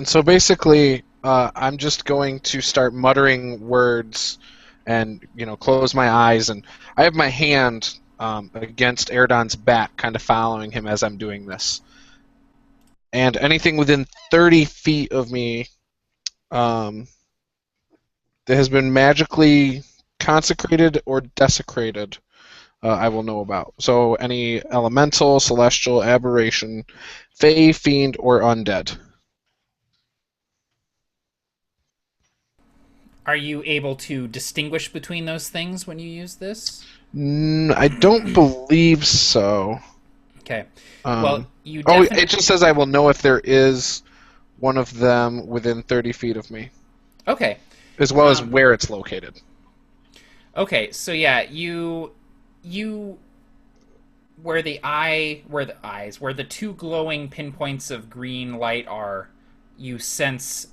so basically, I'm just going to start muttering words and, close my eyes. And I have my hand against Aerdon's back, kind of following him as I'm doing this. And anything within 30 feet of me that has been magically consecrated or desecrated, I will know about. So any elemental, celestial, aberration, fey, fiend, or undead. Are you able to distinguish between those things when you use this? I don't believe so. Okay. Well, you definitely... it just says I will know if there is one of them within 30 feet of me. Okay. As well as where it's located. Okay, so yeah, you where the two glowing pinpoints of green light are, you sense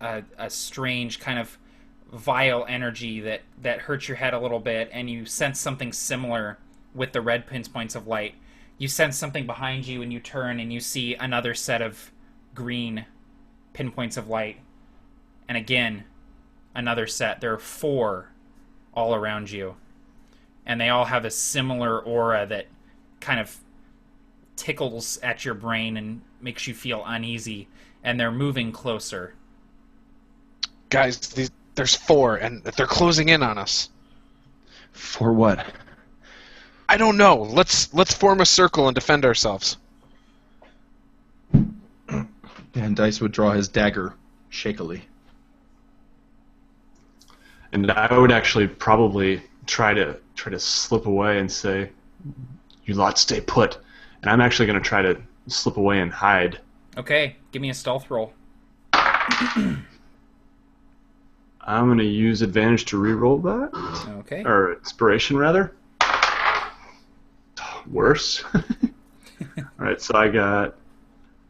a strange kind of vile energy that hurts your head a little bit, and you sense something similar with the red pinpoints of light. You sense something behind you, and you turn and you see another set of green pinpoints of light. And again, another set. There are 4 all around you. And they all have a similar aura that kind of tickles at your brain and makes you feel uneasy. And they're moving closer. Guys, there's 4, and they're closing in on us. For what? I don't know. Let's form a circle and defend ourselves. And Dice would draw his dagger shakily. And I would actually probably try to slip away and say, "You lot stay put." And I'm actually going to try to slip away and hide. Okay, give me a stealth roll. I'm going to use advantage to re-roll that. Okay. Or inspiration, rather. Worse. Alright, so I got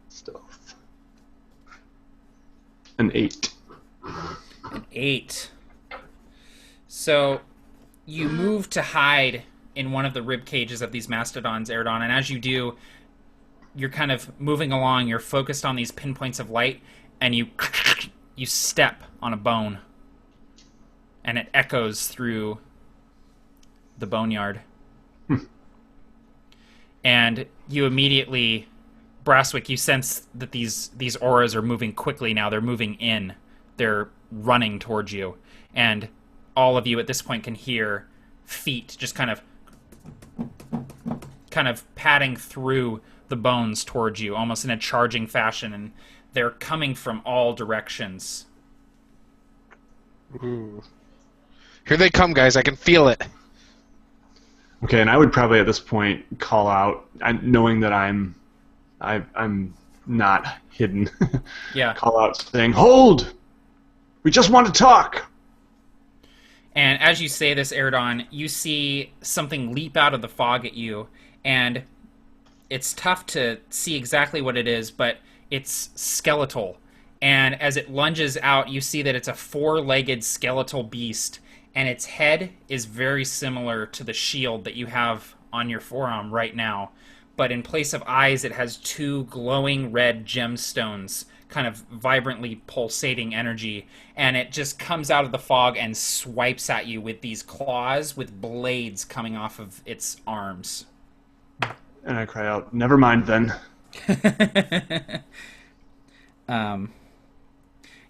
stealth. An 8. An 8. So you move to hide in one of the rib cages of these mastodons, Aerdon, and as you do, you're kind of moving along, you're focused on these pinpoints of light, and you step on a bone, and it echoes through the boneyard. And you immediately, Brasswick, you sense that these auras are moving quickly now. They're moving in. They're running towards you. And all of you at this point can hear feet just kind of padding through the bones towards you, almost in a charging fashion. And they're coming from all directions. Ooh. Here they come, guys. I can feel it. Okay, and I would probably at this point call out, knowing that I'm not hidden. Yeah. Call out saying, "Hold! We just want to talk!" And as you say this, Aerdon, you see something leap out of the fog at you, and it's tough to see exactly what it is, but it's skeletal. And as it lunges out, you see that it's a 4-legged skeletal beast, and its head is very similar to the shield that you have on your forearm right now. But in place of eyes, it has 2 glowing red gemstones, kind of vibrantly pulsating energy. And it just comes out of the fog and swipes at you with these claws with blades coming off of its arms. And I cry out, "Never mind then."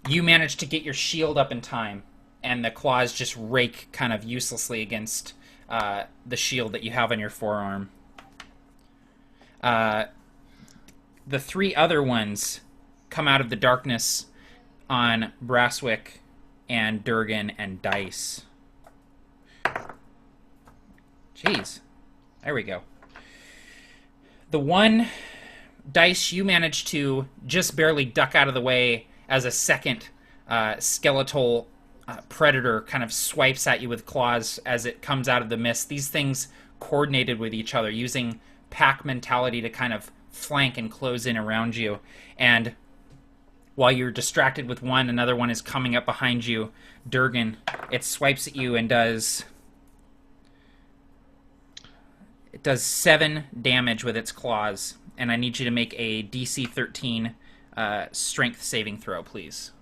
You manage to get your shield up in time, and the claws just rake kind of uselessly against the shield that you have on your forearm. The 3 other ones come out of the darkness on Brasswick and Durgan and Dice. Jeez. There we go. The one, Dice, you managed to just barely duck out of the way as a second skeletal predator kind of swipes at you with claws as it comes out of the mist. These things coordinated with each other, using pack mentality to kind of flank and close in around you. And while you're distracted with one, another one is coming up behind you. Durgan, it swipes at you and does 7 damage with its claws. And I need you to make a DC 13 strength saving throw, please.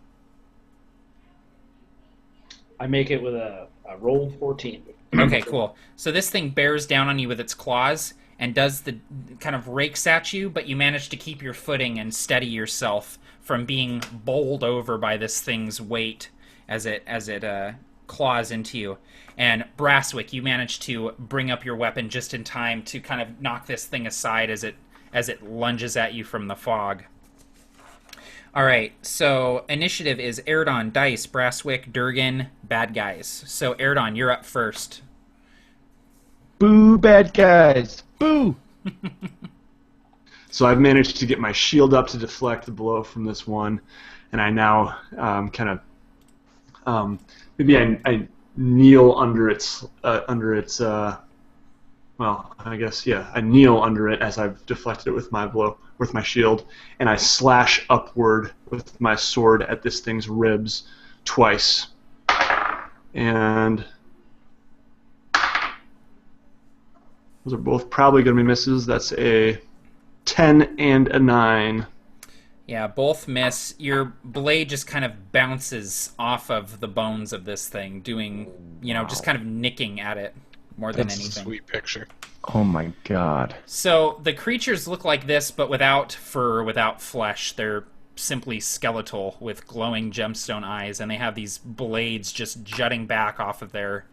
I make it with a roll 14. Okay, cool. So this thing bears down on you with its claws and does the kind of rakes at you, but you manage to keep your footing and steady yourself from being bowled over by this thing's weight as it claws into you. And Brasswick, you manage to bring up your weapon just in time to kind of knock this thing aside as it lunges at you from the fog. All right, so initiative is Aerdon, Dice, Brasswick, Durgan, bad guys. So Aerdon, you're up first. Boo, bad guys. Boo. So I've managed to get my shield up to deflect the blow from this one, and I now maybe I kneel under its well, I guess, yeah, I kneel under it as I've deflected it with my blow, with my shield, and I slash upward with my sword at this thing's ribs twice. And those are both probably going to be misses. That's a 10 and a 9. Yeah, both miss. Your blade just kind of bounces off of the bones of this thing, doing, just kind of nicking at it. More than That's anything. a sweet picture. Oh my god. So the creatures look like this, but without fur, without flesh. They're simply skeletal with glowing gemstone eyes, and they have these blades just jutting back off of their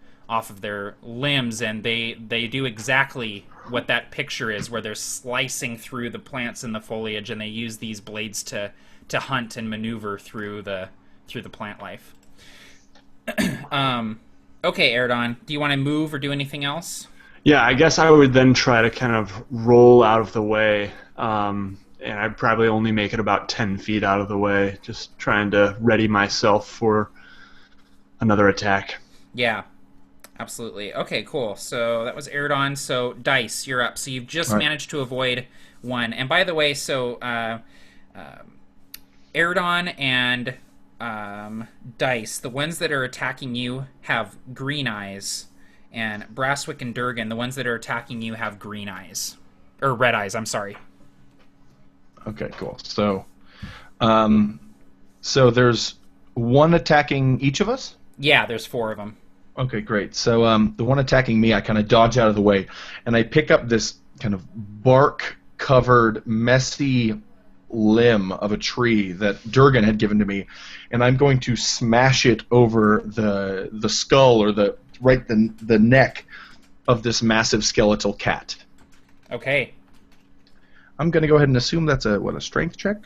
limbs, and they do exactly what that picture is, where they're slicing through the plants and the foliage, and they use these blades to hunt and maneuver through the plant life. Okay, Aerdon, do you want to move or do anything else? Yeah, I guess I would then try to kind of roll out of the way, and I'd probably only make it about 10 feet out of the way, just trying to ready myself for another attack. Yeah, absolutely. Okay, cool. So that was Aerdon. So Dice, you're up. So you've just managed to avoid one. And by the way, so Aerdon and Dice, the ones that are attacking you have green eyes, and Brasswick and Durgan, the ones that are attacking you have green eyes, or red eyes. I'm sorry. Okay, cool. So, so there's one attacking each of us? Yeah, there's 4 of them. Okay, great. So the one attacking me, I kind of dodge out of the way, and I pick up this kind of bark-covered, messy limb of a tree that Durgan had given to me, and I'm going to smash it over the skull or the neck of this massive skeletal cat. Okay. I'm going to go ahead and assume that's a strength check?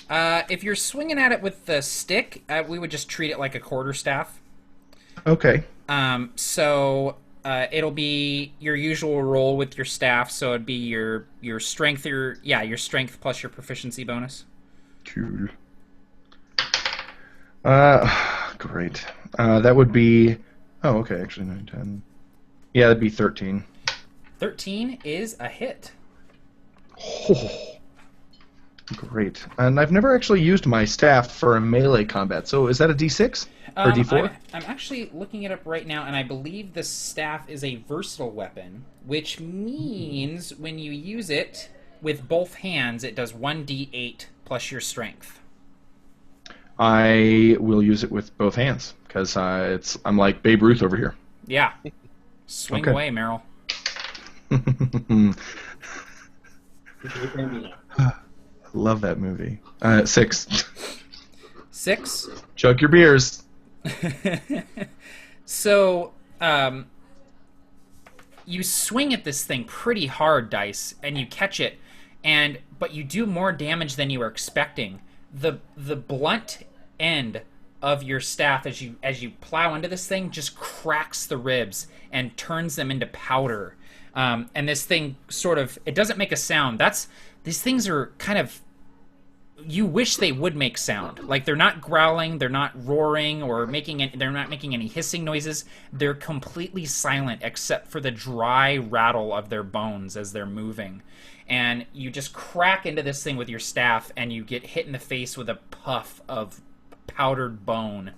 If you're swinging at it with the stick, we would just treat it like a quarterstaff. Okay. So it'll be your usual roll with your staff, so it'd be your strength, your strength plus your proficiency bonus. Cool. Great. That would be... Oh, okay, actually 9, 10. Yeah, that'd be 13. 13 is a hit. Oh, great. And I've never actually used my staff for a melee combat, so is that a D6? Or D4? I'm actually looking it up right now, and I believe the staff is a versatile weapon, which means when you use it with both hands, it does 1d8 plus your strength. I will use it with both hands, because I'm like Babe Ruth over here. Yeah. Swing away, Meryl. Love that movie. 6. 6? Chug your beers. So, you swing at this thing pretty hard, Dice, and you catch it, but you do more damage than you were expecting. The blunt end of your staff as you plow into this thing just cracks the ribs and turns them into powder. And this thing it doesn't make a sound. These things are kind of, you wish they would make sound. Like, they're not growling, they're not roaring, or they're not making any hissing noises. They're completely silent except for the dry rattle of their bones as they're moving. And you just crack into this thing with your staff, and you get hit in the face with a puff of powdered bone.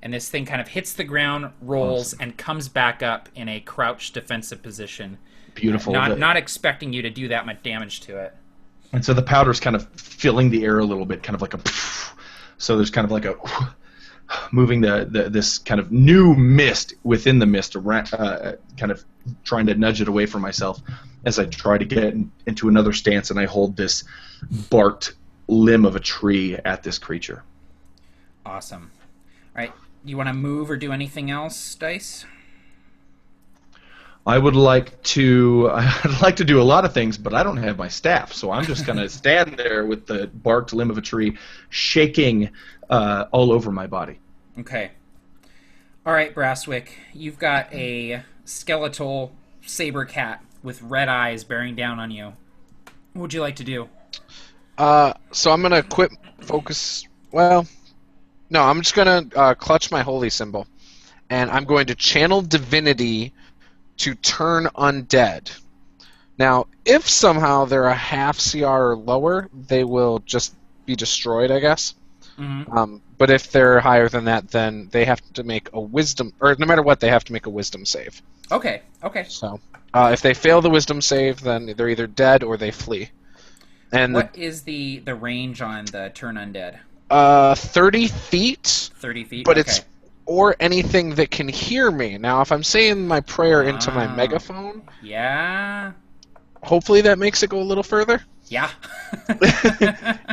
And this thing kind of hits the ground, rolls, and comes back up in a crouched defensive position. Beautiful. Not expecting you to do that much damage to it. And so the powder's kind of filling the air a little bit, kind of like a... So there's kind of like a... moving this kind of new mist within the mist, around, kind of trying to nudge it away from myself as I try to get into another stance, and I hold this barked limb of a tree at this creature. Awesome. All right, you want to move or do anything else, Dice? I'd like to do a lot of things, but I don't have my staff, so I'm just going to stand there with the barked limb of a tree shaking all over my body. Okay. All right, Brasswick, you've got a skeletal saber cat with red eyes bearing down on you. What would you like to do? So I'm going to quit focus... Well, no, I'm just going to clutch my holy symbol, and I'm going to channel divinity to turn undead. Now, if somehow they're a half CR or lower, they will just be destroyed, I guess. Mm-hmm. But if they're higher than that, then they have to make a wisdom, or no matter what, they have to make a wisdom save. Okay. So, if they fail the wisdom save, then they're either dead or they flee. And what is the range on the turn undead? 30 feet. 30 feet. But okay. it's or anything that can hear me. Now, if I'm saying my prayer into my megaphone, yeah, hopefully that makes it go a little further. Yeah.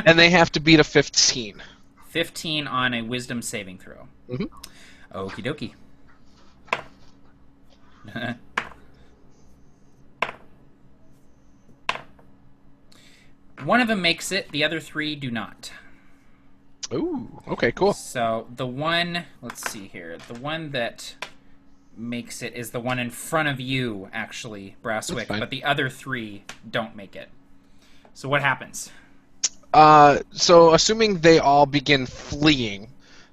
And they have to beat a 15. 15 on a wisdom saving throw. Mm-hmm. Okie dokie. One of them makes it, the other 3 do not. Ooh, okay, cool. So the one, let's see here, the one that makes it is the one in front of you, actually, Brasswick, but the other 3 don't make it. So what happens? So assuming they all begin fleeing,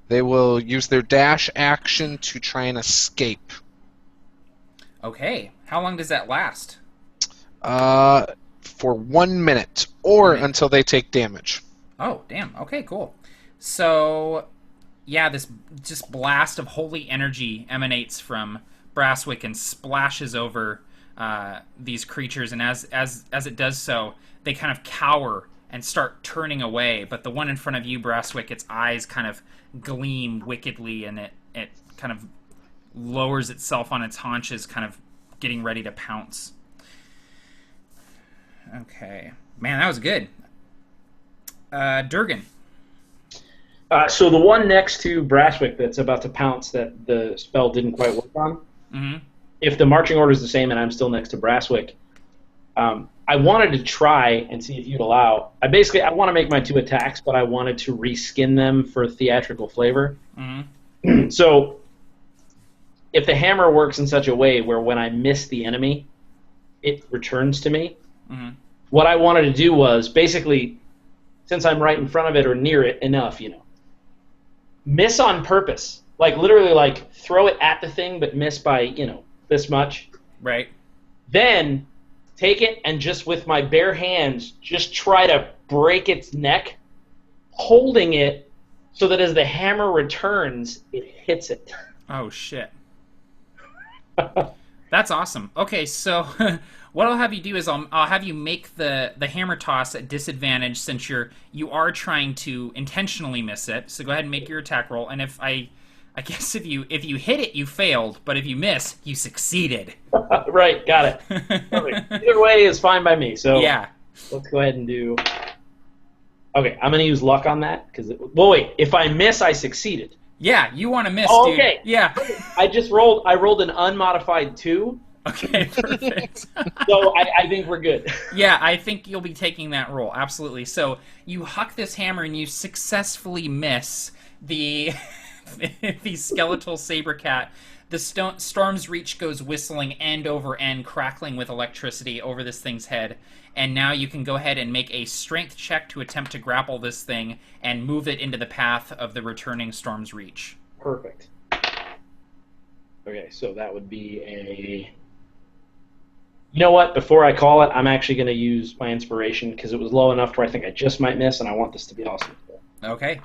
they will use their dash action to try and escape. Okay, how long does that last? For 1 minute, or until they take damage. Oh, damn. Okay, cool. So, yeah, this just blast of holy energy emanates from Brasswick and splashes over these creatures, and as it does so, they kind of cower and start turning away. But the one in front of you, Brasswick, its eyes kind of gleam wickedly, and it kind of lowers itself on its haunches, kind of getting ready to pounce. Okay. Man, that was good. Durgan. So the one next to Brasswick that's about to pounce that the spell didn't quite work on, if the marching order is the same and I'm still next to Brasswick, I wanted to try and see if you'd allow. I want to make my 2 attacks, but I wanted to reskin them for theatrical flavor. So if the hammer works in such a way where when I miss the enemy, it returns to me, what I wanted to do was basically, since I'm right in front of it or near it enough, miss on purpose. Like, literally, like, throw it at the thing, but miss by, this much. Right. Then take it and just with my bare hands, just try to break its neck, holding it so that as the hammer returns, it hits it. Oh, shit. That's awesome. Okay, so what I'll have you do is I'll have you make the hammer toss at disadvantage since you are trying to intentionally miss it. So go ahead and make your attack roll. And if I guess if you hit it, you failed, but if you miss, you succeeded. Right, got it. Perfect. Either way is fine by me. So yeah, let's go ahead and do. Okay, I'm gonna use luck on that because. Well, wait. If I miss, I succeeded. Yeah, you want to miss, dude. Okay. Yeah. I rolled an unmodified 2. Okay, perfect. So I think we're good. Yeah, I think you'll be taking that roll, absolutely. So you huck this hammer and you successfully miss the skeletal saber cat. The storm's reach goes whistling end over end, crackling with electricity over this thing's head. And now you can go ahead and make a strength check to attempt to grapple this thing and move it into the path of the returning storm's reach. Perfect. Okay, so that would be a... You know what? Before I call it, I'm actually going to use my inspiration because it was low enough where I think I just might miss, and I want this to be awesome. Okay.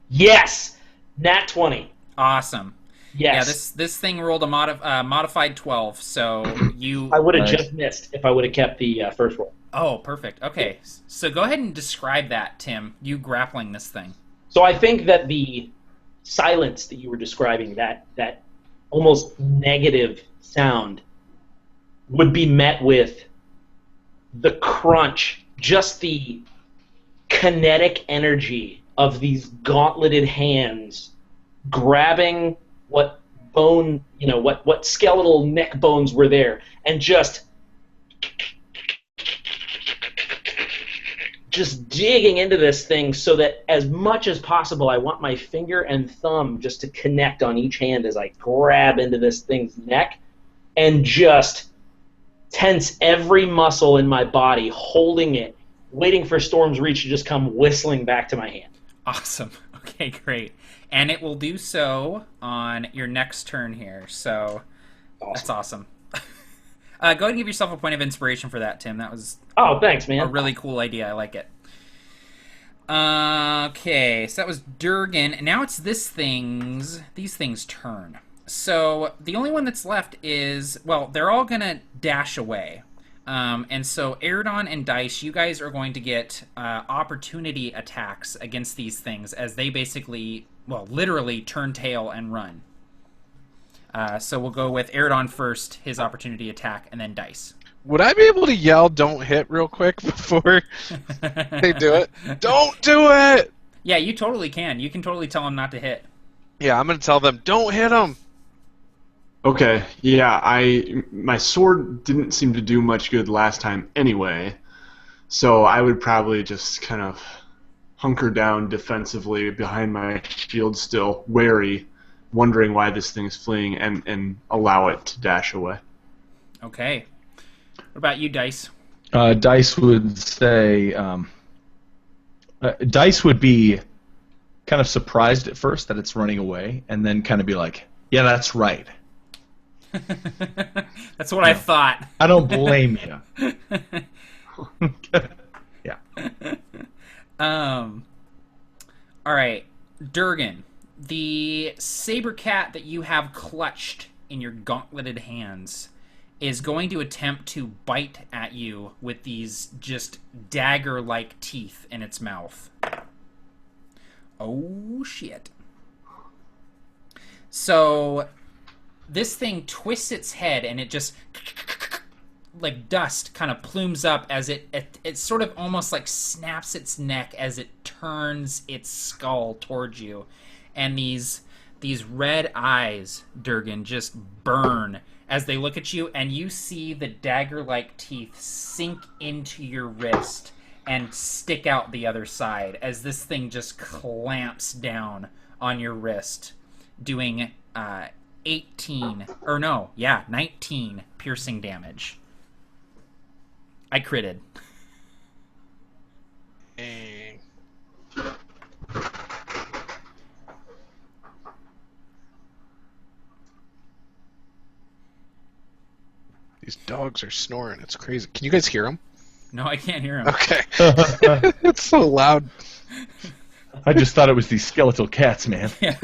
Yes! Nat 20. Awesome. Yes. Yeah, this thing rolled a modified 12, so you... I would have just missed if I would have kept the first roll. Oh, perfect. Okay, so go ahead and describe that, Tim, you grappling this thing. So I think that the silence that you were describing, that almost negative sound, would be met with the crunch, just the kinetic energy of these gauntleted hands grabbing what bone, what skeletal neck bones were there, and just digging into this thing, so that as much as possible I want my finger and thumb just to connect on each hand as I grab into this thing's neck and just tense every muscle in my body, holding it, waiting for Storm's Reach to just come whistling back to my hand. Awesome. Okay, great. And it will do so on your next turn here. So That's awesome. Go ahead and give yourself a point of inspiration for that, Tim. That was thanks, man. A really cool idea. I like it. Okay, so that was Durgan. Now it's these things' turn. So the only one that's left is, well, they're all going to dash away. And so Aerdon and Dice, you guys are going to get opportunity attacks against these things as they basically, well, literally turn tail and run. So we'll go with Aerdon first, his opportunity attack, and then Dice. Would I be able to yell "Don't hit" real quick before they do it? Don't do it! Yeah, you totally can. You can totally tell them not to hit. Yeah, I'm going to tell them, don't hit them! Okay, yeah, my sword didn't seem to do much good last time anyway, so I would probably just kind of hunker down defensively behind my shield still, wary, wondering why this thing's fleeing, and allow it to dash away. Okay. What about you, Dice? Dice would say... Dice would be kind of surprised at first that it's running away, and then kind of be like, yeah, that's right. That's what I thought. I don't blame you. Yeah. All right, Durgan, the saber cat that you have clutched in your gauntleted hands is going to attempt to bite at you with these just dagger-like teeth in its mouth. Oh, shit. So this thing twists its head, and it just, like dust, kind of plumes up as it sort of almost like snaps its neck as it turns its skull towards you. And these red eyes, Durgan, just burn as they look at you, and you see the dagger-like teeth sink into your wrist and stick out the other side as this thing just clamps down on your wrist, doing 19 piercing damage. I critted. Dang. These dogs are snoring. It's crazy. Can you guys hear them? No, I can't hear him. Okay. It's so loud. I just thought it was these skeletal cats, man. Yeah.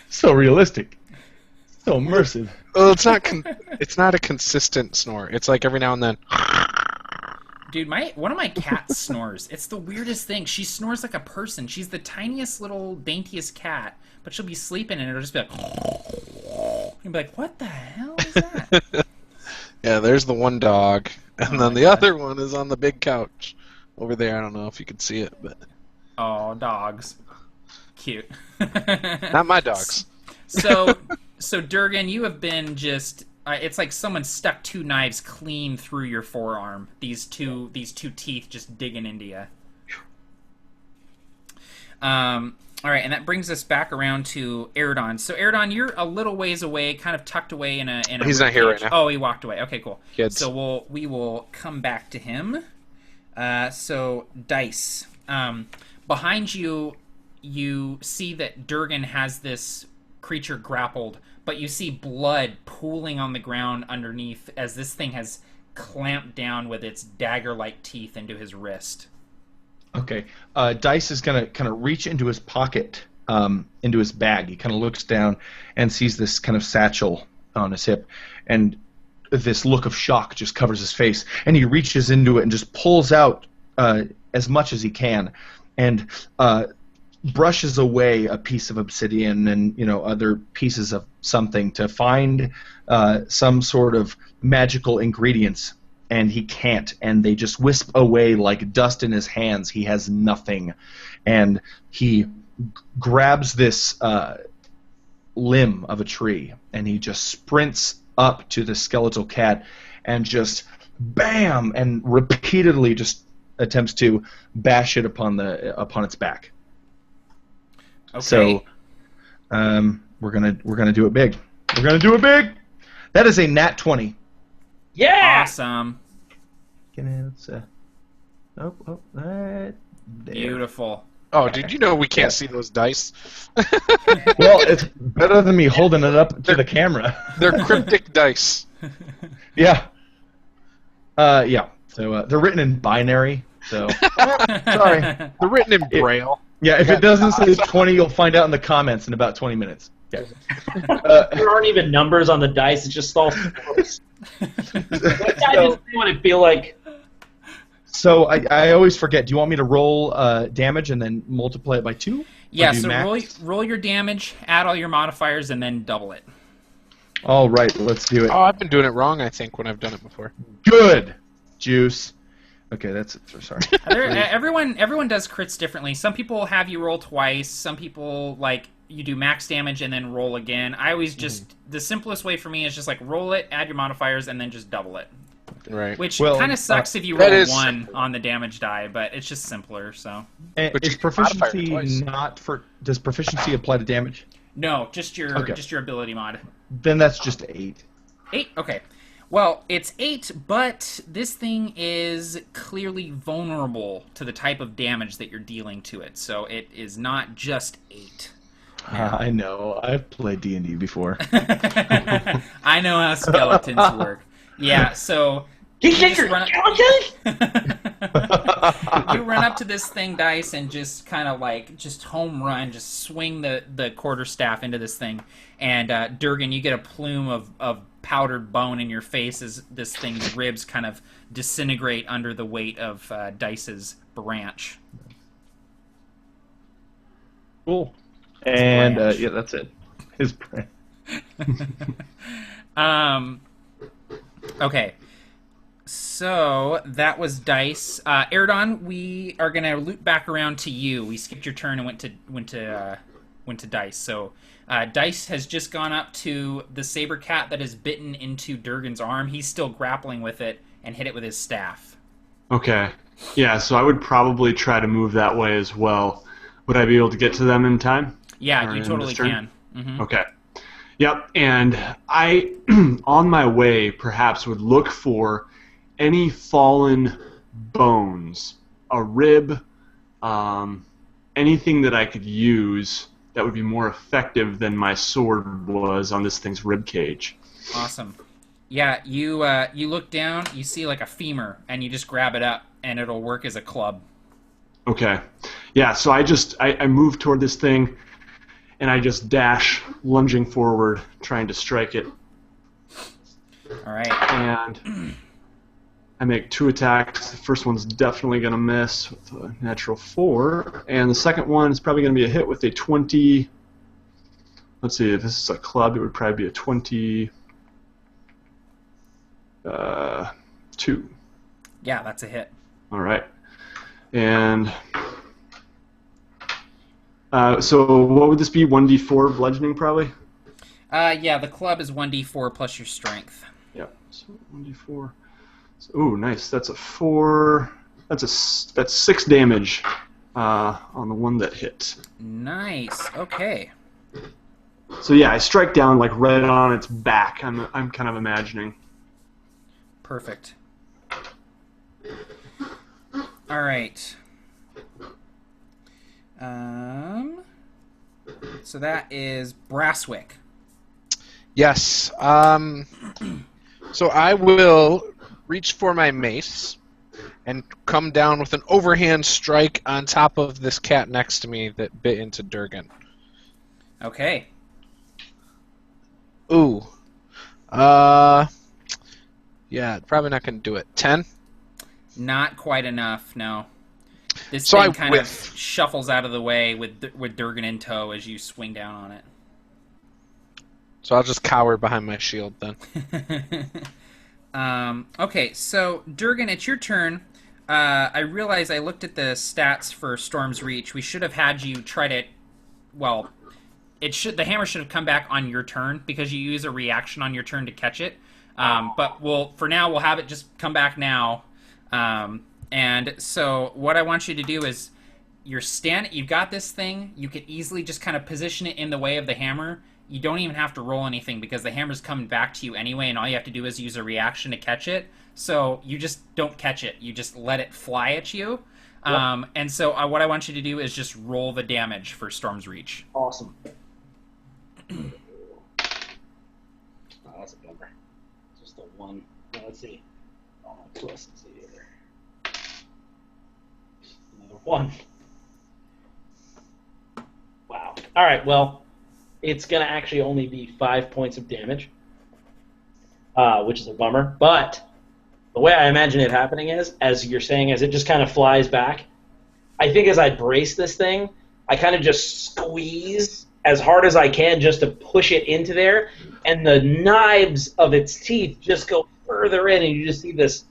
So realistic. So immersive. Well, it's not. It's not a consistent snore. It's like every now and then. Dude, one of my cats snores. It's the weirdest thing. She snores like a person. She's the tiniest little daintiest cat, but she'll be sleeping and it'll just be like. You'll be like, what the hell is that? Yeah, there's the one dog, and then the other one is on the big couch over there. I don't know if you can see it, but. Oh, dogs. Cute. Not my dogs. So Durgan, you have been just... it's like someone stuck two knives clean through your forearm. These two teeth just digging into you. All right, and that brings us back around to Aerdon. So Aerdon, you're a little ways away, kind of tucked away in a He's not here right now. Oh, he walked away. Okay, cool. Kids. So we will come back to him. So Dice, behind you, you see that Durgan has this creature grappled, but you see blood pooling on the ground underneath as this thing has clamped down with its dagger-like teeth into his wrist. Okay. Dice is going to kind of reach into his pocket, into his bag. He kind of looks down and sees this kind of satchel on his hip, and this look of shock just covers his face. And he reaches into it and just pulls out as much as he can. And brushes away a piece of obsidian and other pieces of something to find some sort of magical ingredients, and he can't, and they just wisp away like dust in his hands. He has nothing, and he grabs this limb of a tree, and he just sprints up to the skeletal cat and just bam, and repeatedly just attempts to bash it upon its back. Okay. So, we're gonna do it big. We're gonna do it big. That is a nat 20. Yeah. Awesome. Beautiful. Oh, did you know we can't see those dice? Well, it's better than me holding it up to the camera. They're cryptic dice. Yeah. Yeah. So they're written in binary. So sorry. They're written in Braille. Yeah. If it doesn't say 20, you'll find out in the comments in about 20 minutes. Yeah. There aren't even numbers on the dice. It's just all. What it feel like? So I always forget. Do you want me to roll damage and then multiply it by 2? Yeah, so roll your damage, add all your modifiers, and then double it. All right, let's do it. Oh, I've been doing it wrong, I think, when I've done it before. Good! Juice. Okay, that's it. Sorry. Everyone does crits differently. Some people have you roll twice. Some people, like, you do max damage and then roll again. I always just... The simplest way for me is just, like, roll it, add your modifiers, and then just double it. Right. Which kind of sucks if you roll is 1 on the damage die, but it's just simpler, so... But Is you can modify it proficiency twice. not for... Does proficiency apply to damage? No, just your ability mod. Then that's just 8. 8? Okay. Well, it's 8, but this thing is clearly vulnerable to the type of damage that you're dealing to it, so it is not just 8. I know. I've played D&D before. I know how skeletons work. Yeah, so... You run up to this thing, Dice, and just kind of like just home run, just swing the quarterstaff into this thing. And Durgan, you get a plume of powdered bone in your face as this thing's ribs kind of disintegrate under the weight of Dice's branch. Cool. And branch. yeah, that's it. His branch. Okay. So that was Dice. Aerdon, we are gonna loop back around to you. We skipped your turn and went to Dice. So Dice has just gone up to the saber cat that is bitten into Durgan's arm. He's still grappling with it and hit it with his staff. Okay. Yeah, so I would probably try to move that way as well. Would I be able to get to them in time? Yeah, Or you in totally this turn? can. Mm-hmm. Okay. Yep, and I, on my way, perhaps would look for any fallen bones, a rib, anything that I could use that would be more effective than my sword was on this thing's rib cage. Awesome. Yeah, you look down, you see like a femur, and you just grab it up, and it'll work as a club. Okay. Yeah, so I move toward this thing, and I just dash, lunging forward, trying to strike it. All right. And I make 2 attacks. The first one's definitely going to miss with a natural 4, and the second one is probably going to be a hit with a 20. Let's see, if this is a club, it would probably be a 22. Yeah, that's a hit. All right. And so what would this be? 1d4 bludgeoning, probably? Yeah, the club is 1d4 plus your strength. Yep. So 1d4. Ooh, nice. That's a 4. That's 6 damage on the one that hit. Nice. Okay. So yeah, I strike down like right on its back. I'm kind of imagining. Perfect. All right. So that is Brasswick. Yes. So I will reach for my mace and come down with an overhand strike on top of this cat next to me that bit into Durgan. Okay. Ooh. Yeah, probably not going to do it. 10? Not quite enough, no. This So thing I kind of whiff. shuffles out of the way with Durgan in tow as you swing down on it. So I'll just cower behind my shield then. Okay, so Durgan, it's your turn. I realize I looked at the stats for Storm's Reach. We should have had you try to, well, the hammer should have come back on your turn because you use a reaction on your turn to catch it. But for now we'll have it just come back now. And so what I want you to do is you've got this thing. You could easily just kind of position it in the way of the hammer. You don't even have to roll anything because the hammer's coming back to you anyway, and all you have to do is use a reaction to catch it. So you just don't catch it. You just let it fly at you. Yep. And so what I want you to do is just roll the damage for Storm's Reach. Awesome. Oh, that's a bummer. Just a one. Well, let's see. Oh, plus, let's see here. Another one. Wow. All right. Well, it's gonna actually only be 5 points of damage, which is a bummer. But the way I imagine it happening is, as you're saying, as it just kind of flies back, I think as I brace this thing, I kind of just squeeze as hard as I can just to push it into there, and the knives of its teeth just go further in, and you just see this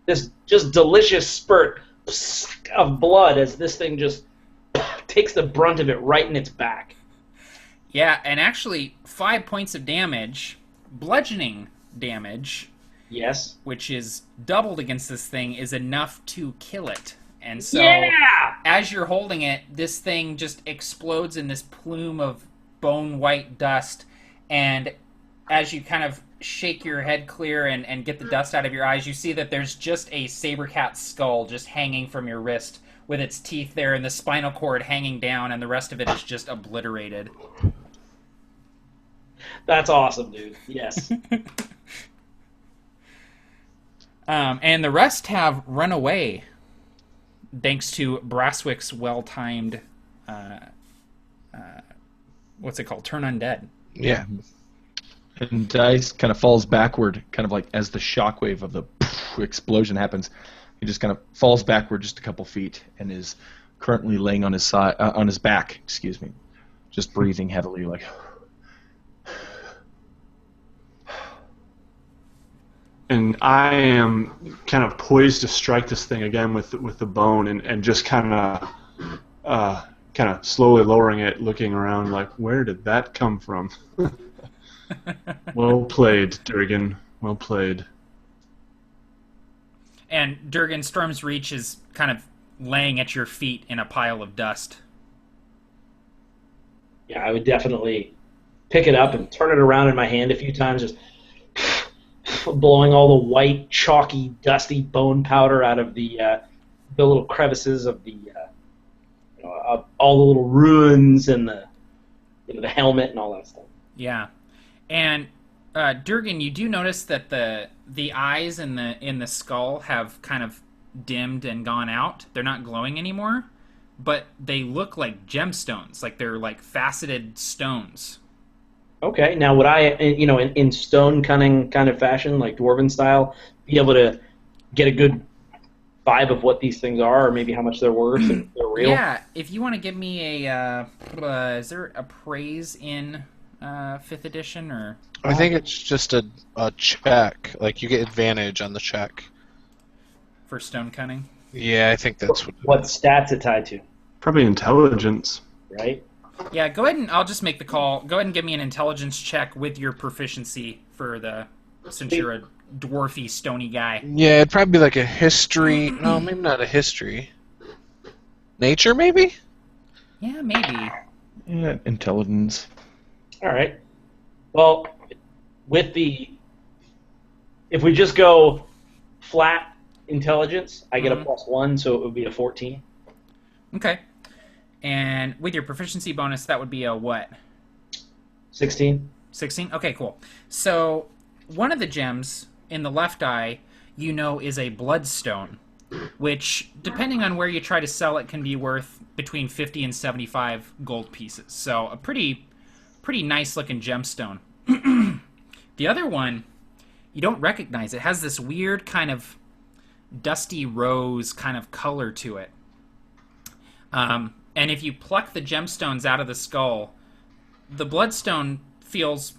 just delicious spurt of blood as this thing just takes the brunt of it right in its back. Yeah, and actually 5 points of damage, bludgeoning damage, Yes. which is doubled against this thing, is enough to kill it. And so, Yeah! as you're holding it, this thing just explodes in this plume of bone-white dust, and as you kind of shake your head clear and get the dust out of your eyes, you see that there's just a saber cat skull just hanging from your wrist with its teeth there and the spinal cord hanging down, and the rest of it is just obliterated. That's awesome, dude. Yes. And the rest have run away, thanks to Brasswick's well-timed, what's it called? Turn Undead. Yeah. And Dice kind of falls backward, kind of like as the shockwave of the explosion happens. He just kind of falls backward just a couple feet and is currently laying on his side, on his back. Excuse me, just breathing heavily, like. And I am kind of poised to strike this thing again with the bone, and just kind of slowly lowering it, looking around like, where did that come from? Well played, Durgan. Well played. And Durgan, Storm's Reach is kind of laying at your feet in a pile of dust. Yeah, I would definitely pick it up and turn it around in my hand a few times, just blowing all the white, chalky, dusty bone powder out of the little crevices of the of all the little ruins and the helmet and all that stuff. Yeah. And Durgan, you do notice that the eyes in the skull have kind of dimmed and gone out. They're not glowing anymore, but they look like gemstones, like they're like faceted stones. Okay, now would I, in stone cunning kind of fashion, like Dwarven style, be able to get a good vibe of what these things are, or maybe how much they're worth, and if they're real? Yeah, if you want to give me a, is there a praise in 5th edition, or? I think it's just a check. Like, you get advantage on the check. For stone cunning? Yeah, I think that's what stats it tied to, Probably intelligence. right? Yeah, go ahead and I'll just make the call. Go ahead and give me an intelligence check with your proficiency since you're a dwarfy, stony guy. Yeah, it'd probably be like a history. No, maybe not a history. Nature, maybe? Yeah, maybe. Yeah, intelligence. All right. Well, if we just go flat intelligence, I get a +1, so it would be a 14. Okay. And with your proficiency bonus, that would be a what? 16. 16? Okay, cool. So, one of the gems in the left eye, is a bloodstone, which, depending on where you try to sell it, can be worth between 50 and 75 gold pieces. So, a pretty nice-looking gemstone. The other one, you don't recognize. It has this weird kind of dusty rose kind of color to it. And if you pluck the gemstones out of the skull, the bloodstone feels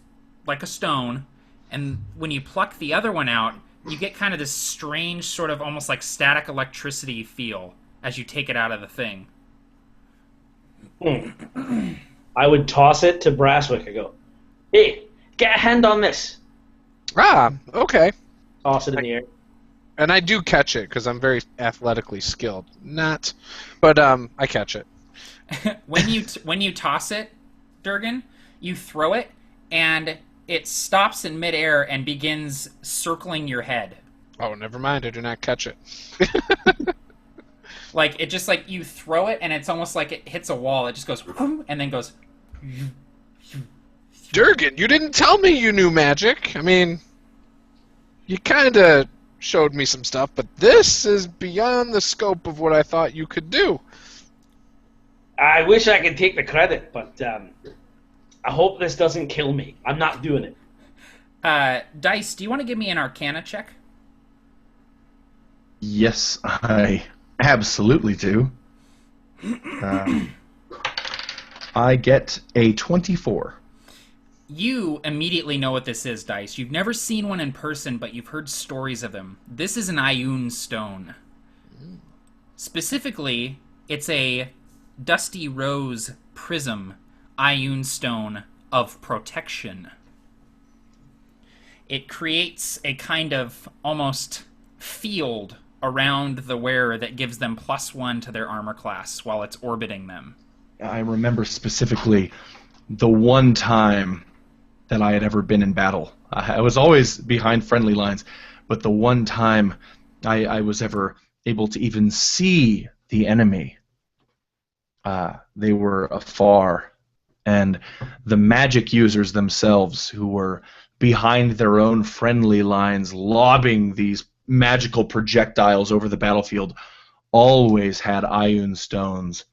like a stone, and when you pluck the other one out, you get kind of this strange sort of almost like static electricity feel as you take it out of the thing. I would toss it to Brasswick and go, "Hey, get a hand on this." Ah, okay. Toss it in the air. And I do catch it because I'm very athletically skilled. But I catch it. When you toss it, Durgan, you throw it, and it stops in midair and begins circling your head. Oh, never mind. I do not catch it. Like, it just, like, you throw it, and it's almost like it hits a wall. It just goes, and then goes... Durgan, you didn't tell me you knew magic. I mean, you kind of showed me some stuff, but this is beyond the scope of what I thought you could do. I wish I could take the credit, but I hope this doesn't kill me. I'm not doing it. Dice, do you want to give me an Arcana check? Yes, I absolutely do. I get a 24. You immediately know what this is, Dice. You've never seen one in person, but you've heard stories of them. This is an Ioun stone. Specifically, it's a dusty rose prism Ioun stone of protection. It creates a kind of almost field around the wearer that gives them +1 to their armor class while it's orbiting them. I remember specifically the one time that I had ever been in battle. I was always behind friendly lines, but the one time I was ever able to even see the enemy, they were afar. And the magic users themselves, who were behind their own friendly lines, lobbing these magical projectiles over the battlefield, always had Ioun stones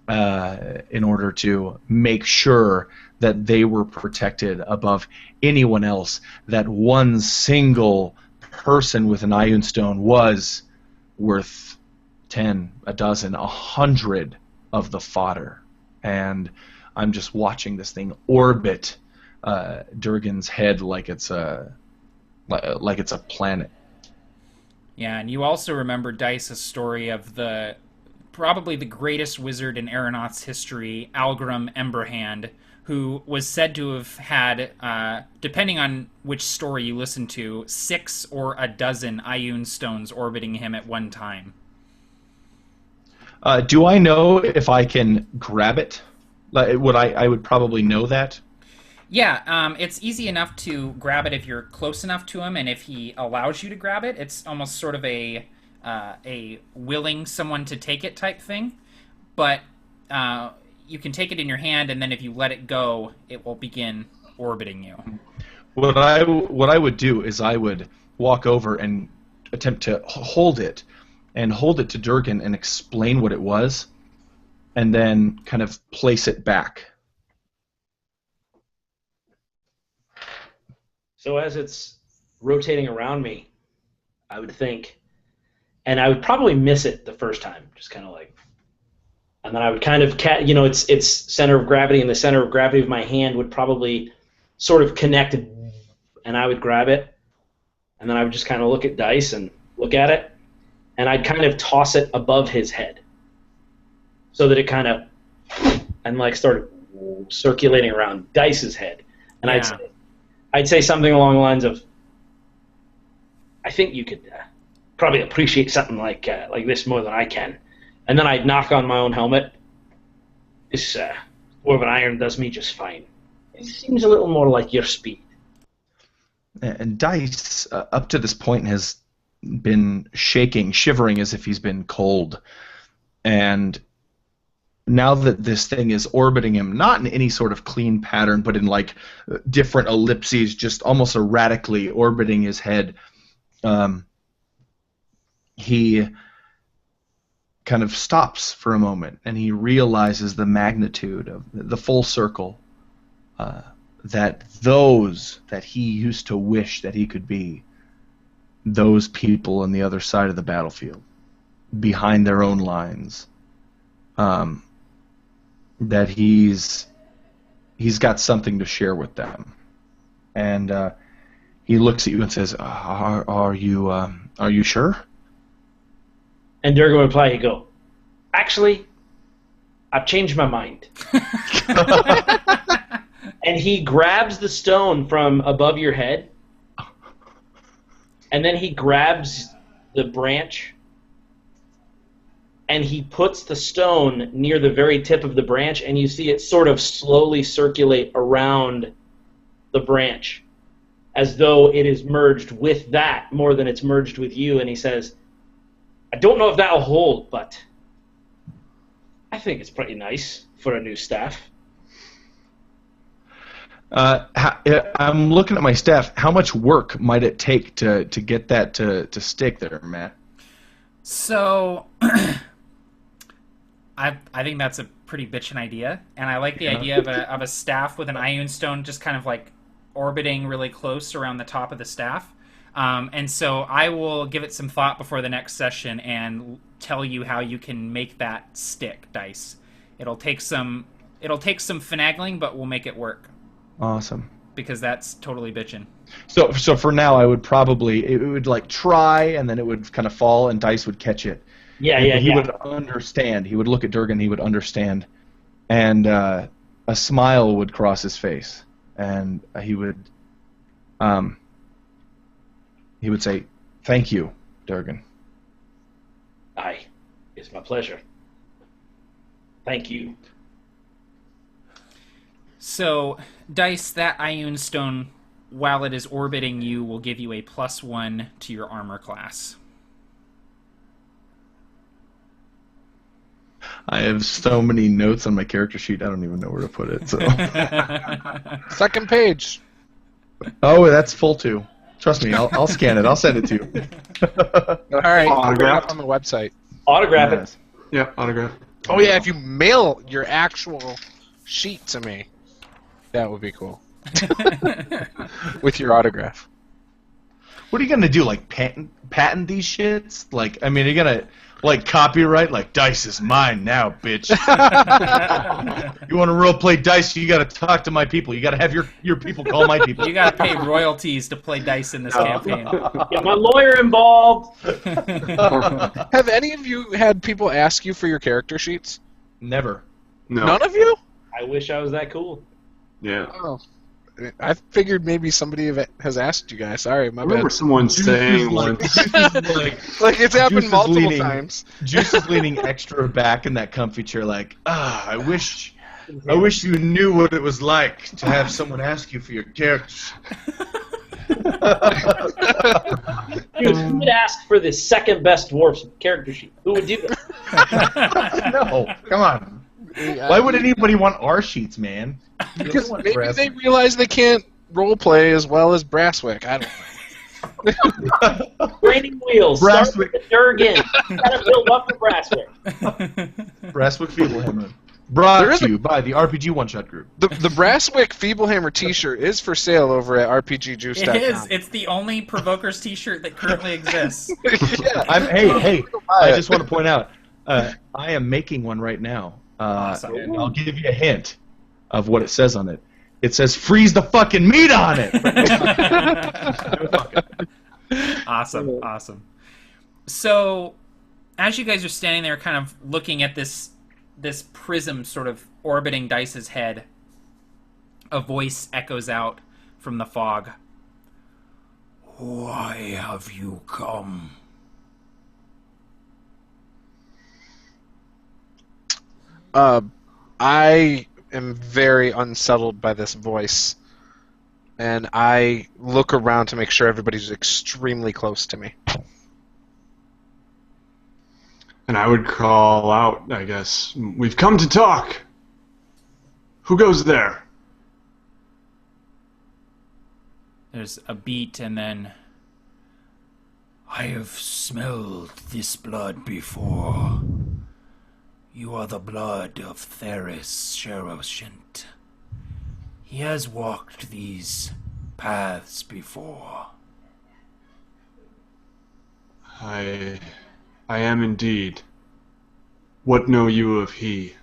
in order to make sure that they were protected above anyone else. That one single person with an Ioun stone was worth 10, a dozen, 100 of the fodder. And I'm just watching this thing orbit Durgan's head like it's a planet. Yeah, and you also remember, Dice's story of probably the greatest wizard in Aeronaut's history, Algrim Emberhand, who was said to have had, depending on which story you listen to, 6 or a dozen Ioun stones orbiting him at one time. Do I know if I can grab it? I would probably know that. Yeah, it's easy enough to grab it if you're close enough to him, and if he allows you to grab it, it's almost sort of a willing someone to take it type thing. But you can take it in your hand, and then if you let it go, it will begin orbiting you. What I would do is I would walk over and attempt to hold it to Durgan and explain what it was, and then kind of place it back. So as it's rotating around me, I would think, and I would probably miss it the first time, just kind of like, and then I would kind of, its center of gravity and the center of gravity of my hand would probably sort of connect, and I would grab it, and then I would just kind of look at Dice and look at it, and I'd kind of toss it above his head, so that it kind of, and like started circulating around Dice's head, and Yeah. I'd say something along the lines of, I think you could probably appreciate something like this more than I can. And then I'd knock on my own helmet. This Dwarven Iron does me just fine. It seems a little more like your speed. And Dice, up to this point, has been shaking, shivering as if he's been cold. And now that this thing is orbiting him, not in any sort of clean pattern, but in like different ellipses, just almost erratically orbiting his head, he kind of stops for a moment, and he realizes the magnitude of the full circle that those that he used to wish that he could be, those people on the other side of the battlefield, behind their own lines, that he's got something to share with them, and he looks at you and says, "Are you sure?" And Durgan would reply, he'd go, "Actually, I've changed my mind." And he grabs the stone from above your head, and then he grabs the branch, and he puts the stone near the very tip of the branch, and you see it sort of slowly circulate around the branch, as though it is merged with that more than it's merged with you. And he says, "I don't know if that'll hold, but I think it's pretty nice for a new staff." I'm looking at my staff. How much work might it take to get that to stick there, Matt? So, I think that's a pretty bitchin' idea, and I like the idea of a staff with an Ioun stone just kind of like orbiting really close around the top of the staff. And so I will give it some thought before the next session and tell you how you can make that stick, Dice. It'll take some finagling, but we'll make it work. Awesome. Because that's totally bitchin'. So for now, I would probably it would like try, and then it would kind of fall, and Dice would catch it. He would understand. He would look at Durgan. He would understand, and a smile would cross his face, and he would say, "Thank you, Durgan." Aye, it's my pleasure. Thank you. So, Dice, that Ioun stone, while it is orbiting you, will give you a +1 to your armor class. I have so many notes on my character sheet, I don't even know where to put it. So. Second page. Oh, that's full too. Trust me, I'll scan it. I'll send it to you. All right, Autographed on the website. Autograph Yes. Yeah, autograph. Oh yeah, if you mail your actual sheet to me, that would be cool. With your autograph. What are you gonna do? Like patent these shits? Like, I mean, are you gonna like copyright? Like, Dice is mine now, bitch. You want to role play Dice? You got to talk to my people. You got to have your people call my people. You gotta pay royalties to play Dice in this campaign. Get my lawyer involved. Have any of you had people ask you for your character sheets? Never. No. None of you? I wish I was that cool. Yeah. Oh. I figured maybe somebody has asked you guys. Sorry, my I remember bad. someone saying once. Like it's happened Juice is multiple times. Juice is leaning extra back in that comfy chair, like, I wish you knew what it was like to have someone ask you for your characters. Dude, who would ask for the second best dwarf's character sheet? Who would do that? No, come on. Why would anybody want our sheets, man? Because maybe they realize they can't roleplay as well as Brasswick. I don't know. Training wheels. Start with the Durgan. Gotta build up the Brasswick. Brasswick Feeblehammer. Brought to you by the RPG One Shot Group. The Brasswick Feeblehammer T-shirt is for sale over at RPGjuice.com. It is. It's the only Provokers t-shirt that currently exists. Yeah. Hey, I just want to point out, I am making one right now. Awesome. And I'll give you a hint of what it says on it. It says, "Freeze the fucking meat on it." Awesome. So, as you guys are standing there, kind of looking at this prism sort of orbiting Dice's head, a voice echoes out from the fog. "Why have you come?" I am very unsettled by this voice, and I look around to make sure everybody's extremely close to me. And I would call out, I guess, "We've come to talk. Who goes there?" There's a beat, and then, "I have smelled this blood before. You are the blood of Theris Sheroshent. He has walked these paths before." I am indeed. What know you of he?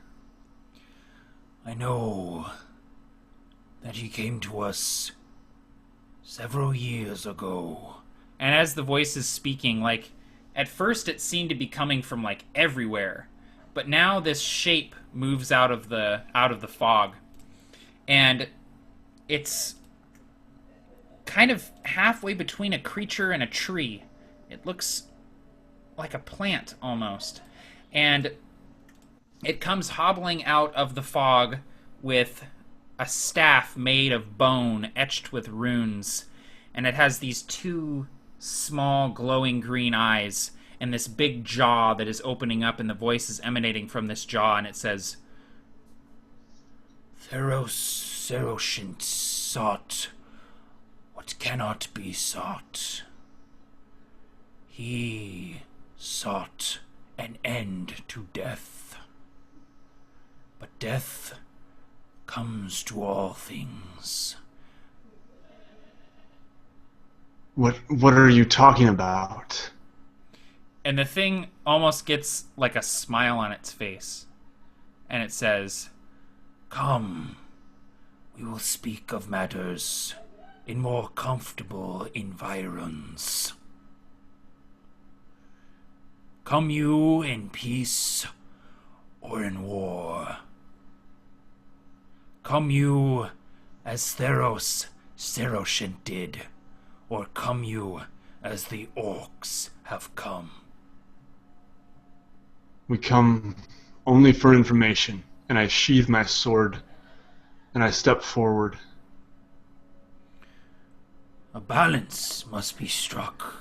I know that he came to us several years ago. And as the voice is speaking, like, at first it seemed to be coming from, like, everywhere. But now this shape moves out of the fog. And it's kind of halfway between a creature and a tree. It looks like a plant, almost. And it comes hobbling out of the fog with a staff made of bone etched with runes. And it has these two small glowing green eyes and this big jaw that is opening up, and the voice is emanating from this jaw, and it says, Theros sought what cannot be sought. He sought an end to death. But death comes to all things. What are you talking about? and the thing almost gets like a smile on its face. And it says, Come, we will speak of matters in more comfortable environs. Come you in peace or in war? Come you as Theros Seroshent did, or come you as the orcs have come? We come only for information, and I sheathe my sword, and I step forward. A balance must be struck.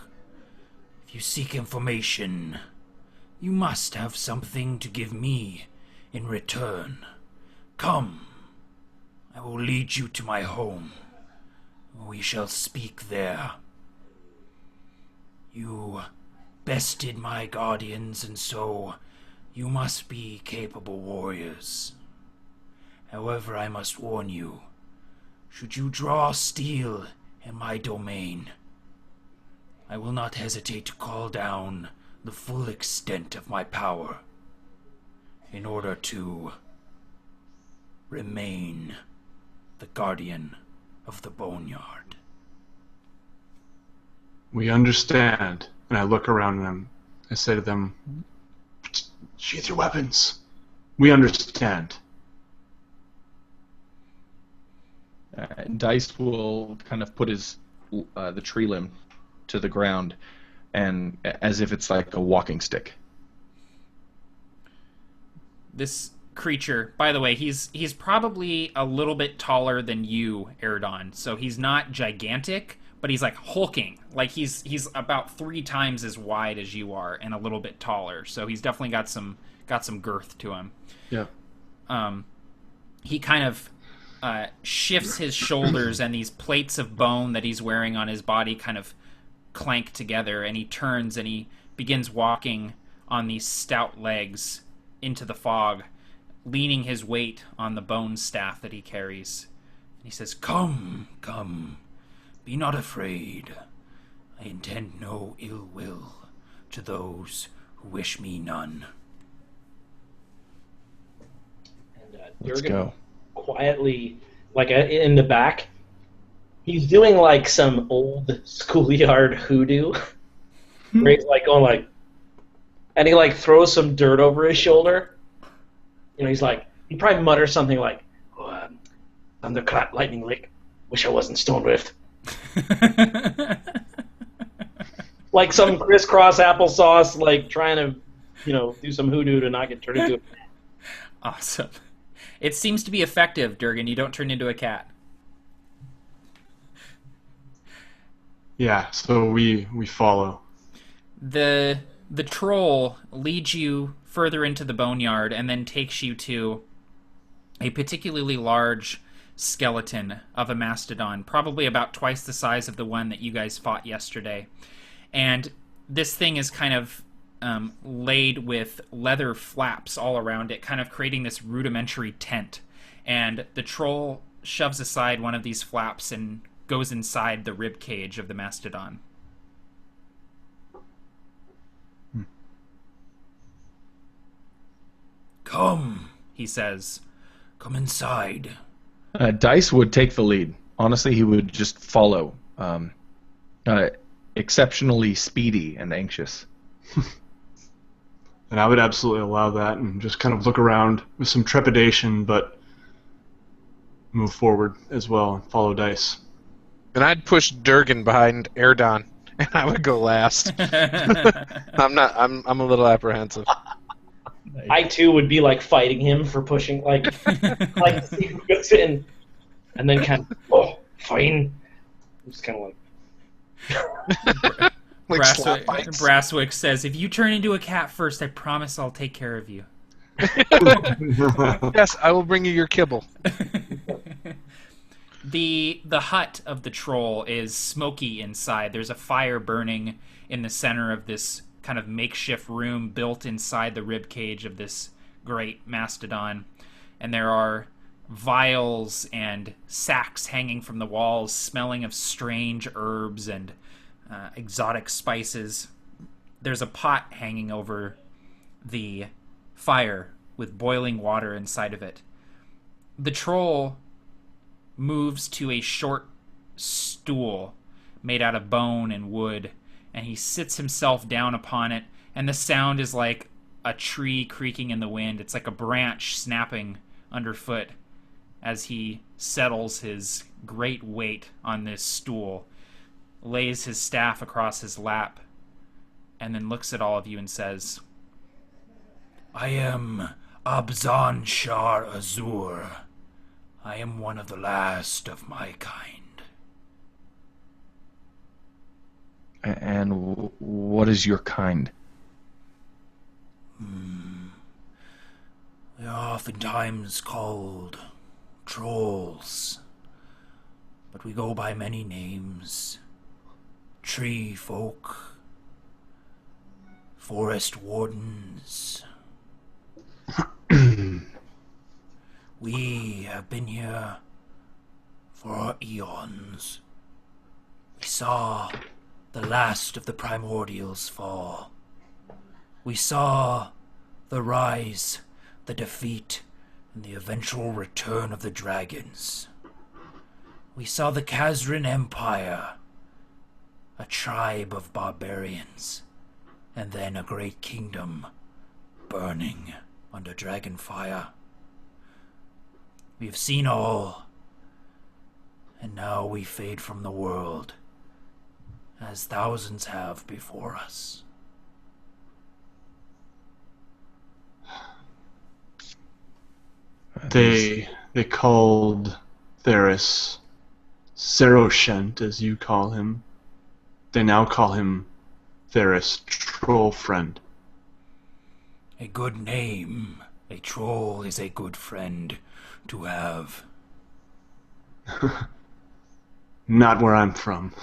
If you seek information, you must have something to give me in return. Come, I will lead you to my home. We shall speak there. You bested my guardians, and so you must be capable warriors. However, I must warn you, should you draw steel in my domain, I will not hesitate to call down the full extent of my power in order to remain the guardian of the Boneyard. We understand. And I look around them. I say to them, sheath your weapons. We understand. Dice will kind of put his the tree limb to the ground, and as if it's like a walking stick. this creature, by the way, he's probably a little bit taller than you, Aerdon. So he's not gigantic, but he's like hulking. Like he's about 3 times as wide as you are and a little bit taller. So he's definitely got some girth to him. Yeah. He kind of shifts his shoulders, and these plates of bone that he's wearing on his body kind of clank together, and he turns and he begins walking on these stout legs into the fog, leaning his weight on the bone staff that he carries. And he says, Come, come, be not afraid. I intend no ill will to those who wish me none. And Let's Durgan go. quietly, like in the back, he's doing like some old schoolyard hoodoo, where he's like going like, and he like throws some dirt over his shoulder. You know, he's like, he probably mutters something like, "Thunderclap, lightning lick. Wish I wasn't Stone Rift." Like some crisscross applesauce, like trying to, do some hoodoo to not get turned into a cat. awesome. It seems to be effective, Durgan. You don't turn into a cat. Yeah, so we follow. The troll leads you further into the boneyard and then takes you to a particularly large skeleton of a mastodon, probably about twice the size of the one that you guys fought yesterday. And this thing is kind of laid with leather flaps all around it, kind of creating this rudimentary tent. And the troll shoves aside one of these flaps and goes inside the rib cage of the mastodon. Come, he says. Come inside. Dice would take the lead. Honestly, he would just follow. Exceptionally speedy and anxious. And I would absolutely allow that and just kind of look around with some trepidation, but move forward as well and follow Dice. And I'd push Durgan behind Aerdon, and I would go last. I'm a little apprehensive. I too would be like fighting him for pushing, like to see who goes in, and then kind of, fine. I'm just kind of like. Brasswick says, if you turn into a cat first, I promise I'll take care of you. Yes, I will bring you your kibble. The hut of the troll is smoky inside. There's a fire burning in the center of this kind of makeshift room built inside the rib cage of this great mastodon. And there are vials and sacks hanging from the walls, smelling of strange herbs and exotic spices. There's a pot hanging over the fire with boiling water inside of it. The troll moves to a short stool made out of bone and wood, and he sits himself down upon it, and the sound is like a tree creaking in the wind. It's like a branch snapping underfoot as he settles his great weight on this stool, lays his staff across his lap, and then looks at all of you and says, I am Abzan Shar Azur. I am one of the last of my kind. And what is your kind? They are oftentimes called trolls, but we go by many names. Tree folk, forest wardens. We have been here for eons. We saw the last of the primordials fall. We saw the rise, the defeat, and the eventual return of the dragons. We saw the Khazrin Empire, a tribe of barbarians, and then a great kingdom burning under dragon fire. We have seen all, and now we fade from the world, as thousands have before us. They called Theris Seroshent, as you call him. They now call him Theris Trollfriend. A good name. A troll is a good friend to have. Not where I'm from.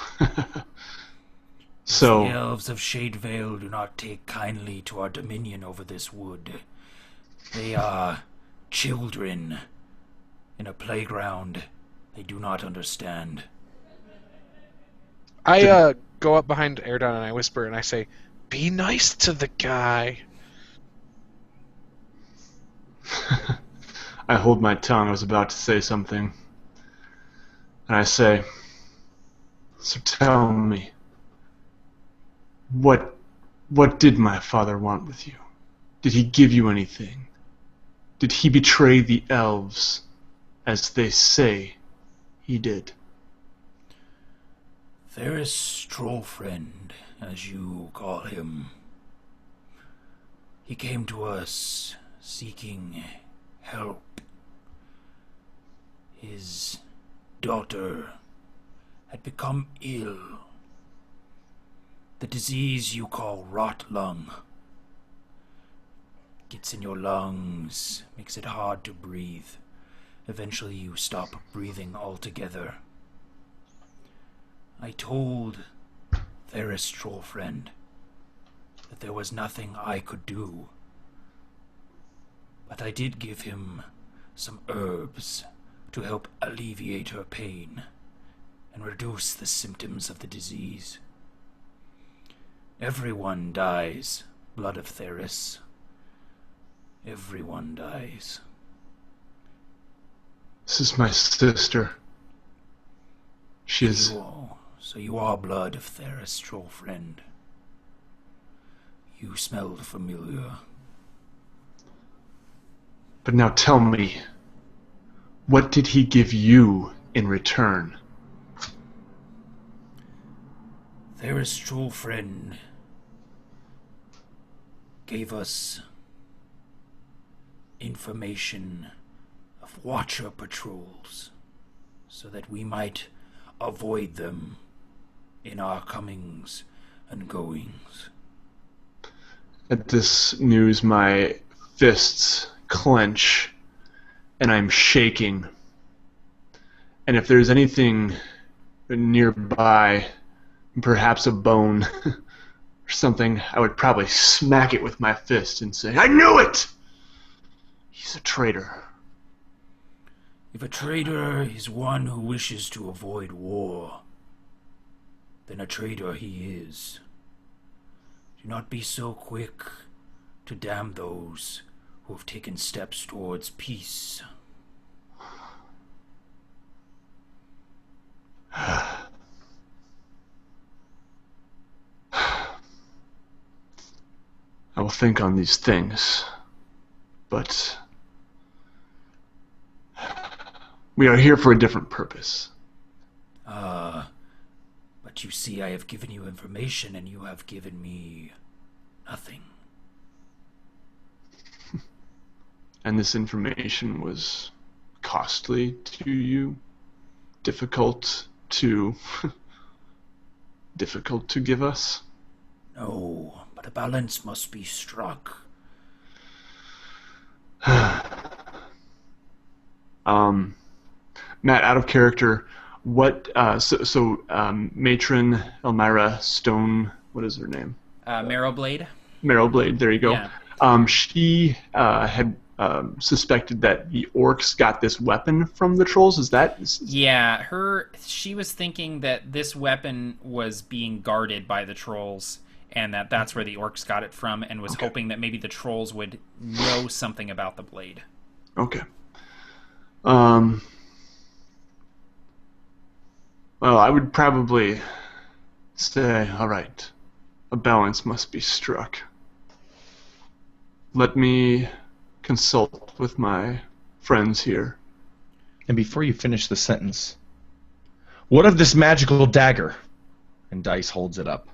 So the elves of Shade Vale do not take kindly to our dominion over this wood. They are children in a playground they do not understand. I go up behind Aerdon and I whisper and I say, "Be nice to the guy." I hold my tongue. I was about to say something. And I say, so tell me, what did my father want with you? Did he give you anything? Did he betray the elves, as they say he did? Theris Trollfriend, as you call him. He came to us seeking help. His daughter had become ill. The disease you call rot lung gets in your lungs, makes it hard to breathe. Eventually you stop breathing altogether. I told Theris Trollfriend that there was nothing I could do, but I did give him some herbs to help alleviate her pain and reduce the symptoms of the disease. Everyone dies, blood of Theris. Everyone dies. This is my sister. She is... So you are blood of Theris, troll friend. You smelled familiar. But now tell me, what did he give you in return? Theris, troll friend, gave us information of Watcher patrols so that we might avoid them in our comings and goings. At this news, my fists clench, and I'm shaking. And if there's anything nearby, perhaps a bone or something, I would probably smack it with my fist and say, I knew it! He's a traitor. If a traitor is one who wishes to avoid war, then a traitor he is. Do not be so quick to damn those who have taken steps towards peace. I will think on these things, but we are here for a different purpose. But you see, I have given you information and you have given me nothing. And this information was costly to you? Difficult to give us? No, but a balance must be struck. Matt, out of character, what, Matron Elmira Stone, what is her name? Marrowblade. Marrowblade, there you go. Yeah. She had suspected that the orcs got this weapon from the trolls, is that? Yeah, she was thinking that this weapon was being guarded by the trolls, and that's where the orcs got it from, and was hoping that maybe the trolls would know something about the blade. Okay. Well, I would probably say, alright, a balance must be struck. Let me consult with my friends here. And before you finish the sentence, what of this magical dagger? And Dice holds it up.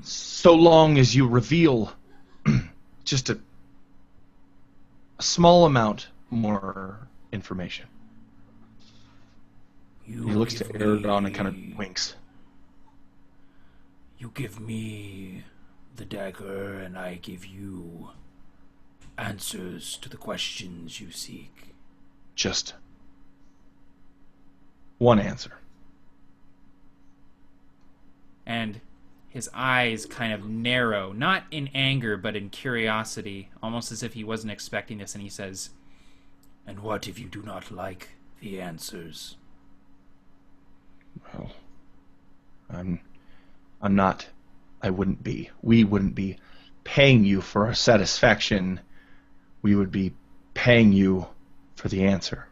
So long as you reveal just a small amount more information. He looks to Aerdon and kind of winks. You give me the dagger, and I give you answers to the questions you seek. Just one answer. And his eyes kind of narrow, not in anger, but in curiosity, almost as if he wasn't expecting this, and he says, And what if you do not like the answers? Well, I wouldn't be. We wouldn't be paying you for our satisfaction. We would be paying you for the answer.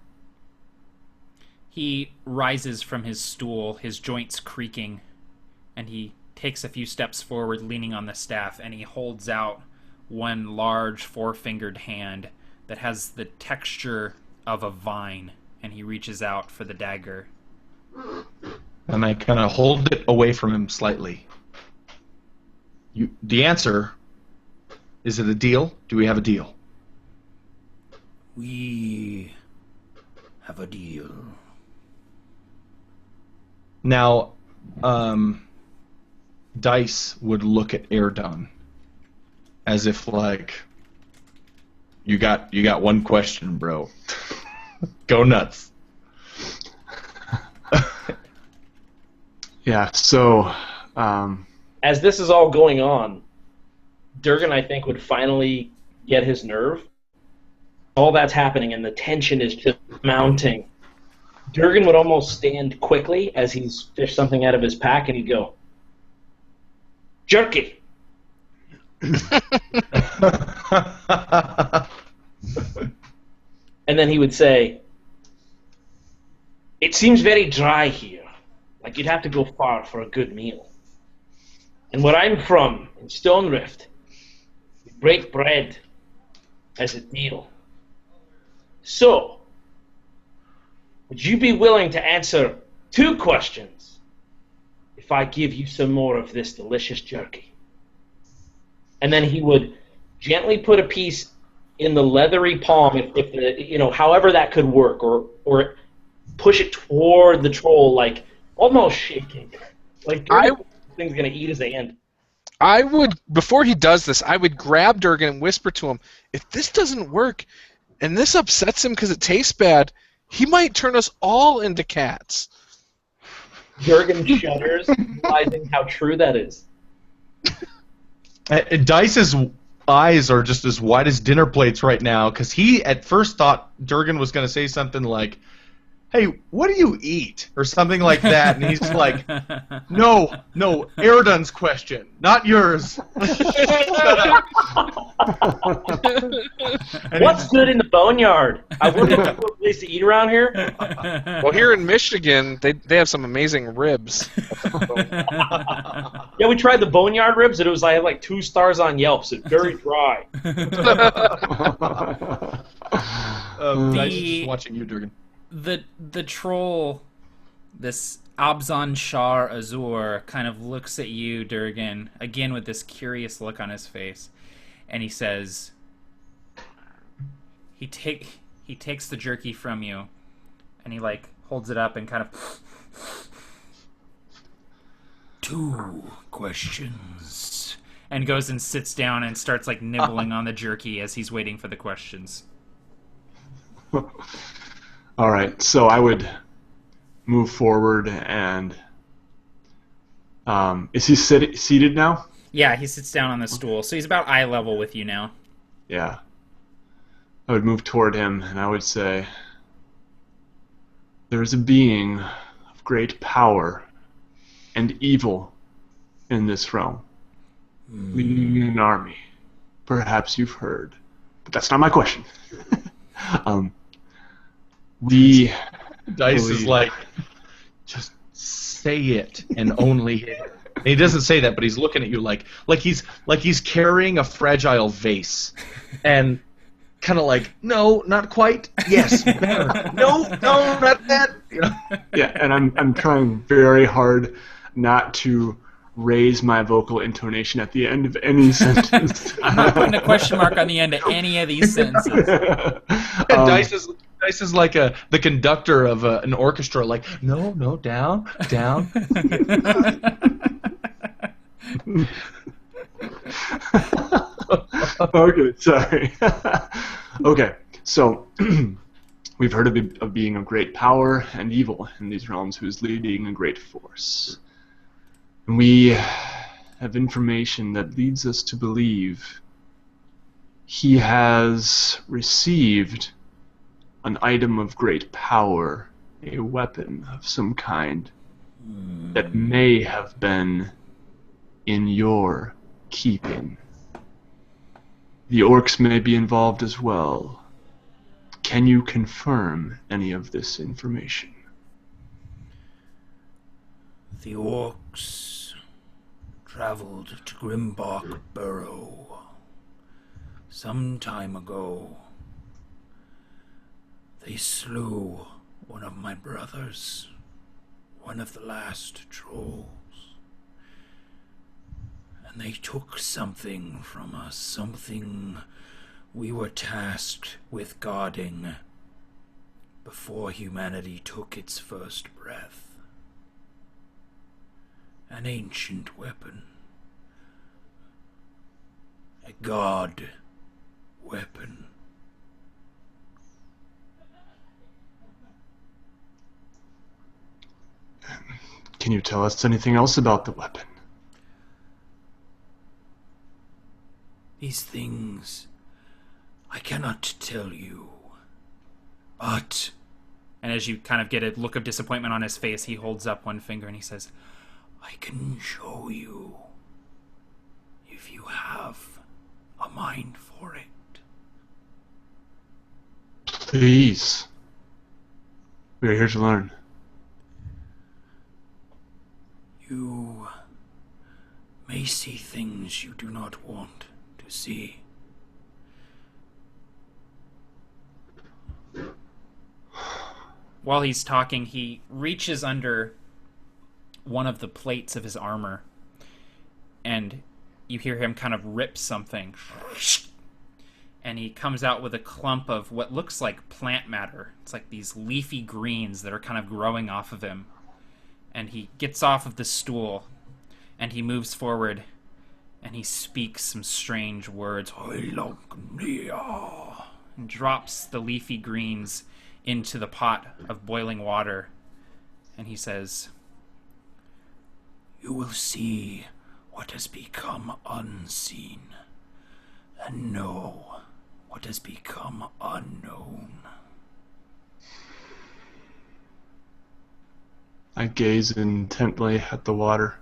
He rises from his stool, his joints creaking, and he takes a few steps forward, leaning on the staff, and he holds out one large four-fingered hand that has the texture of a vine, and he reaches out for the dagger. And I kind of hold it away from him slightly. The answer, is it a deal? Do we have a deal? We have a deal. Now, Dice would look at Aerdon as if like, you got one question, bro. Go nuts. Yeah, so as this is all going on, Durgan, I think, would finally get his nerve. All that's happening, and the tension is just mounting. Durgan would almost stand quickly as he's fished something out of his pack, and he'd go, "Jerky!" And then he would say, "It seems very dry here. Like you'd have to go far for a good meal. And where I'm from, in Stone Rift, we break bread as a deal. So, would you be willing to answer 2 questions if I give you some more of this delicious jerky?" And then he would gently put a piece in the leathery palm, if the, however that could work, or push it toward the troll, like almost shaking, like this thing's gonna eat his hand. I would, before he does this, I would grab Durgan and whisper to him, if this doesn't work, and this upsets him because it tastes bad, he might turn us all into cats. Durgan shudders, realizing how true that is. Dice's eyes are just as wide as dinner plates right now, because he at first thought Durgan was going to say something like, "Hey, what do you eat?" or something like that, and he's like, no, Aerdon's question, not yours. What's good in the Boneyard? I wonder if there's a place to eat around here. Well, here in Michigan, they have some amazing ribs. Yeah, we tried the Boneyard ribs, and it was like 2 stars on Yelp, so it's very dry. Dice is just watching you, Durgan. The troll, this Abzan Shar Azur, kind of looks at you, Durgan, again with this curious look on his face, and he says, he takes the jerky from you, and he holds it up and kind of 2 questions. and goes and sits down and starts nibbling on the jerky as he's waiting for the questions. All right, so I would move forward and is he seated now? Yeah, he sits down on the stool, so he's about eye level with you now. Yeah. I would move toward him and I would say, there is a being of great power and evil in this realm, leading an army. Perhaps you've heard, but that's not my question. Dice is like, just say it and only it. And he doesn't say that, but he's looking at you like he's carrying a fragile vase, and kind of like, no, not quite. Yes, better. No, not that. You know? Yeah, and I'm trying very hard not to raise my vocal intonation at the end of any sentence. I'm not putting a question mark on the end of any of these sentences. Dice is like the conductor of an orchestra, like, no, down. Okay, sorry. Okay, so we've heard of a being of great power and evil in these realms who is leading a great force. And we have information that leads us to believe he has received an item of great power, a weapon of some kind, that may have been in your keeping. The orcs may be involved as well. Can you confirm any of this information? The orcs traveled to Grimbark Burrow some time ago. They slew one of my brothers, one of the last trolls. And they took something from us, something we were tasked with guarding before humanity took its first breath. An ancient weapon. A god weapon. Can you tell us anything else about the weapon? These things I cannot tell you, but... And as you kind of get a look of disappointment on his face, he holds up one finger and he says, I can show you if if you have a mind for it. Please. We are here to learn. You may see things you do not want to see. While he's talking, he reaches under one of the plates of his armor, and you hear him kind of rip something. And he comes out with a clump of what looks like plant matter. It's like these leafy greens that are kind of growing off of him. And he gets off of the stool, and he moves forward, and he speaks some strange words. And drops the leafy greens into the pot of boiling water. And he says, You will see what has become unseen, and know what has become unknown. I gaze intently at the water.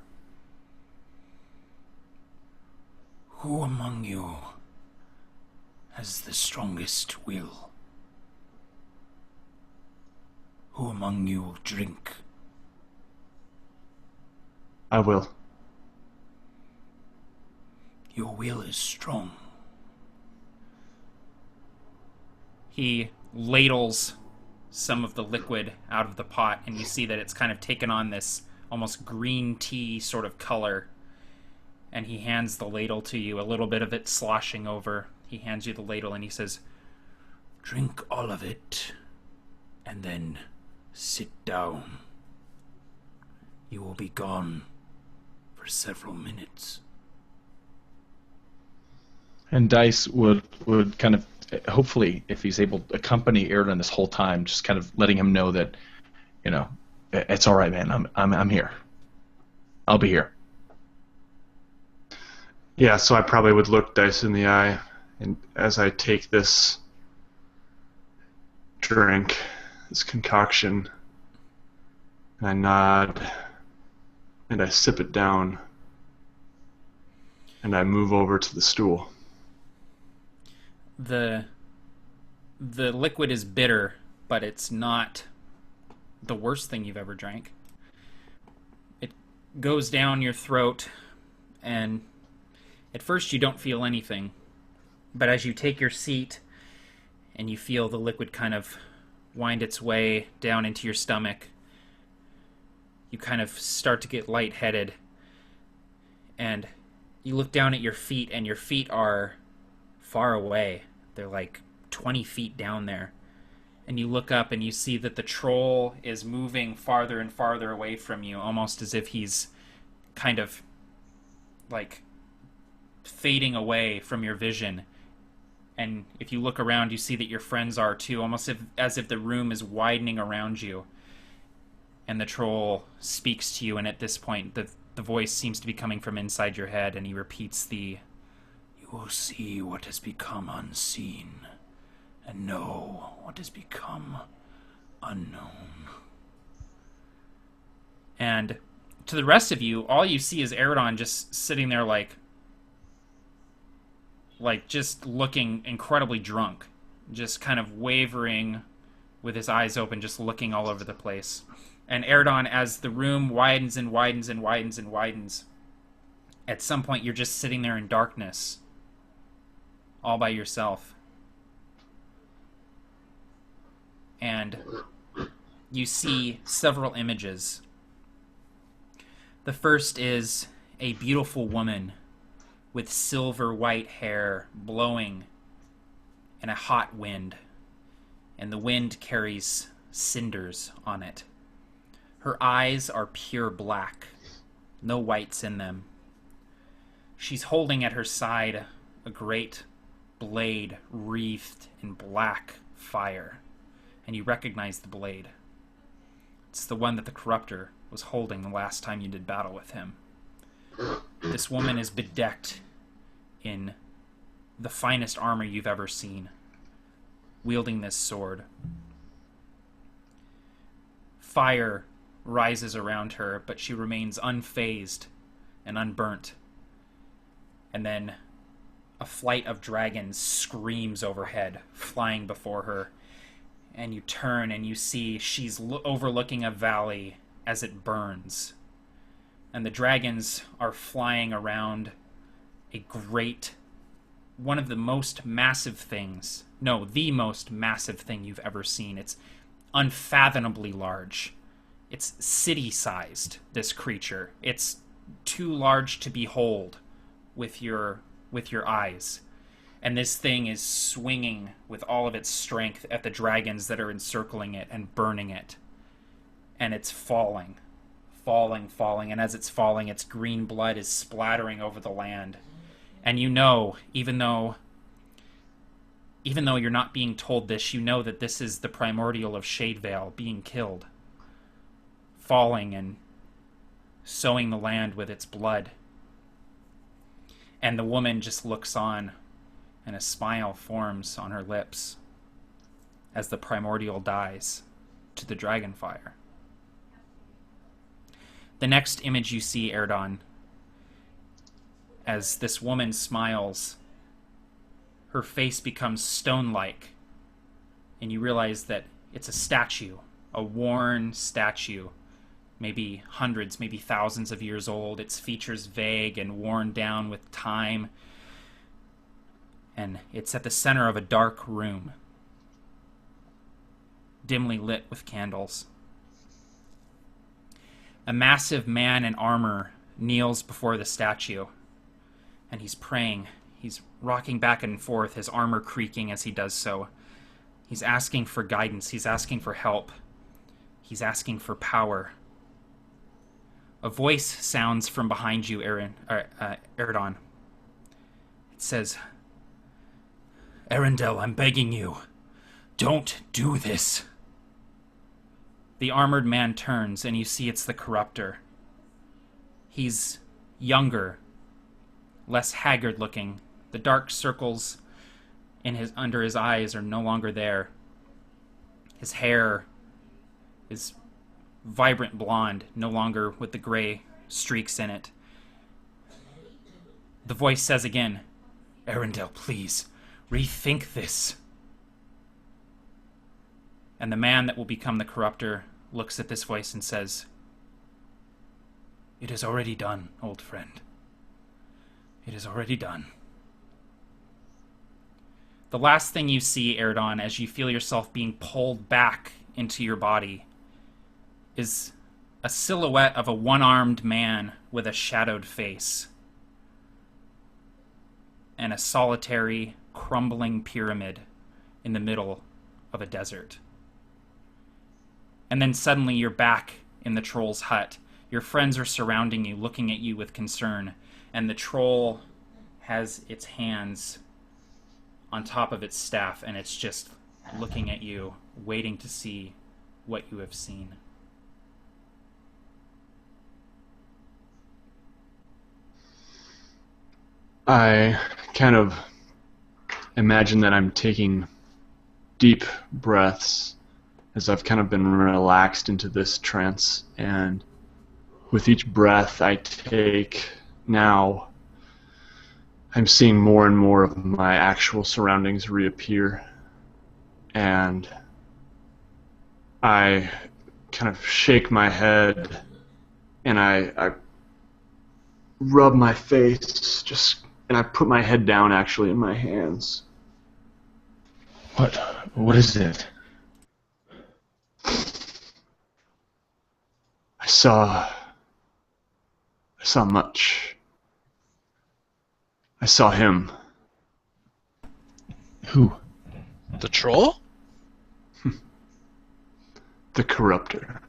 Who among you has the strongest will? Who among you will drink? I will. Your will is strong. he ladles some of the liquid out of the pot, and you see that it's kind of taken on this almost green tea sort of color. And he hands the ladle to you, a little bit of it sloshing over. He hands you the ladle and he says, Drink all of it, and then sit down. You will be gone for several minutes. And Dice would kind of, hopefully, if he's able to accompany Aerdon this whole time, just kind of letting him know that, you know, it's all right, man. I'm here. I'll be here. Yeah, so I probably would look Dice in the eye, and as I take this drink, this concoction, and I nod, and I sip it down, and I move over to the stool. the liquid is bitter, but it's not the worst thing you've ever drank. It goes down your throat, and at first you don't feel anything, but as you take your seat and you feel the liquid kind of wind its way down into your stomach, you kind of start to get lightheaded, and you look down at your feet, and your feet are far away. They're like 20 feet down there. And you look up and you see that the troll is moving farther and farther away from you, almost as if he's kind of like fading away from your vision. And if you look around, you see that your friends are too, almost as if the room is widening around you. And the troll speaks to you, and at this point the voice seems to be coming from inside your head, and he repeats You will see what has become unseen, and know what has become unknown. And to the rest of you, all you see is Aerdon just sitting there like just looking incredibly drunk, just kind of wavering with his eyes open, just looking all over the place. And Aerdon, as the room widens and widens and widens and widens, at some point you're just sitting there in darkness, all by yourself. And you see several images. The first is a beautiful woman with silver white hair blowing in a hot wind, and the wind carries cinders on it. Her eyes are pure black, no whites in them. She's holding at her side a great blade wreathed in black fire, and you recognize the blade. It's the one that the corruptor was holding the last time you did battle with him. This woman is bedecked in the finest armor you've ever seen, wielding this sword. Fire rises around her, but she remains unfazed and unburnt. And then a flight of dragons screams overhead, flying before her. And you turn and you see she's overlooking a valley as it burns. And the dragons are flying around a great, one of the most massive things, no, the most massive thing you've ever seen. It's unfathomably large. It's city-sized, this creature. It's too large to behold with your eyes. And this thing is swinging with all of its strength at the dragons that are encircling it and burning it. And it's falling. And as it's falling, its green blood is splattering over the land. And you know, even though you're not being told this, you know that this is the primordial of Shade Vale being killed. Falling and sowing the land with its blood. And the woman just looks on, and a smile forms on her lips as the primordial dies to the dragonfire. The next image you see, Aerdon, as this woman smiles, her face becomes stone-like, and you realize that it's a statue, a worn statue, maybe hundreds, maybe thousands of years old, its features vague and worn down with time, and it's at the center of a dark room, dimly lit with candles. A massive man in armor kneels before the statue, and he's praying. He's rocking back and forth, his armor creaking as he does so. He's asking for guidance. He's asking for help. He's asking for power. A voice sounds from behind you, Aerdon. It says, Arendelle, I'm begging you. Don't do this. The armored man turns, and you see it's the Corruptor. He's younger, less haggard-looking. The dark circles under his eyes are no longer there. His hair is vibrant blonde, no longer with the gray streaks in it. The voice says again, Arendelle, please, rethink this. And the man that will become the Corruptor looks at this voice and says, It is already done, old friend. It is already done. The last thing you see, Aerdon, as you feel yourself being pulled back into your body, is a silhouette of a one-armed man with a shadowed face and a solitary, crumbling pyramid in the middle of a desert. And then suddenly you're back in the troll's hut. Your friends are surrounding you, looking at you with concern, and the troll has its hands on top of its staff, and it's just looking at you, waiting to see what you have seen. I kind of imagine that I'm taking deep breaths as I've kind of been relaxed into this trance, and with each breath I take now, I'm seeing more and more of my actual surroundings reappear, and I kind of shake my head and I rub my face, and I put my head down actually in my hands. What is it? I saw much. I saw him. Who? The troll? The Corruptor.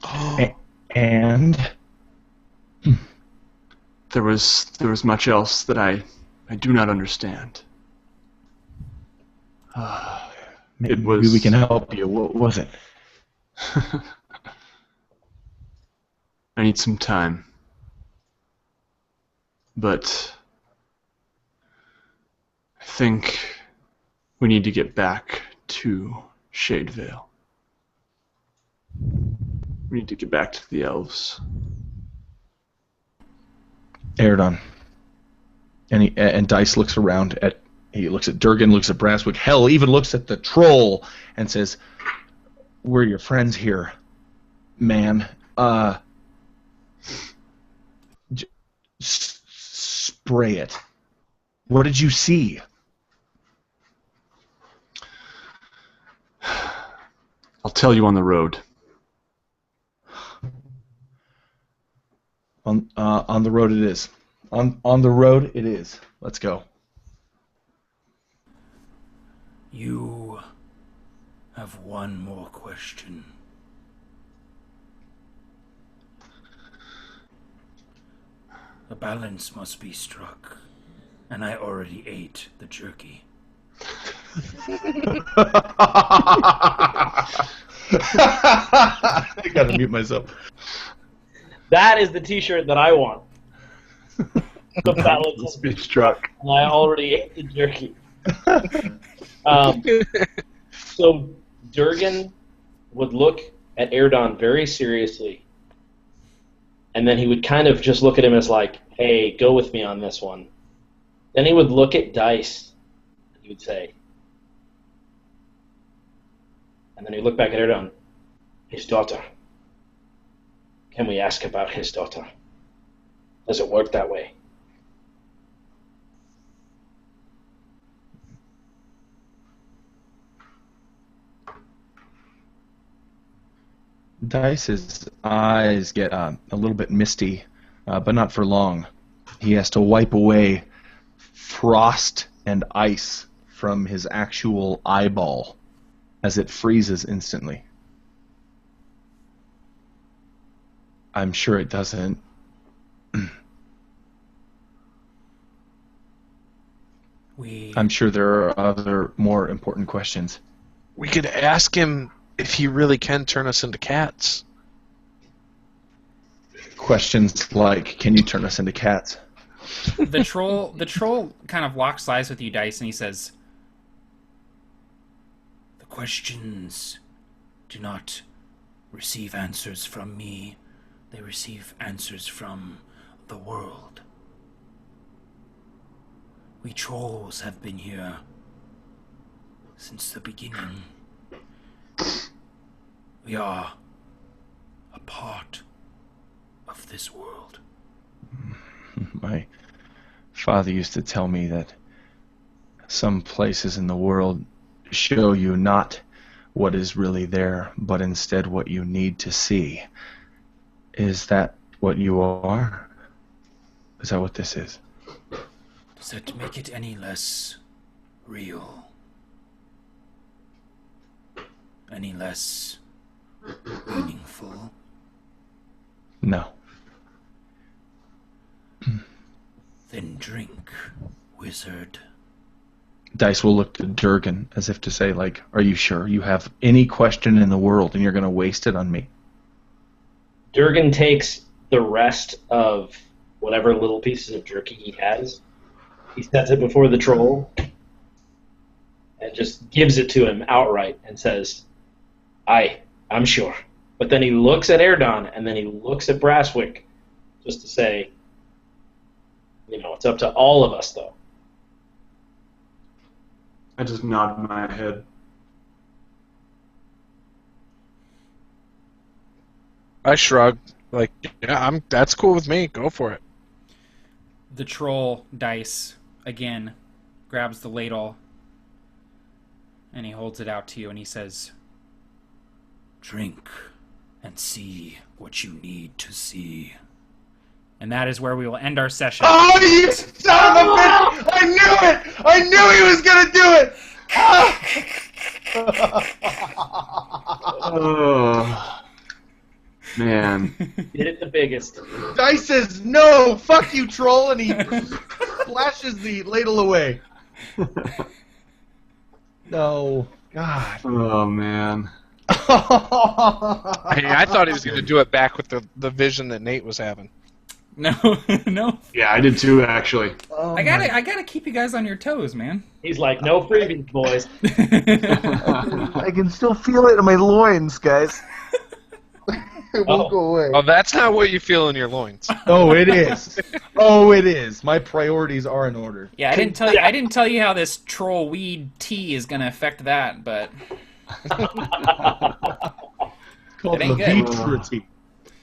Oh. And There was much else that I do not understand. maybe It was. we can help you. What was it? I need some time. But I think we need to get back to Shade Vale. We need to get back to the elves. Aerdon, And Dice looks around at. He looks at Durgan, looks at Brasswick, hell, even looks at the troll, and says, "We're your friends here, man. Spray it. What did you see?" I'll tell you on the road. On the road it is. On the road it is. Let's go. You have one more question. A balance must be struck, and I already ate the jerky. I gotta mute myself. That is the T-shirt that I want. The balance Let's be struck. and I already ate the jerky. So Durgan would look at Aerdon very seriously, and then he would kind of just look at him as like, "Hey, go with me on this one." Then he would look at Dice, and he would say, and then he'd look back at Aerdon, "His daughter. Can we ask about his daughter? Does it work that way?" Dice's eyes get a little bit misty, but not for long. He has to wipe away frost and ice from his actual eyeball as it freezes instantly. I'm sure it doesn't. I'm sure there are other more important questions. We could ask him if he really can turn us into cats. Questions like, can you turn us into cats? The troll kind of locks eyes with you, Dice, and he says, The questions do not receive answers from me. They receive answers from the world. We trolls have been here since the beginning. We are a part of this world. My father used to tell me that some places in the world show you not what is really there, but instead what you need to see. Is that what you are? Is that what this is? Does that make it any less real? Any less meaningful? No. Then drink, wizard. Dice will look to Durgan as if to say, like, are you sure you have any question in the world and you're going to waste it on me? Durgan takes the rest of whatever little pieces of jerky he has. He sets it before the troll and just gives it to him outright and says, I'm sure. But then he looks at Aerdon and then he looks at Brasswick just to say, it's up to all of us, though. I just nod my head. I shrug, like, yeah, that's cool with me. Go for it. the troll, Dice, again, grabs the ladle, and he holds it out to you, and he says, Drink and see what you need to see. And that is where we will end our session. Oh, you son of a bitch! I knew it! I knew he was gonna do it! Oh, man. Did it the biggest. Dice says, no, fuck you, troll, and he flashes the ladle away. No. God. Oh, man. I thought he was going to do it back with the vision that Nate was having. No, no. Yeah, I did too, actually. Oh I gotta keep you guys on your toes, man. He's like, no freebies, boys. I can still feel it in my loins, guys. It won't go away. Oh, that's not what you feel in your loins. Oh, it is. Oh, it is. My priorities are in order. Yeah, I didn't tell you how this troll weed tea is gonna affect that, but Called It ain't the good. Vitrity.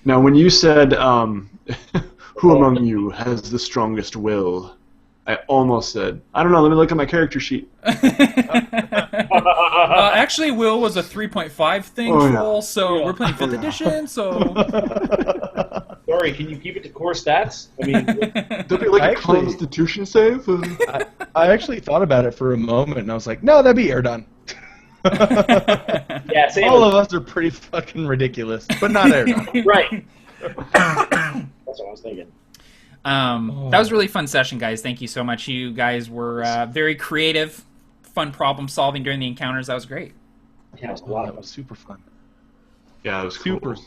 Now, when you said, "Who among you has the strongest will?" I almost said, "I don't know. Let me look at my character sheet." actually, Will was a 3.5 thing Oh, yeah. troll, so we're playing 5th edition. So Sorry, can you keep it to core stats? I mean, Don't be like a Actually- Constitution save. I actually thought about it for a moment, and I was like, no, that'd be Aerdon. yeah, same. All of us are pretty fucking ridiculous, but not Aerdon. Right. That's what I was thinking. That was a really fun session, guys. Thank you so much. You guys were very creative, fun problem solving during the encounters. That was great. Yeah, it was a Wow, lot that of was super fun. Yeah, it was cool. Super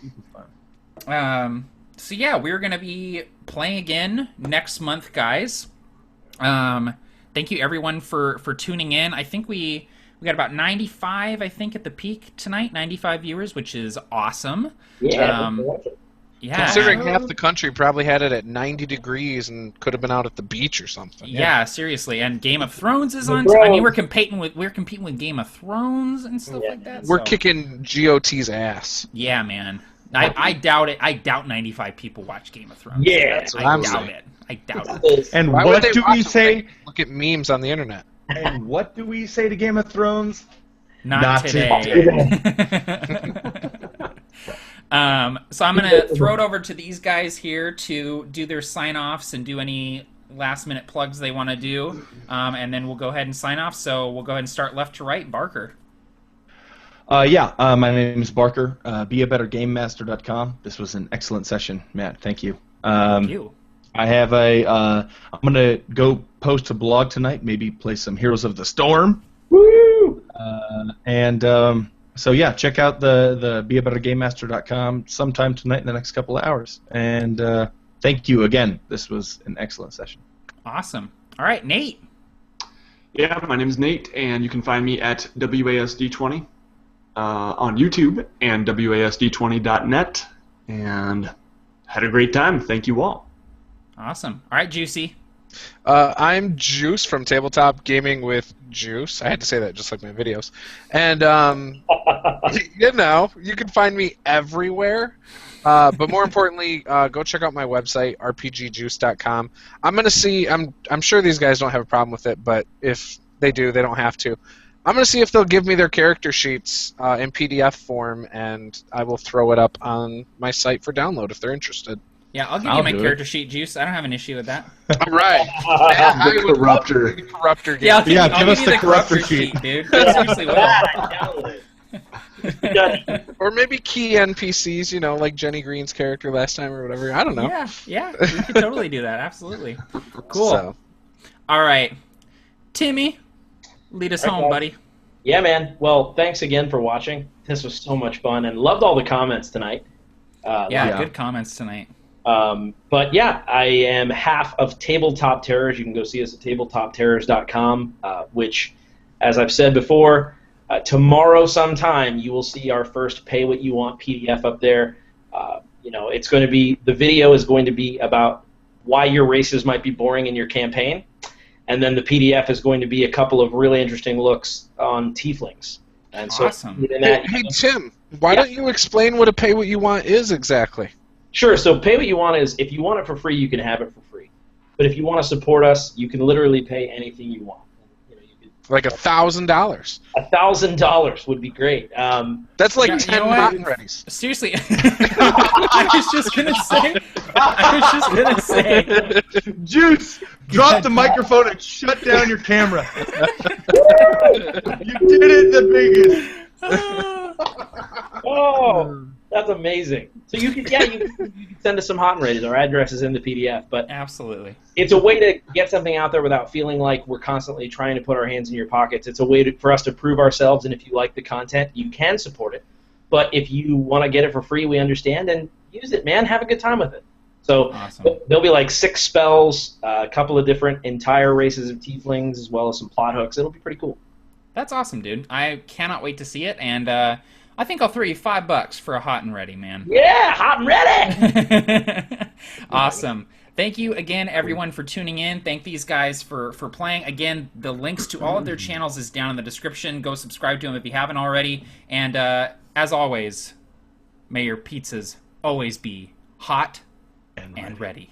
fun. So yeah, we're gonna be playing again next month, guys. Thank you everyone for tuning in. I think we got about 95, I think, at the peak tonight. 95 viewers, which is awesome. Yeah. Yeah. Considering half the country probably had it at 90 degrees and could have been out at the beach or something. Yeah, seriously. And Game of Thrones is on. Thrones. I mean, we're competing with Game of Thrones and stuff like that. We're so. kicking GOT's ass. Yeah, man. I doubt it. I doubt 95 people watch Game of Thrones. Yeah. That's what I I'm doubt saying. it. I doubt it. And Why would what they do watch we it say? when they look at memes on the internet. And what do we say to Game of Thrones? Not today. So I'm gonna throw it over to these guys here to do their sign-offs and do any last-minute plugs they want to do, and then we'll go ahead and sign off. So we'll go ahead and start left to right. Barker. My name is Barker. Beabettergamemaster.com. This was an excellent session, Matt. Thank you. Thank you. I have I'm gonna go post a blog tonight. Maybe play some Heroes of the Storm. Woo! So yeah, check out the beabettergamemaster.com sometime tonight in the next couple of hours. And thank you again. This was an excellent session. Awesome. All right, Nate. Yeah, my name is Nate, and you can find me at WASD20 on YouTube and WASD20.net. And had a great time. Thank you all. Awesome. All right, Juicy. I'm Juice from Tabletop Gaming with Juice. I had to say that just like my videos. And, you can find me everywhere. But more importantly, go check out my website, rpgjuice.com. I'm sure these guys don't have a problem with it, but if they do, they don't have to. I'm going to see if they'll give me their character sheets in PDF form, and I will throw it up on my site for download if they're interested. Yeah, I'll give I'll you my do it. character sheet, Juice. I don't have an issue with that. All right. The Corruptor. Corruptor game. Yeah, I'll Yeah, I'll give us you the corruptor sheet. dude. That's seriously what Or maybe key NPCs, like Jenny Green's character last time or whatever. I don't know. Yeah, we could totally do that. Absolutely. Cool. So, All right. Timmy, lead us home, Okay. buddy. Yeah, man. Well, thanks again for watching. This was so much fun, and loved all the comments tonight. Yeah, good comments tonight. But yeah, I am half of Tabletop Terrors. You can go see us at tabletopterrors.com, which, as I've said before, tomorrow sometime you will see our first Pay What You Want PDF up there. It's going to be, the video is going to be about why your races might be boring in your campaign, and then the PDF is going to be a couple of really interesting looks on tieflings. And so, Awesome. in that, hey Tim, why don't you explain what a Pay What You Want is exactly? Sure. So Pay What You Want is, if you want it for free, you can have it for free. But if you want to support us, you can literally pay anything you want. Like $1,000. $1,000 would be great. That's like Yeah, 10 what? Mountain Readies. Seriously, I was just gonna say. Juice, drop the microphone and shut down your camera. You did it the biggest. Oh, that's amazing. So you can send us some hot and readies. Our address is in the PDF, but Absolutely. it's a way to get something out there without feeling like we're constantly trying to put our hands in your pockets. It's a way for us to prove ourselves, and if you like the content, you can support it. But if you want to get it for free, we understand, and use it, man. Have a good time with it. So Awesome. there'll be like 6 spells, a couple of different entire races of tieflings, as well as some plot hooks. It'll be pretty cool. That's awesome, dude. I cannot wait to see it, and I think I'll throw you $5 for a hot and ready, man. Yeah, hot and ready. Awesome. Thank you again, everyone, for tuning in. Thank these guys for playing. Again, the links to all of their channels is down in the description. Go subscribe to them if you haven't already. And as always, may your pizzas always be hot and ready.